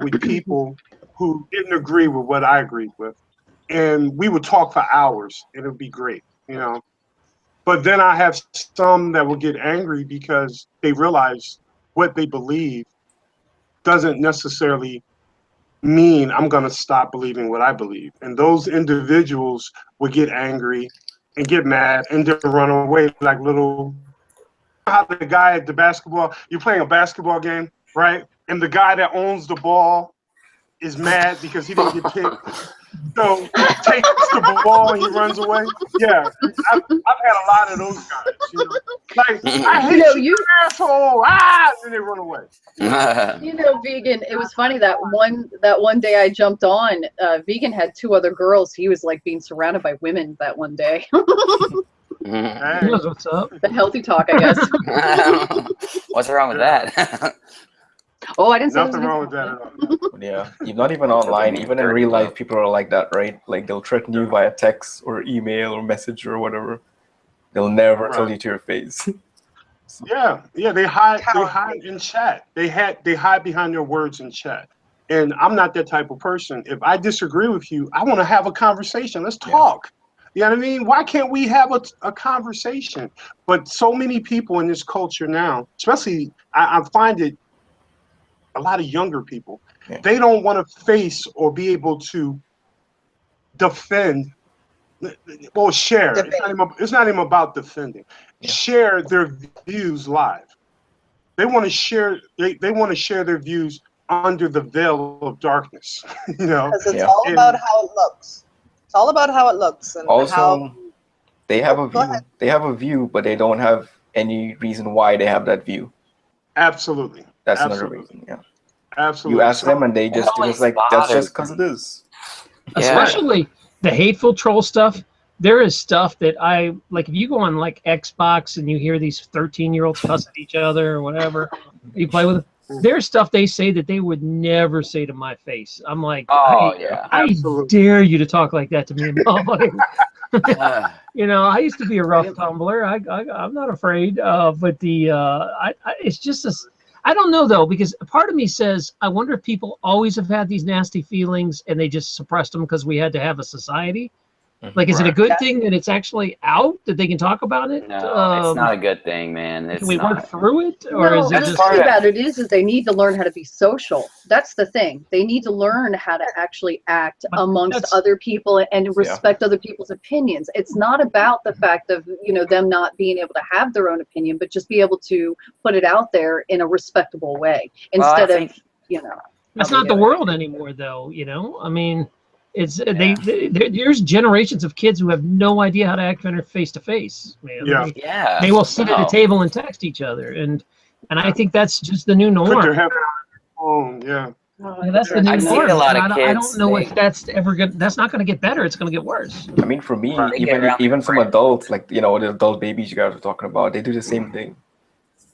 with people who didn't agree with what I agreed with. And we would talk for hours, and it would be great, But then I have some that will get angry because they realize what they believe doesn't necessarily mean I'm going to stop believing what I believe. And those individuals would get angry and get mad and then run away like little, how the guy at the basketball, you're playing a basketball game, right? And the guy that owns the ball is mad because he didn't get picked. So he takes the ball and he runs away. Yeah, I've had a lot of those guys. Like, I hate you asshole, and they run away. Vegan. It was funny that one day I jumped on. Vegan had 2 other girls. He was like being surrounded by women that one day. Hey. He knows what's up. The healthy talk, I guess. What's wrong with that? Oh, I didn't say nothing wrong with that at all. Yeah, not even online, even in real life, people are like that, right? Like they'll threaten you via text or email or message or whatever. They'll never tell you to your face. Yeah, they hide in chat. They hide behind their words in chat. And I'm not that type of person. If I disagree with you, I want to have a conversation. Let's talk. You know what I mean? Why can't we have a conversation? But so many people in this culture now, especially I find it a lot of younger people, Yeah. they don't want to face or be able to defend, well, share. It's not even about defending. Yeah. Share their views live. They want to share. They want to share their views under the veil of darkness. You know, Because it's Yeah. all about how it looks. It's all about how it looks and Also, how. they have Oh, a go view. ahead. They have a view, but they don't have any reason why they have that view. absolutely, That's another absolutely, reason. Yeah. absolutely. You ask So, them, and they just always like that's just bothers because it is. Yeah. Especially the hateful troll stuff. There is stuff that I like. If you go on like Xbox and you hear these 13-year-olds cuss at each other or whatever, you play with them. There's stuff they say that they would never say to my face. I'm like, Oh, yeah. I Absolutely. dare you to talk like that to me in public. Uh, You know, I used to be a rough tumbler. I'm not afraid. But it's just this. I don't know though, because a part of me says I wonder if people always have had these nasty feelings and they just suppressed them because we had to have a society. Like, is it a Right. good thing that it's actually out that they can talk about it? no, it's not a good thing, man. It's Can we not. work through it, or No, is it the That's just? part thing of it. about it is they need to learn how to be social. That's the thing. They need to learn how to actually act But amongst that's- other people and respect other people's opinions. It's not about the fact of, you know, them not being able to have their own opinion, but just be able to put it out there in a respectable way Well, I instead think- of, you know. That's how they not the do it. world anymore, though. You know, I mean, it's there's generations of kids who have no idea how to act face to face. Man, Yeah. Yeah. they will sit at No. a table and text each other, and I think that's just the new put their norm. head on their phone. Yeah. Yeah, that's the new I've seen norm. a lot of and I don't kids, know they- if that's ever good. That's not going to get better. It's going to get worse. I mean, for me, Right. They get around even their some friends. adults, like the adult babies you guys were talking about, they do the same thing.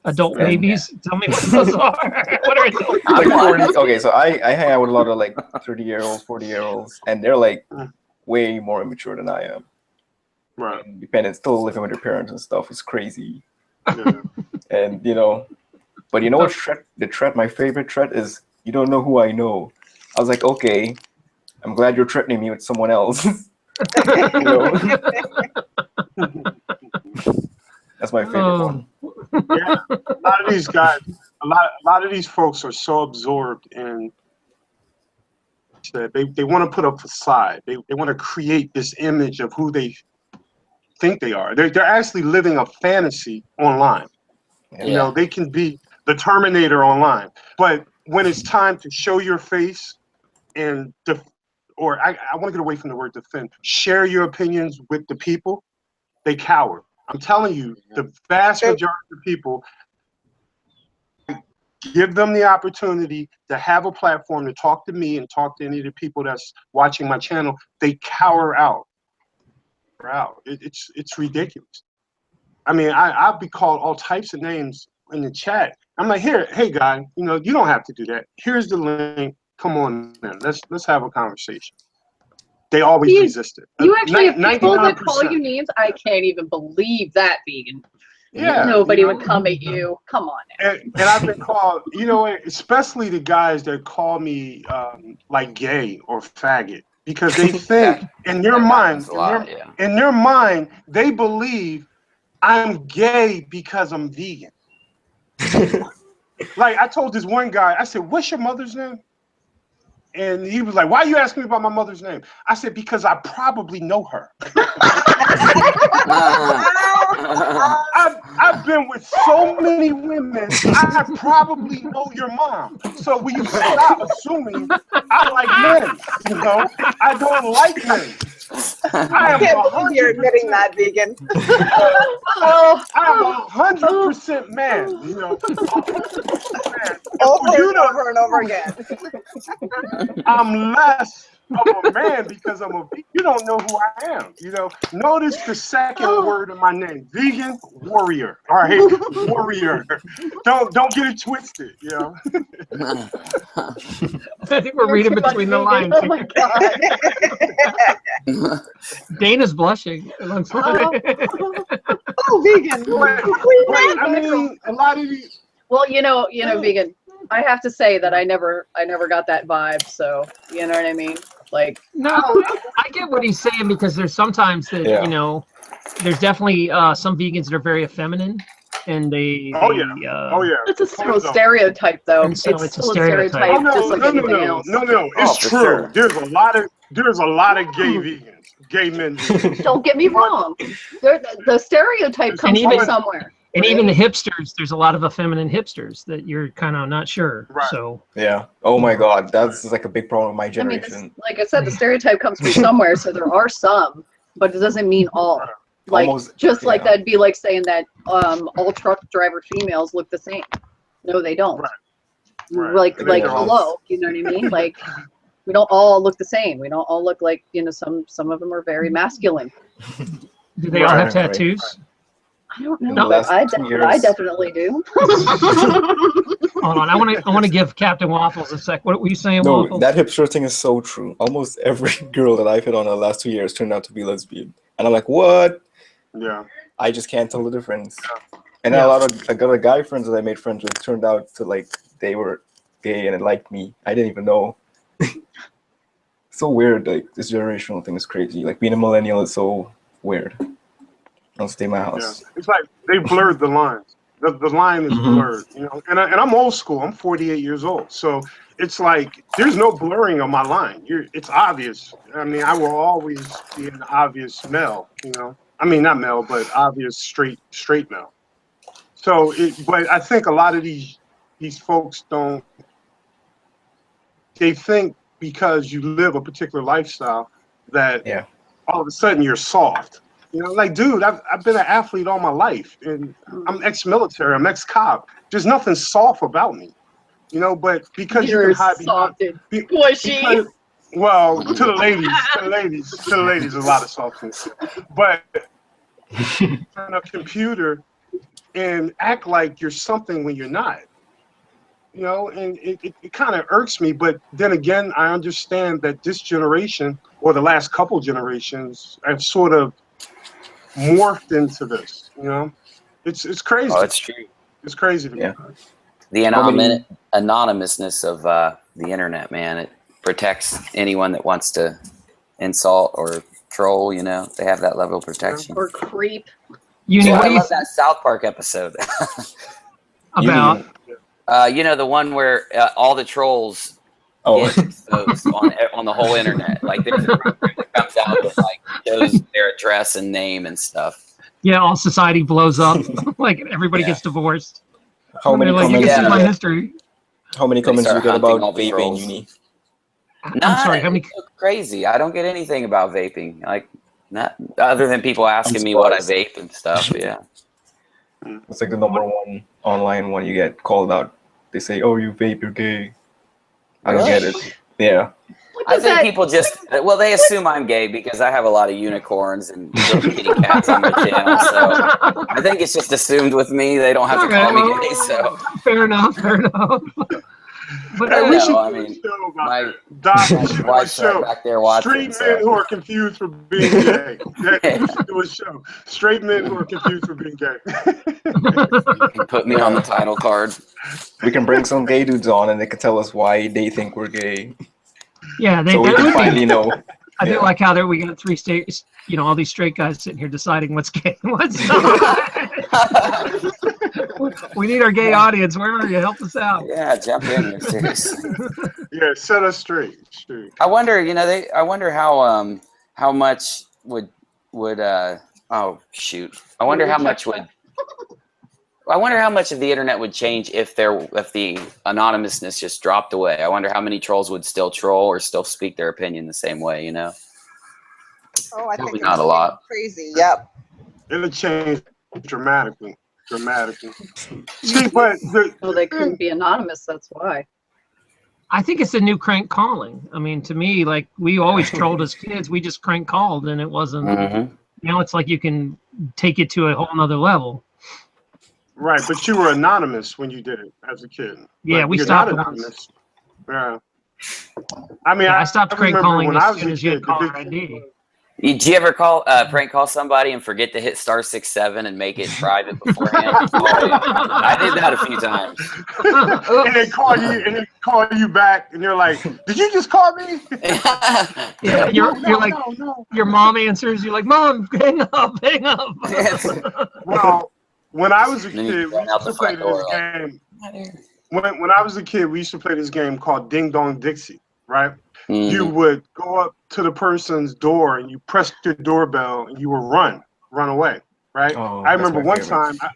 Adult Yeah. babies. Tell me what those are. What are adult? Like I'm 40, okay, so I hang out with a lot of like 30-year-olds, 40-year-olds, and they're like way more immature than I am. Right. And dependent, still living with their parents and stuff. It's crazy. Yeah. And but you know what my favorite threat is, you don't know who I know. I was like, okay, I'm glad you're threatening me with someone else. You know? That's my favorite one. Yeah. A lot of these guys, a lot of these folks are so absorbed in that they want to put a facade. They want to create this image of who they think they are. They're actually living a fantasy online. Yeah. You know, they can be the Terminator online, but when it's time to show your face and I want to get away from the word defend, share your opinions with the people, they cower. I'm telling you, the vast majority of people, give them the opportunity to have a platform to talk to me and talk to any of the people that's watching my channel, they cower out. It's ridiculous. I mean, I'll be called all types of names in the chat. I'm like, hey guy, you don't have to do that. Here's the link. Come on in. Let's have a conversation. They always resist it. You actually have people that 99%. call you names. I can't even believe that, vegan. Yeah. Nobody would come at you. Come on now. And I've been called, especially the guys that call me like gay or faggot, because they think in their mind, in their mind, they believe I'm gay because I'm vegan. Like I told this one guy, I said, "What's your mother's name?" And he was like, "Why are you asking me about my mother's name?" I said, "Because I probably know her." I've been with so many women, I probably know your mom. So will you stop assuming I like men? I don't like men. I can't believe you're admitting that, vegan. I'm 100% man. Over and over again. I'm less of a man because I'm a vegan. You don't know who I am. Notice the second word of my name, vegan warrior. All right, warrior. Don't get it twisted. I think we're reading between the lines. Oh my God. Dana's blushing. It looks like. Oh, vegan. Wait, I mean, a lot of these. Well, vegan. I have to say that I never got that vibe. So you know what I mean? Like, no, I get what he's saying, because there's sometimes that there's definitely some vegans that are very feminine, and they. Oh they, yeah. Oh yeah. It's a stereotype, though. And so it's it's a still stereotype. Oh, no, just like anything else. No. Oh, It's for true. sure. There's a lot of gay vegans, gay men vegans. Don't get me wrong. The stereotype comes even- from somewhere. And even the hipsters, there's a lot of effeminate hipsters that you're kind of not sure. Right. So Yeah. Oh my God, that's like a big problem with my I mean, generation. like I said, the stereotype comes from somewhere, so there are some, but it doesn't mean all. Like, Almost, like yeah. that'd be like saying that all truck driver females look the same. No, they don't. Right. Like They don't. hello, you know what I mean? Like, we don't all look the same. We don't all look like, some of them are very masculine. do they all have Right. tattoos? I don't know. The last I 2 years. definitely do. Hold on, I want to give Captain Waffles a sec. What were you saying, No, Waffles? that hipster thing is so true. Almost every girl that I've hit on in the last 2 years turned out to be lesbian, and I'm like, what? Yeah. I just can't tell the difference. And then I got a guy friends that I made friends with turned out to like they were gay and it liked me. I didn't even know. So weird. Like this generational thing is crazy. Like being a millennial is so weird. I'll stay in my Yeah. house. It's like they blurred the lines. The line is blurred, And I'm old school. I'm 48 years old, so it's like there's no blurring of my line. It's obvious. I mean, I will always be an obvious male. I mean, not male, but obvious straight male. So, but I think a lot of these folks don't. They think because you live a particular lifestyle that all of a sudden you're soft. Like, dude, I've been an athlete all my life, and I'm ex-military, I'm ex-cop. There's nothing soft about me, but because You're you can hide behind, squishy. well, to the ladies, a lot of softness. But on a computer and act like you're something when you're not, and it kind of irks me. But then again, I understand that this generation or the last couple generations have sort of morphed into this. It's crazy. Oh, it's true. It's crazy to me. The anonymousness of the internet, man, it protects anyone that wants to insult or troll. They have that level of protection. Or creep. I love that South Park episode. About the one where all the trolls get exposed on the whole internet. Like there's a program that comes out that like shows their address and name and stuff. Yeah, all society blows up. Like everybody gets divorced. How many like, comments? You can see my history. How many comments do you get about vaping in uni? I'm sorry. How many? It's so crazy. I don't get anything about vaping. Like not other than people asking me what I vape and stuff. Yeah. It's like the number one online one you get called out. They say, "Oh, you vape, you're gay." I don't get it. Yeah. I think people they assume I'm gay because I have a lot of unicorns and little kitty cats on my channel. So I think it's just assumed with me. They don't have to call me gay. So fair enough. But we should I do mean, a show about my that. Doc, we should do a wife's show. right back there watching. Straight men who are confused for being gay. We should do a show. Straight men who are confused for being gay. You can put me on the title card. We can bring some gay dudes on, and they can tell us why they think we're gay. Yeah, so we can finally know. I do like how we got three states. All these straight guys sitting here deciding what's gay and what's not. We need our gay audience. Where are you? Help us out. Yeah, jump in here, seriously. Yeah, set us straight. I wonder, I wonder how much would oh shoot. I wonder how much of the internet would change if the anonymousness just dropped away. I wonder how many trolls would still troll or still speak their opinion the same way, Oh, I think not a lot. Crazy. Yep. It'll change dramatically. See, but they couldn't be anonymous. That's why. I think it's a new crank calling. I mean, to me, like we always trolled as kids. We just crank called, and it wasn't. Now it's like you can take it to a whole nother level. Right, but you were anonymous when you did it as a kid. Yeah, we stopped anonymous. Yeah. I mean, I stopped crank calling when I as was soon a as you had kid. caller ID. Did you ever prank call somebody and forget to hit *67 and make it private beforehand? I did that a few times. And they call you back, and you're like, "Did you just call me?" Yeah, you're like, no. Your mom answers. You're like, "Mom, hang up." Well, when I was a Then you kid, we run out used to the play front door, this like, game. When I was a kid, we used to play this game called Ding Dong Dixie, right? You would go up to the person's door and you press the doorbell and you would run away, right? Oh, I that's remember my one favorite. time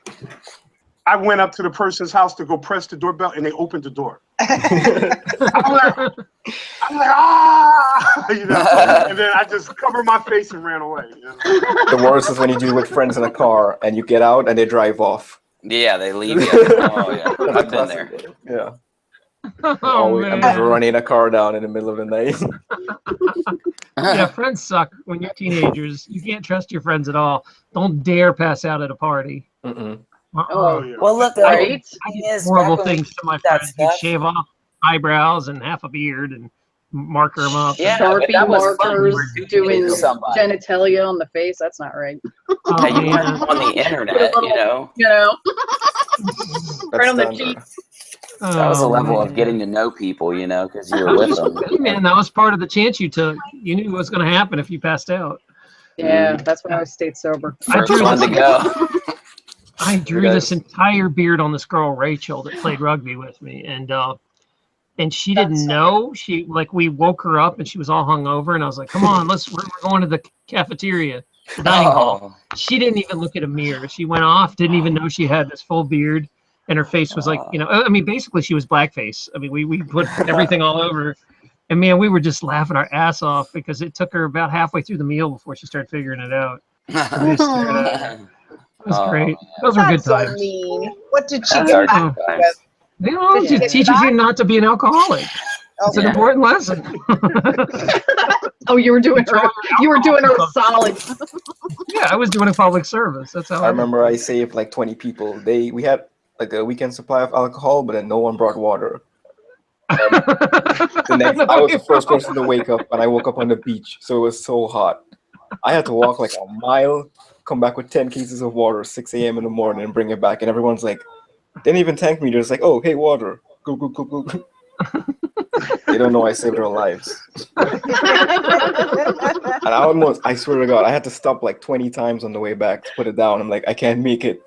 I went up to the person's house to go press the doorbell and they opened the door. I'm like, ah, you know, and then I just covered my face and ran away. You know? The worst is when you do with friends in a car and you get out and they drive off. Yeah, they leave you. Oh yeah, That's a I've been classic there. game. Yeah. Oh, I'm just man. running a car down in the middle of the night. Yeah, friends suck when you're teenagers. You can't trust your friends at all. Don't dare pass out at a party. Mm-mm. Oh, yeah. Well, look, I right? did horrible things to my friends. You'd shave off eyebrows and half a beard and marker them up. Yeah, but Sharpie that was fun. markers, You were doing to somebody. genitalia on the face. That's not right. Oh, Hey, you man. weren't on the internet, you know. That's Right on the standard. cheeks. That was a Oh, level man. of getting to know people, you know, because you were with them. Hey, man, that was part of the chance you took. You knew what was going to happen if you passed out. Yeah, that's why I stayed sober. First one to go. I drew this entire beard on this girl Rachel that played rugby with me, and she didn't know. She we woke her up and she was all hungover, and I was like, "Come on, we're going to the cafeteria, the dining hall." She didn't even look at a mirror. She went off, didn't even know she had this full beard, and her face was like, you know, I mean, basically she was blackface. I mean, we put everything all over. And man, we were just laughing our ass off because it took her about halfway through the meal before she started figuring it out. It was great. Those were good That's so times. mean. What did she That's get our back good times. with? You know, Did it you teaches get you not to be an alcoholic. It's an Okay. important lesson. Oh, you were doing her a solid. Yeah, I was doing a public service. That's how I remember I saved like 20 people. We had like a weekend supply of alcohol, but then no one brought water. I was the first person to wake up, and I woke up on the beach, so it was so hot. I had to walk like a mile, come back with 10 cases of water, 6 a.m. in the morning, and bring it back. And everyone's like, they didn't even thank me. They're just like, oh, hey, water. Go, go, go, go. They don't know I saved their lives. And I swear to God, I had to stop like 20 times on the way back to put it down. I'm like, I can't make it.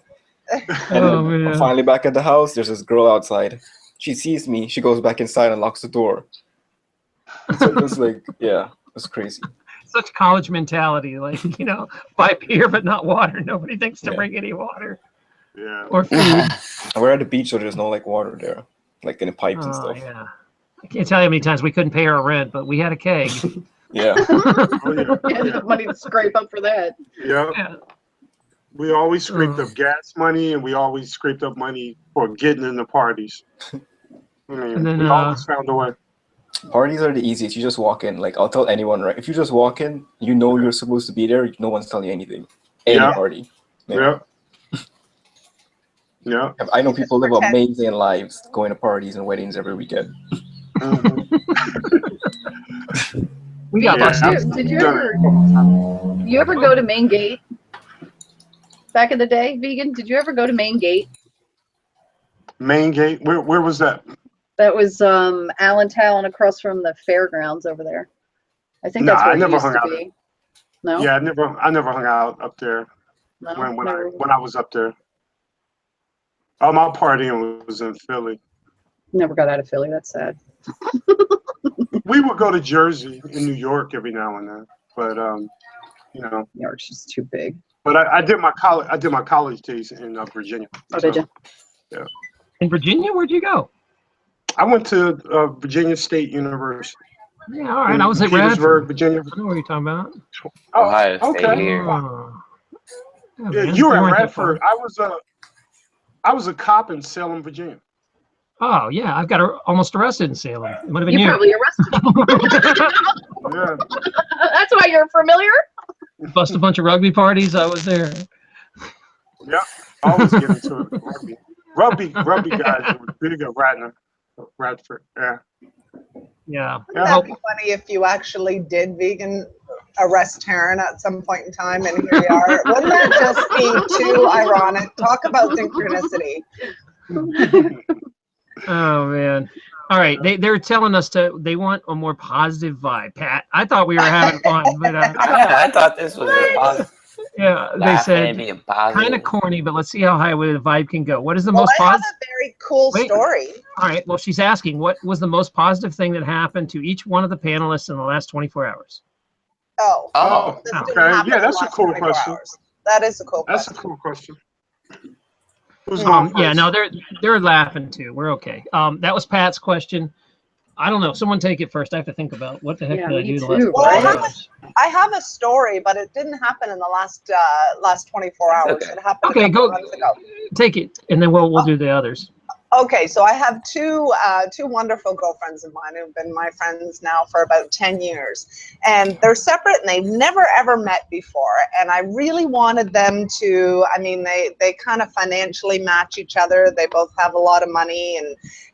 And then I'm finally back at the house. There's this girl outside. She sees me. She goes back inside and locks the door. So it was like, yeah, it was crazy. Such college mentality, like, you know, buy beer but not water. Nobody thinks to bring any water. Yeah. Or food. And we're at the beach, so there's no like water there, like in the pipes and stuff. Yeah. I can't tell you how many times we couldn't pay our rent, but we had a keg. Yeah. Oh, yeah. You had enough money to scrape up for that. Yeah. We always scraped up gas money, and we always scraped up money for getting in the parties. I mean, And then, we always found a way. Parties are the easiest. You just walk in. Like, I'll tell anyone, right? If you just walk in, you know you're supposed to be there. No one's telling you anything. Any party. Yeah. Yeah. I know people live amazing lives going to parties and weddings every weekend. We got Did you ever go to Main Gate back in the day, Vegan? Did you ever go to Main Gate? Main Gate? Where was that? That was Allentown across from the fairgrounds over there. I think that's where it used to be. No? Yeah, I never hung out up there No, when I was up there. All my partying was in Philly. Never got out of Philly. That's sad. We would go to Jersey and New York every now and then, but you know, New York's just too big. But I did my college days in Virginia. Oh, did you? Yeah. In Virginia, where'd you go? I went to Virginia State University. Yeah, all right. I was at Radford, Virginia. I know what you're talking about. Ohio State okay. here. Yeah, you were at Radford. I was a cop in Salem, Virginia. Oh yeah, I've got almost arrested in Salem. It might have been You probably arrested. Yeah. That's why you're familiar. Bust a bunch of rugby parties. I was there. Yeah, always get into it. Rugby guys were big at Radford. Yeah. Yeah. That'd be funny if you actually did vegan arrest Taryn at some point in time, and here we are. Wouldn't that just be too ironic? Talk about synchronicity. Oh man. All right, they're telling us they want a more positive vibe. Pat, I thought we were having fun, but I thought this was a positive. Yeah, they Laughing and said being kind positive. of corny, but let's see how high the vibe can go. What is the Well, most I have positive? a very cool Wait. story. All right. Well, she's asking what was the most positive thing that happened to each one of the panelists in the last 24 hours. Oh, Oh, this Oh. didn't Okay. happen Yeah, in the that's a last cool 24 question. hours. That is a cool That's a question. cool question. Who's going first? Yeah, no, they're laughing too. We're okay. That was Pat's question. I don't know. Someone take it first. I have to think about what the heck Yeah, did I me do the too, last Well, I 24 have hours. I have a story, but it didn't happen in the last 24 That's hours. okay. It happened Okay, a couple go months ago. take it, and then we'll do the others. Okay, so I have two wonderful girlfriends of mine who've been my friends now for about 10 years. And they're separate and they've never ever met before. And I really wanted them to, I mean, they kind of financially match each other. They both have a lot of money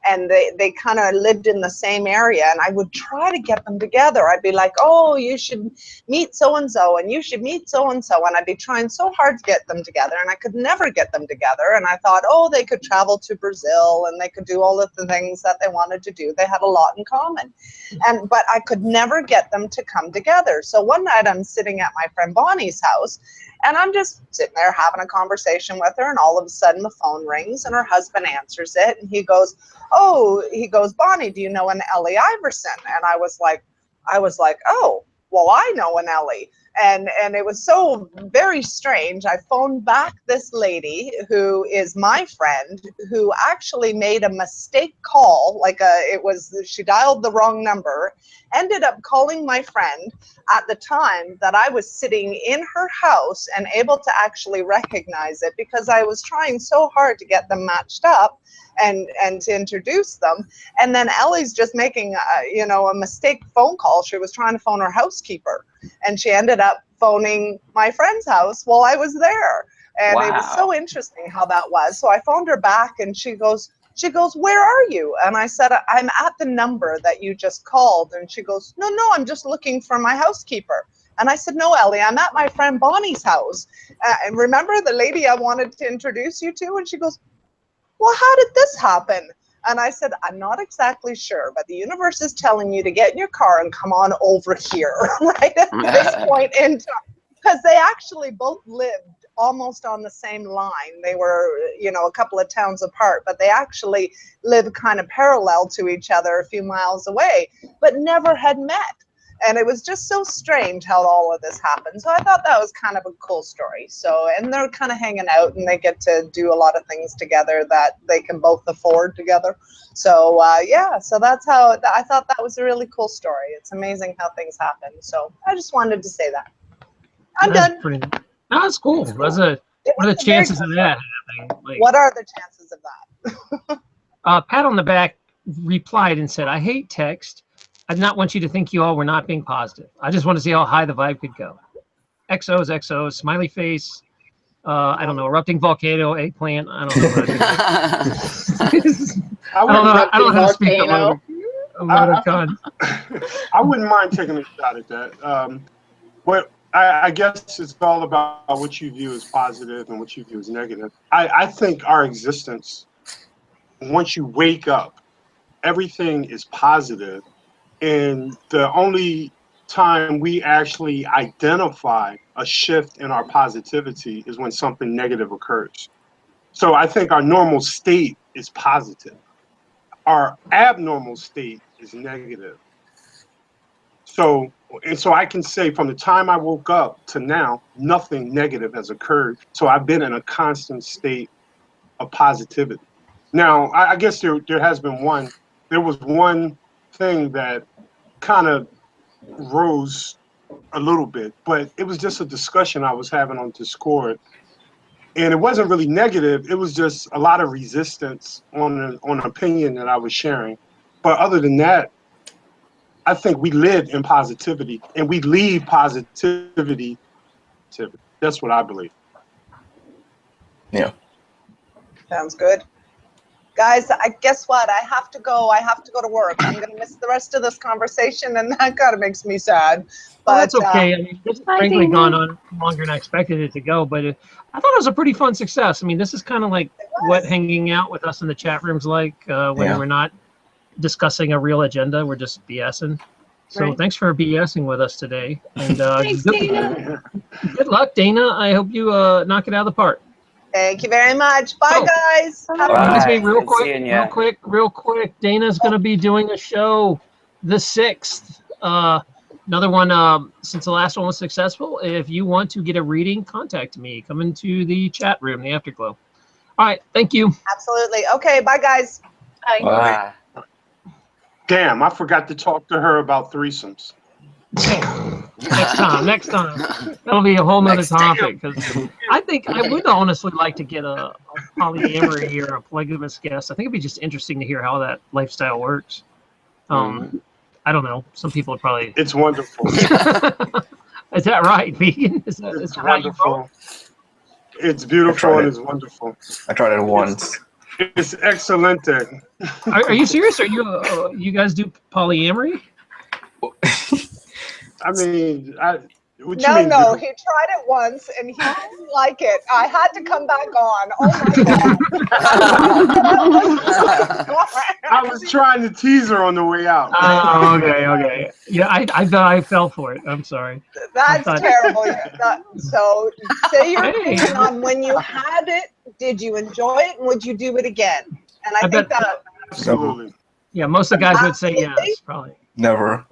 and they kind of lived in the same area. And I would try to get them together. I'd be like, oh, you should meet so-and-so and you should meet so-and-so. And I'd be trying so hard to get them together and I could never get them together. And I thought, oh, they could travel to Brazil and they could do all of the things that they wanted to do. They had a lot in common. But I could never get them to come together. So one night I'm sitting at my friend Bonnie's house and I'm just sitting there having a conversation with her and all of a sudden the phone rings and her husband answers it and he goes, Bonnie, do you know an Ellie Iverson? And I was like, oh, well, I know an Ellie. And it was so very strange. I phoned back this lady who is my friend who actually made a mistake call, she dialed the wrong number, ended up calling my friend at the time that I was sitting in her house and able to actually recognize it because I was trying so hard to get them matched up and to introduce them. And then Ellie's just making a mistake phone call. She was trying to phone her housekeeper and she ended up phoning my friend's house while I was there. And It was so interesting how that was. So I phoned her back and she goes, where are you? And I said, I'm at the number that you just called. And she goes, no, I'm just looking for my housekeeper. And I said, no, Ellie, I'm at my friend Bonnie's house. And remember the lady I wanted to introduce you to? And she goes, well, how did this happen? And I said, I'm not exactly sure, but the universe is telling you to get in your car and come on over here, right at this point in time. Because they actually both lived almost on the same line. They were, a couple of towns apart, but they actually lived kind of parallel to each other a few miles away, but never had met. And it was just so strange how all of this happened. So I thought that was kind of a cool story. So, and they're kind of hanging out and they get to do a lot of things together that they can both afford together. So, so that's how I thought that was a really cool story. It's amazing how things happen. So I just wanted to say that. I'm done. That's cool. What are the chances of that happening? What are the chances of that? Pat on the back replied and said, I hate text. I did not want you to think you all were not being positive. I just want to see how high the vibe could go. XOs, smiley face. I don't know, erupting volcano, eggplant. I don't know. I don't know how to speak emoticons. I wouldn't mind taking a shot at that. But I guess it's all about what you view as positive and what you view as negative. I think our existence, once you wake up, everything is positive. And the only time we actually identify a shift in our positivity is when something negative occurs. So I think our normal state is positive. Our abnormal state is negative. So I can say from the time I woke up to now, nothing negative has occurred. So I've been in a constant state of positivity. Now, I guess there was one thing that kind of rose a little bit, but it was just a discussion I was having on Discord. And it wasn't really negative. It was just a lot of resistance on an opinion that I was sharing. But other than that, I think we live in positivity and we leave positivity. That's what I believe. Yeah. Sounds good. Guys, guess what? I have to go. I have to go to work. I'm going to miss the rest of this conversation, and that kind of makes me sad. But that's okay. I mean, this has frankly gone on longer than I expected it to go, but I thought it was a pretty fun success. I mean, this is kind of like what hanging out with us in the chat room's like when we're not discussing a real agenda. We're just BSing. So thanks for BSing with us today. And Thanks, Dana. Good luck, Dana. I hope you knock it out of the park. Thank you very much. Bye, guys. Have a Reminds good me, Bye. real quick. Dana's going to be doing a show the 6th. Another one, since the last one was successful. If you want to get a reading, contact me. Come into the chat room, the Afterglow. All right. Thank you. Absolutely. Okay. Bye, guys. Bye. Bye. Damn, I forgot to talk to her about threesomes. Next time. That'll be a whole nother topic. Because I think I would honestly like to get a polyamory or a polygamous guest. I think it'd be just interesting to hear how that lifestyle works. I don't know. Some people would probably. It's wonderful. Is that right, Vegan? Is that It's wonderful. It's beautiful and it's wonderful. I tried it once. It's excellent. Are you serious? Are you you guys do polyamory? I mean, what you No, mean? no, he tried it once and he didn't like it. I had to come back on. Oh my God. I was trying to tease her on the way out. Oh, okay. Yeah, I fell for it. I'm sorry. That's terrible. So say your Hey. opinion on when you had it, did you enjoy it and would you do it again? And I think that Absolutely. Yeah, most of the guys would say yes, probably. Never.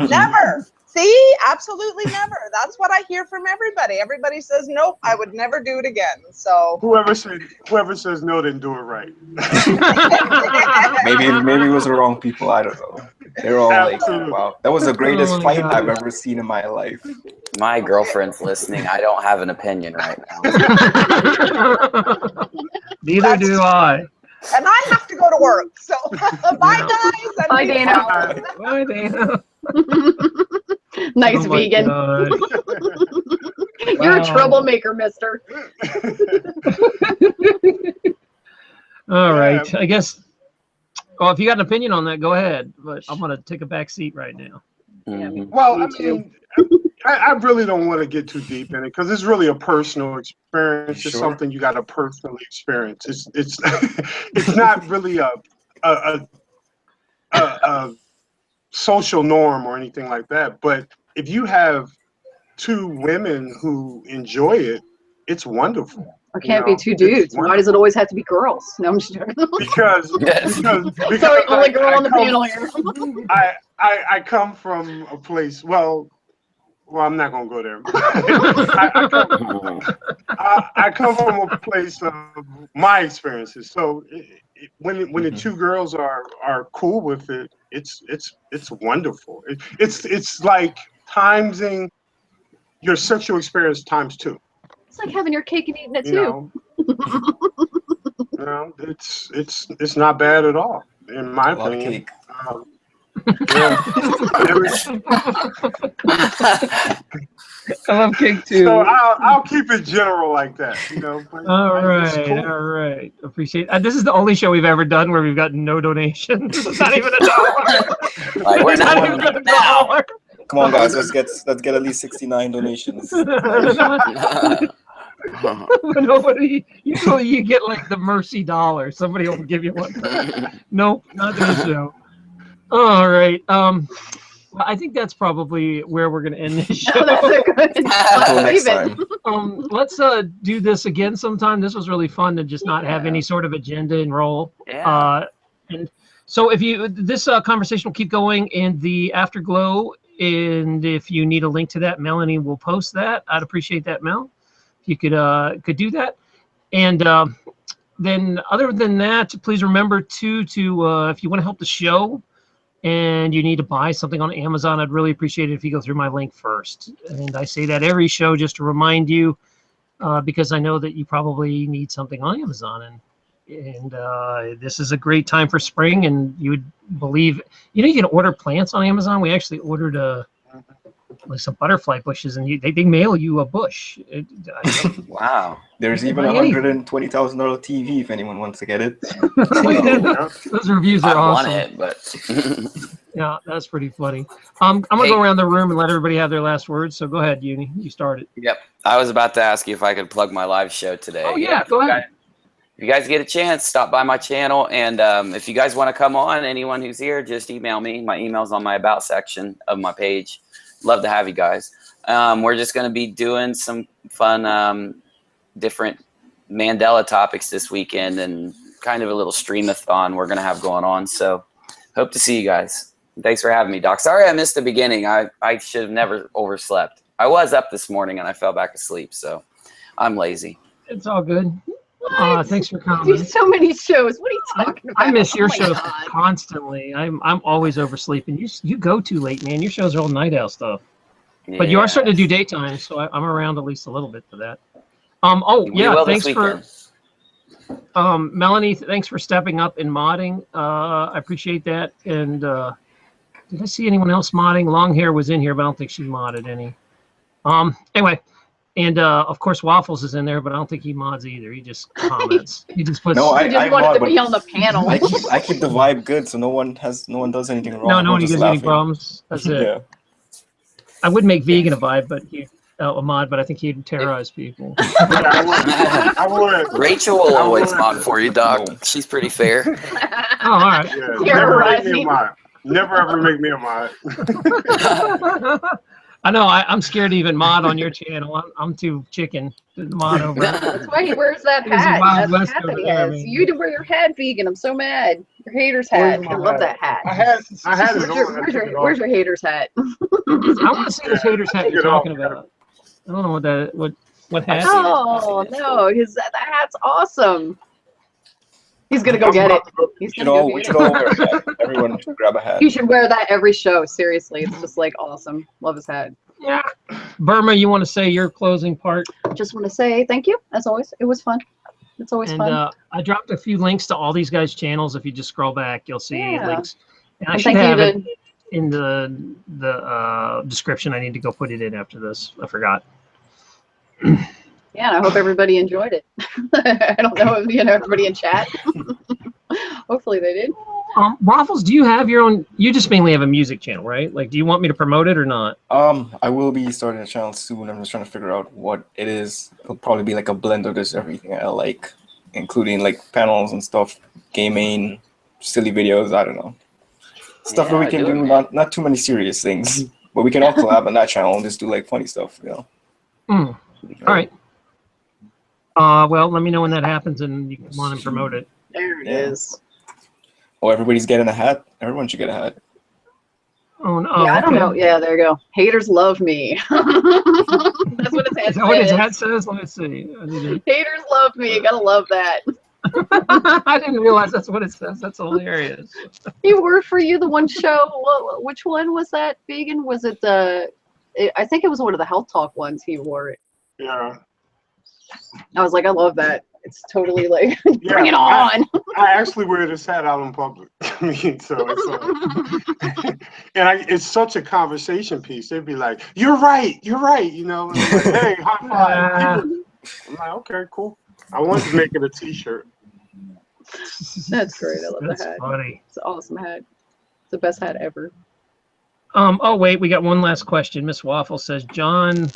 never. See, absolutely never. That's what I hear from everybody. Everybody says, nope, I would never do it again. So Whoever says no didn't do it right. Maybe it was the wrong people. I don't know. They're all like, Absolutely. wow, that was the greatest Oh my fight God. I've ever seen in my life. My girlfriend's listening. I don't have an opinion right now. Neither do I. and I have to go to work. So bye guys. And Bye, be Dana. well. Bye, Dana. Nice Oh my vegan. God. You're a Wow. troublemaker, mister. All right. I guess. Well, if you got an opinion on that, go ahead. But I'm gonna take a back seat right now. Mhm. Well, Me I too. mean, I really don't want to get too deep in it because it's really a personal experience. It's Sure. something you got to personally experience. It's it's not really a social norm or anything like that. But if you have two women who enjoy it, it's wonderful. It can't You be know, two it's dudes. Why does it wonderful. always have to be girls? No, I'm just joking. Because Sorry, only girl on the come- panel here. I come from a place. Well, I'm not gonna go there. I come from a place of my experiences. So when the two girls are cool with it, it's wonderful. It's like timesing your sexual experience times 2. It's like having your cake and eating it You too. know, it's not bad at all, in my A lot of opinion. cake. Yeah. I love cake too. So I'll keep it general like that, you know. But All it's right, cool. all right. Appreciate it. This is the only show we've ever done where we've gotten no donations. It's not even $1. Like, we're It's not not even doing it now. $1. Come on, guys, let's get at least 69 donations. Nobody. Usually you get like the mercy dollar. Somebody will give you one. Nope, not this show. All right. Well, I think that's probably where we're gonna end this show. Oh, that's a good. Until next Leave it. time. Let's do this again sometime. This was really fun to just not have any sort of agenda and roll. Yeah. And so if you this conversation will keep going in the Afterglow, and if you need a link to that, Melanie will post that. I'd appreciate that, Mel. If you could do that. And then other than that, please remember to if you want to help the show and you need to buy something on Amazon, I'd really appreciate it if you go through my link first. And I say that every show just to remind you, because I know that you probably need something on Amazon. And this is a great time for spring, and you would believe, you can order plants on Amazon. We actually ordered like some butterfly bushes, and they mail you a bush. Wow. There's even a $120,000 TV if anyone wants to get it. Those reviews are I want awesome. it, but Yeah, that's pretty funny. I'm gonna go around the room and let everybody have their last words. So go ahead, Uni. You started. Yep. I was about to ask you if I could plug my live show today. Oh yeah, go ahead. if you guys get a chance, stop by my channel. And if you guys want to come on, anyone who's here, just email me. My email's on my About section of my page. Love to have you guys. We're just going to be doing some fun, different Mandela topics this weekend and kind of a little stream-a-thon we're going to have going on. So hope to see you guys. Thanks for having me, Doc. Sorry I missed the beginning. I should have never overslept. I was up this morning and I fell back asleep, so I'm lazy. It's all good. Thanks for coming. Do so many shows. What are you talking about? I miss your my shows God. constantly. I'm always oversleeping. You go too late, man. Your shows are all night owl stuff. But you are starting to do daytime, so I'm around at least a little bit for that. Thanks for Melanie. Thanks for stepping up and modding. I appreciate that. And did I see anyone else modding? Long Hair was in here, but I don't think she modded any. Anyway, and of course Waffles is in there, but I don't think he mods either. He just comments. He just puts. No, I just wanted to be on the panel. I keep the vibe good, so no one does anything wrong. No one just gives you any laughing. problems. That's it. Yeah. I would make vegan a vibe, but a mod, but I think he'd terrorize people. I would. Rachel will always mod for you, Doc. She's pretty fair. Oh, all right. Yeah, never make me a mod. Never ever make me a mod. I know. I'm scared to even mod on your channel. I'm too chicken to mod over. That's why he wears that It is a hat. Wild That West hat that over he there, I has. mean. You need to wear your hat vegan. I'm so mad. Your haters hat. Where's my I love hat? that hat. I had it on. Where's your haters hat? I want to see this haters hat you're Get off. talking about. I don't know what hat. Oh no, that hat's awesome. He's gonna go get it. He's We gonna go should get all it. wear that. Everyone should grab a hat. You should wear that every show. Seriously, it's just like awesome. Love his hat. Yeah. Burma, you want to say your closing part? Just want to say thank you as always. It was fun. It's always And fun. I dropped a few links to all these guys' channels. If you just scroll back, you'll see Yeah. links. And I And should thank you have to it in the description. I need to go put it in after this. I forgot. Yeah, and I hope everybody enjoyed it. I don't know if everybody in chat. Hopefully they did. Waffles, do you have your own? You just mainly have a music channel, right? Like, do you want me to promote it or not? I will be starting a channel soon. I'm just trying to figure out what it is. It'll probably be like a blend of just everything I like, including like panels and stuff, gaming, silly videos. I don't know, stuff that we can do. Not too many serious things, but we can all collab on that channel and just do like funny stuff. All right. Well, let me know when that happens, and you can come on and promote it. There it is. Oh, everybody's getting a hat. Everyone should get a hat. Oh no! Yeah, I don't okay. know. Yeah, there you go. Haters love me. That's what his hat Is that what his says. hat says? Let me see. I need Haters love me. You gotta love that. to- I didn't realize that's what it says. That's hilarious. You were for you the one show. Which one was that? Vegan? Was it the? I think it was one of the Health Talk ones. He wore it. Yeah. I was like, I love that. It's totally like, Yeah, bring it on. I actually wear this hat out in public. I mean, so it's it's such a conversation piece. They'd be like, "You're right, you know." And I'm like, hey, high five. I'm like, okay, cool. I wanted to make it a T-shirt. That's great. I love That's the hat. funny. It's an awesome hat. It's the best hat ever. Oh wait, we got one last question. Miss Waffle says, John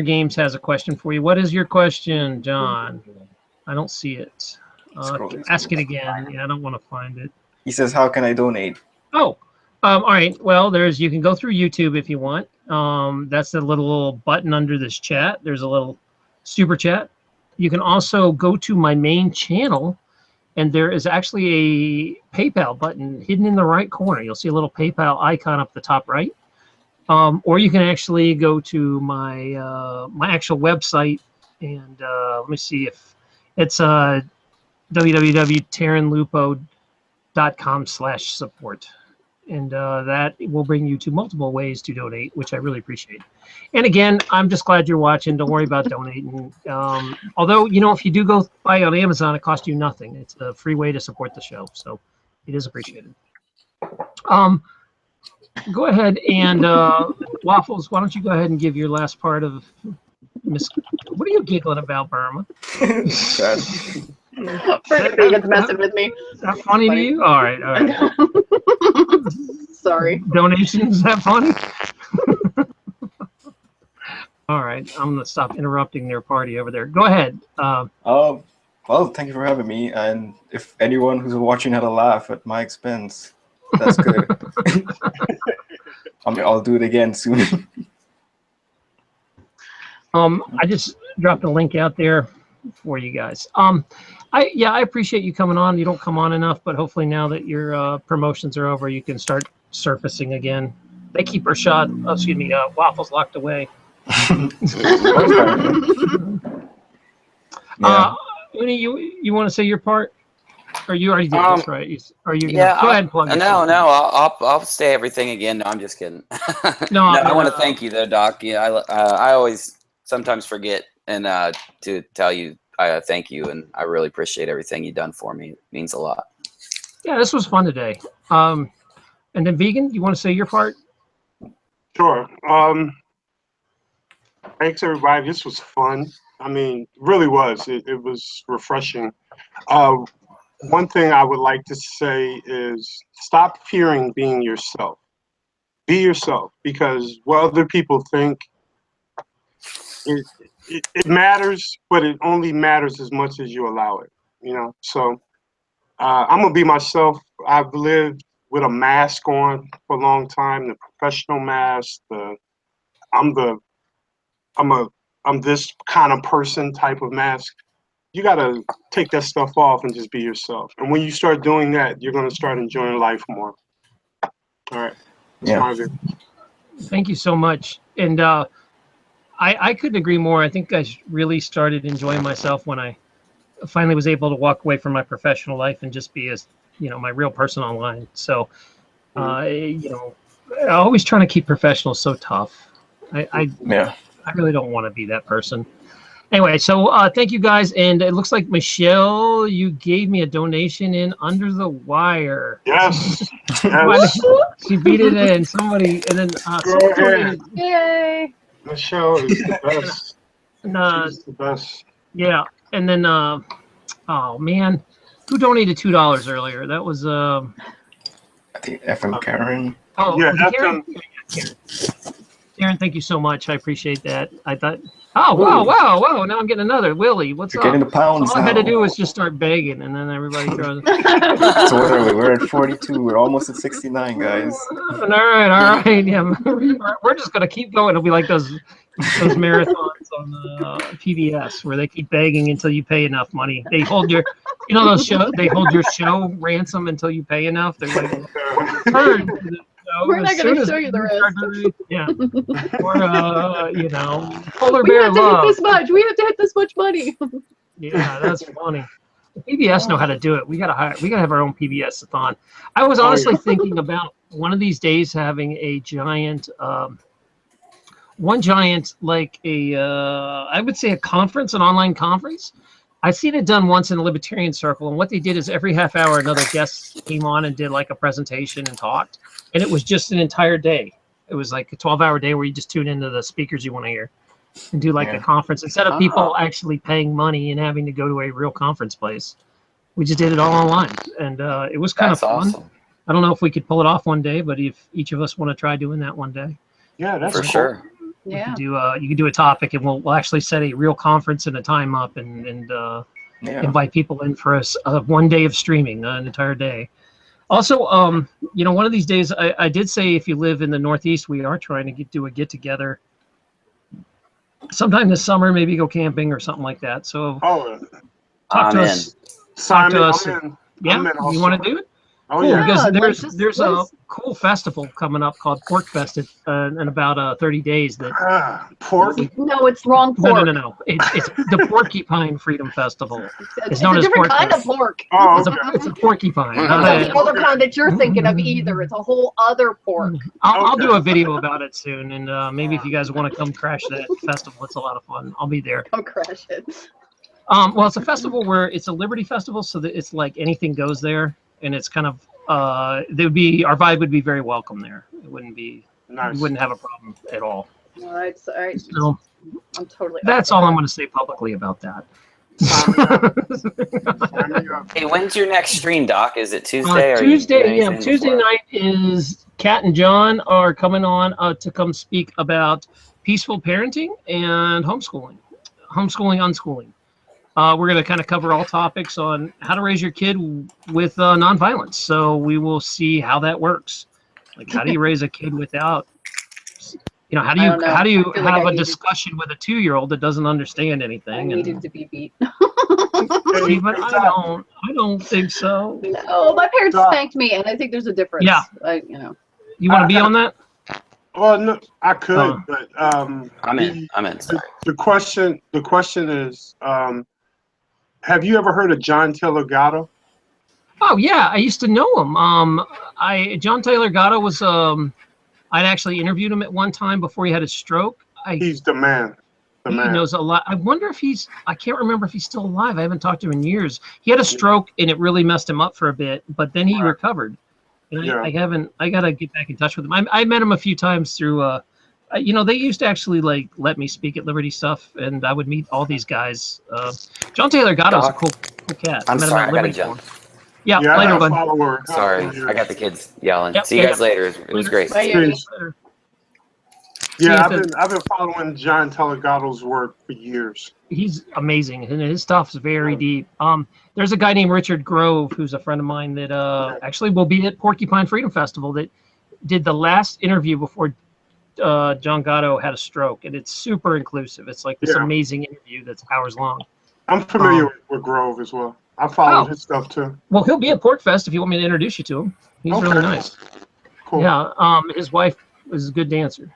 Games has a question for you. What is your question, John? I don't see it. Ask it again. Yeah, I don't want to find it. He says, "How can I donate?" Oh, all right. Well, you can go through YouTube if you want. That's the little button under this chat. There's a little super chat. You can also go to my main channel, and there is actually a PayPal button hidden in the right corner. You'll see a little PayPal icon up the top right. Or you can actually go to my my actual website, and let me see if it's www.terranlupo.com/support, and that will bring you to multiple ways to donate, which I really appreciate. And again, I'm just glad you're watching. Don't worry about donating. Although, if you do go buy it on Amazon, it costs you nothing. It's a free way to support the show, so it is appreciated. Go ahead and Waffles, why don't you go ahead and give your last part of Miss. What are you giggling about, Burma? It's messing with me. Is that funny to you? All right. Sorry. Donations, is that funny? All right, I'm gonna stop interrupting their party over there. Go ahead. Well, Well, thank you for having me. And if anyone who's watching had a laugh at my expense, that's good. I'll do it again soon. I just dropped a link out there for you guys. I appreciate you coming on. You don't come on enough, but hopefully now that your promotions are over, you can start surfacing again. They keep Waffles locked away. Uni, you want to say your part? Or you already did this, right? Are you? Yeah. Go ahead and plug it. No. I'll say everything again. No, I'm just kidding. No, I want to thank you, though, Doc. Yeah, I always sometimes forget and to tell you I thank you, and I really appreciate everything you've done for me. It means a lot. Yeah, this was fun today. And then Vegan, you want to say your part? Sure. Thanks, everybody. This was fun. I mean, really was. It was refreshing. One thing I would like to say is stop fearing being yourself. Be yourself, because what other people think, it matters, but it only matters as much as you allow it. You know. So I'm gonna be myself. I've lived with a mask on for a long time, the professional mask. I'm this kind of person type of mask. You got to take that stuff off and just be yourself. And when you start doing that, you're going to start enjoying life more. All right. That's my view. Thank you so much. And I couldn't agree more. I think I really started enjoying myself when I finally was able to walk away from my professional life and just be as, my real person online. So, always trying to keep professional so tough. I really don't want to be that person. Anyway, so thank you guys, and it looks like Michelle, you gave me a donation in Under the Wire. Yes. She beat it in. Somebody, and then Yay! Michelle is the best. She's the best. Yeah, and then oh man, who donated $2 earlier? That was I think FM Karen. Oh yeah, Karen? Karen, thank you so much. I appreciate that. I thought, wow. Now I'm getting another. Willie, what's You're up? getting the pounds All I had now. to do was just start begging, and then everybody throws. So what are we? We're at 42. We're almost at 69, guys. All right. Yeah, we're just gonna keep going. It'll be like those marathons on PBS where they keep begging until you pay enough money. They hold your, those show. They hold your show ransom until you pay enough. They're like, we're not going to show you the rest. Yeah. Or, polar we bear have to love. hit this much. We have to hit this much money. Yeah, that's funny. The PBS know how to do it. We gotta have our own PBS-a-thon. I was honestly thinking about one of these days having a giant, like I would say a conference, an online conference. I've seen it done once in the Libertarian Circle, and what they did is every half hour another guest came on and did like a presentation and talked, and it was just an entire day. It was like a 12-hour day where you just tune into the speakers you want to hear and do like a conference instead of people actually paying money and having to go to a real conference place. We just did it all online, and it was kind of fun. Awesome. I don't know if we could pull it off one day, but if each of us want to try doing that one day, yeah, that's for sure. Yeah. You can do a topic, and we'll actually set a real conference and a time up, and invite people in for a 1 day of streaming, an entire day. Also, one of these days, I did say if you live in the Northeast, we are trying to do a get together sometime this summer, maybe go camping or something like that. So talk to us. Talk to us. Yeah, you want to do it? Oh yeah, because there's a cool festival coming up called Pork Fest in about 30 days. That pork? No, it's wrong pork. No. It's the Porcupine Freedom Festival. It's known as different kind of pork. Oh, okay. It's a porcupine. It's not the other kind that you're thinking of either. It's a whole other pork. I'll do a video about it soon, and maybe if you guys want to come crash that festival, it's a lot of fun. I'll be there. Come crash it. Well, it's a festival where it's a Liberty Festival, so that it's like anything goes there. And it's kind of our vibe would be very welcome there. It wouldn't be nice. We wouldn't have a problem at all. All right. So I'm totally. That's all I'm going to say publicly about that. Hey, when's your next stream, Doc? Is it Tuesday? Tuesday night is Kat and John are coming on to come speak about peaceful parenting and homeschooling, unschooling. We're going to kind of cover all topics on how to raise your kid with nonviolence. So we will see how that works. Like, how do you raise a kid without, how do you have a discussion with a 2-year-old that doesn't understand anything? I needed to be beat. See, but I don't think so. No, my parents spanked me, and I think there's a difference. Yeah. You want to be on that? Well, no, I could, but I'm in. Sorry. The question is, have you ever heard of John Taylor Gatto? Oh yeah, I used to know him. John Taylor Gatto was I'd actually interviewed him at one time before he had a stroke. He's the man. He knows a lot. I wonder if I can't remember if he's still alive. I haven't talked to him in years. He had a stroke and it really messed him up for a bit, but then he recovered. And I got to get back in touch with him. I met him a few times through, they used to actually let me speak at Liberty stuff, and I would meet all these guys. John Taylor Gatto's a cool cat. I'm sorry, I got to jump. Yeah, later, bud. Sorry, I got the kids yelling. Yep, see you guys later. It was great. Yeah, I've been following John Taylor Gatto's work for years. He's amazing, and his stuff's very deep. There's a guy named Richard Grove who's a friend of mine that actually will be at Porcupine Freedom Festival that did the last interview before John Gatto had a stroke, and it's super inclusive. It's like this amazing interview that's hours long. I'm familiar with Grove as well. I follow his stuff too. Well, he'll be at Pork Fest if you want me to introduce you to him. He's really nice. Cool. Yeah. His wife is a good dancer.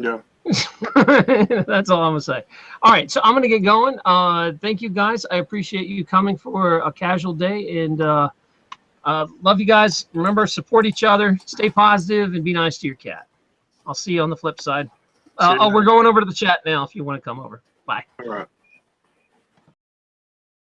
Yeah. That's all I'm gonna say. All right, so I'm gonna get going. Thank you guys. I appreciate you coming for a casual day, and love you guys. Remember, support each other, stay positive, and be nice to your cat. I'll see you on the flip side. We're going over to the chat now if you want to come over. Bye. All right.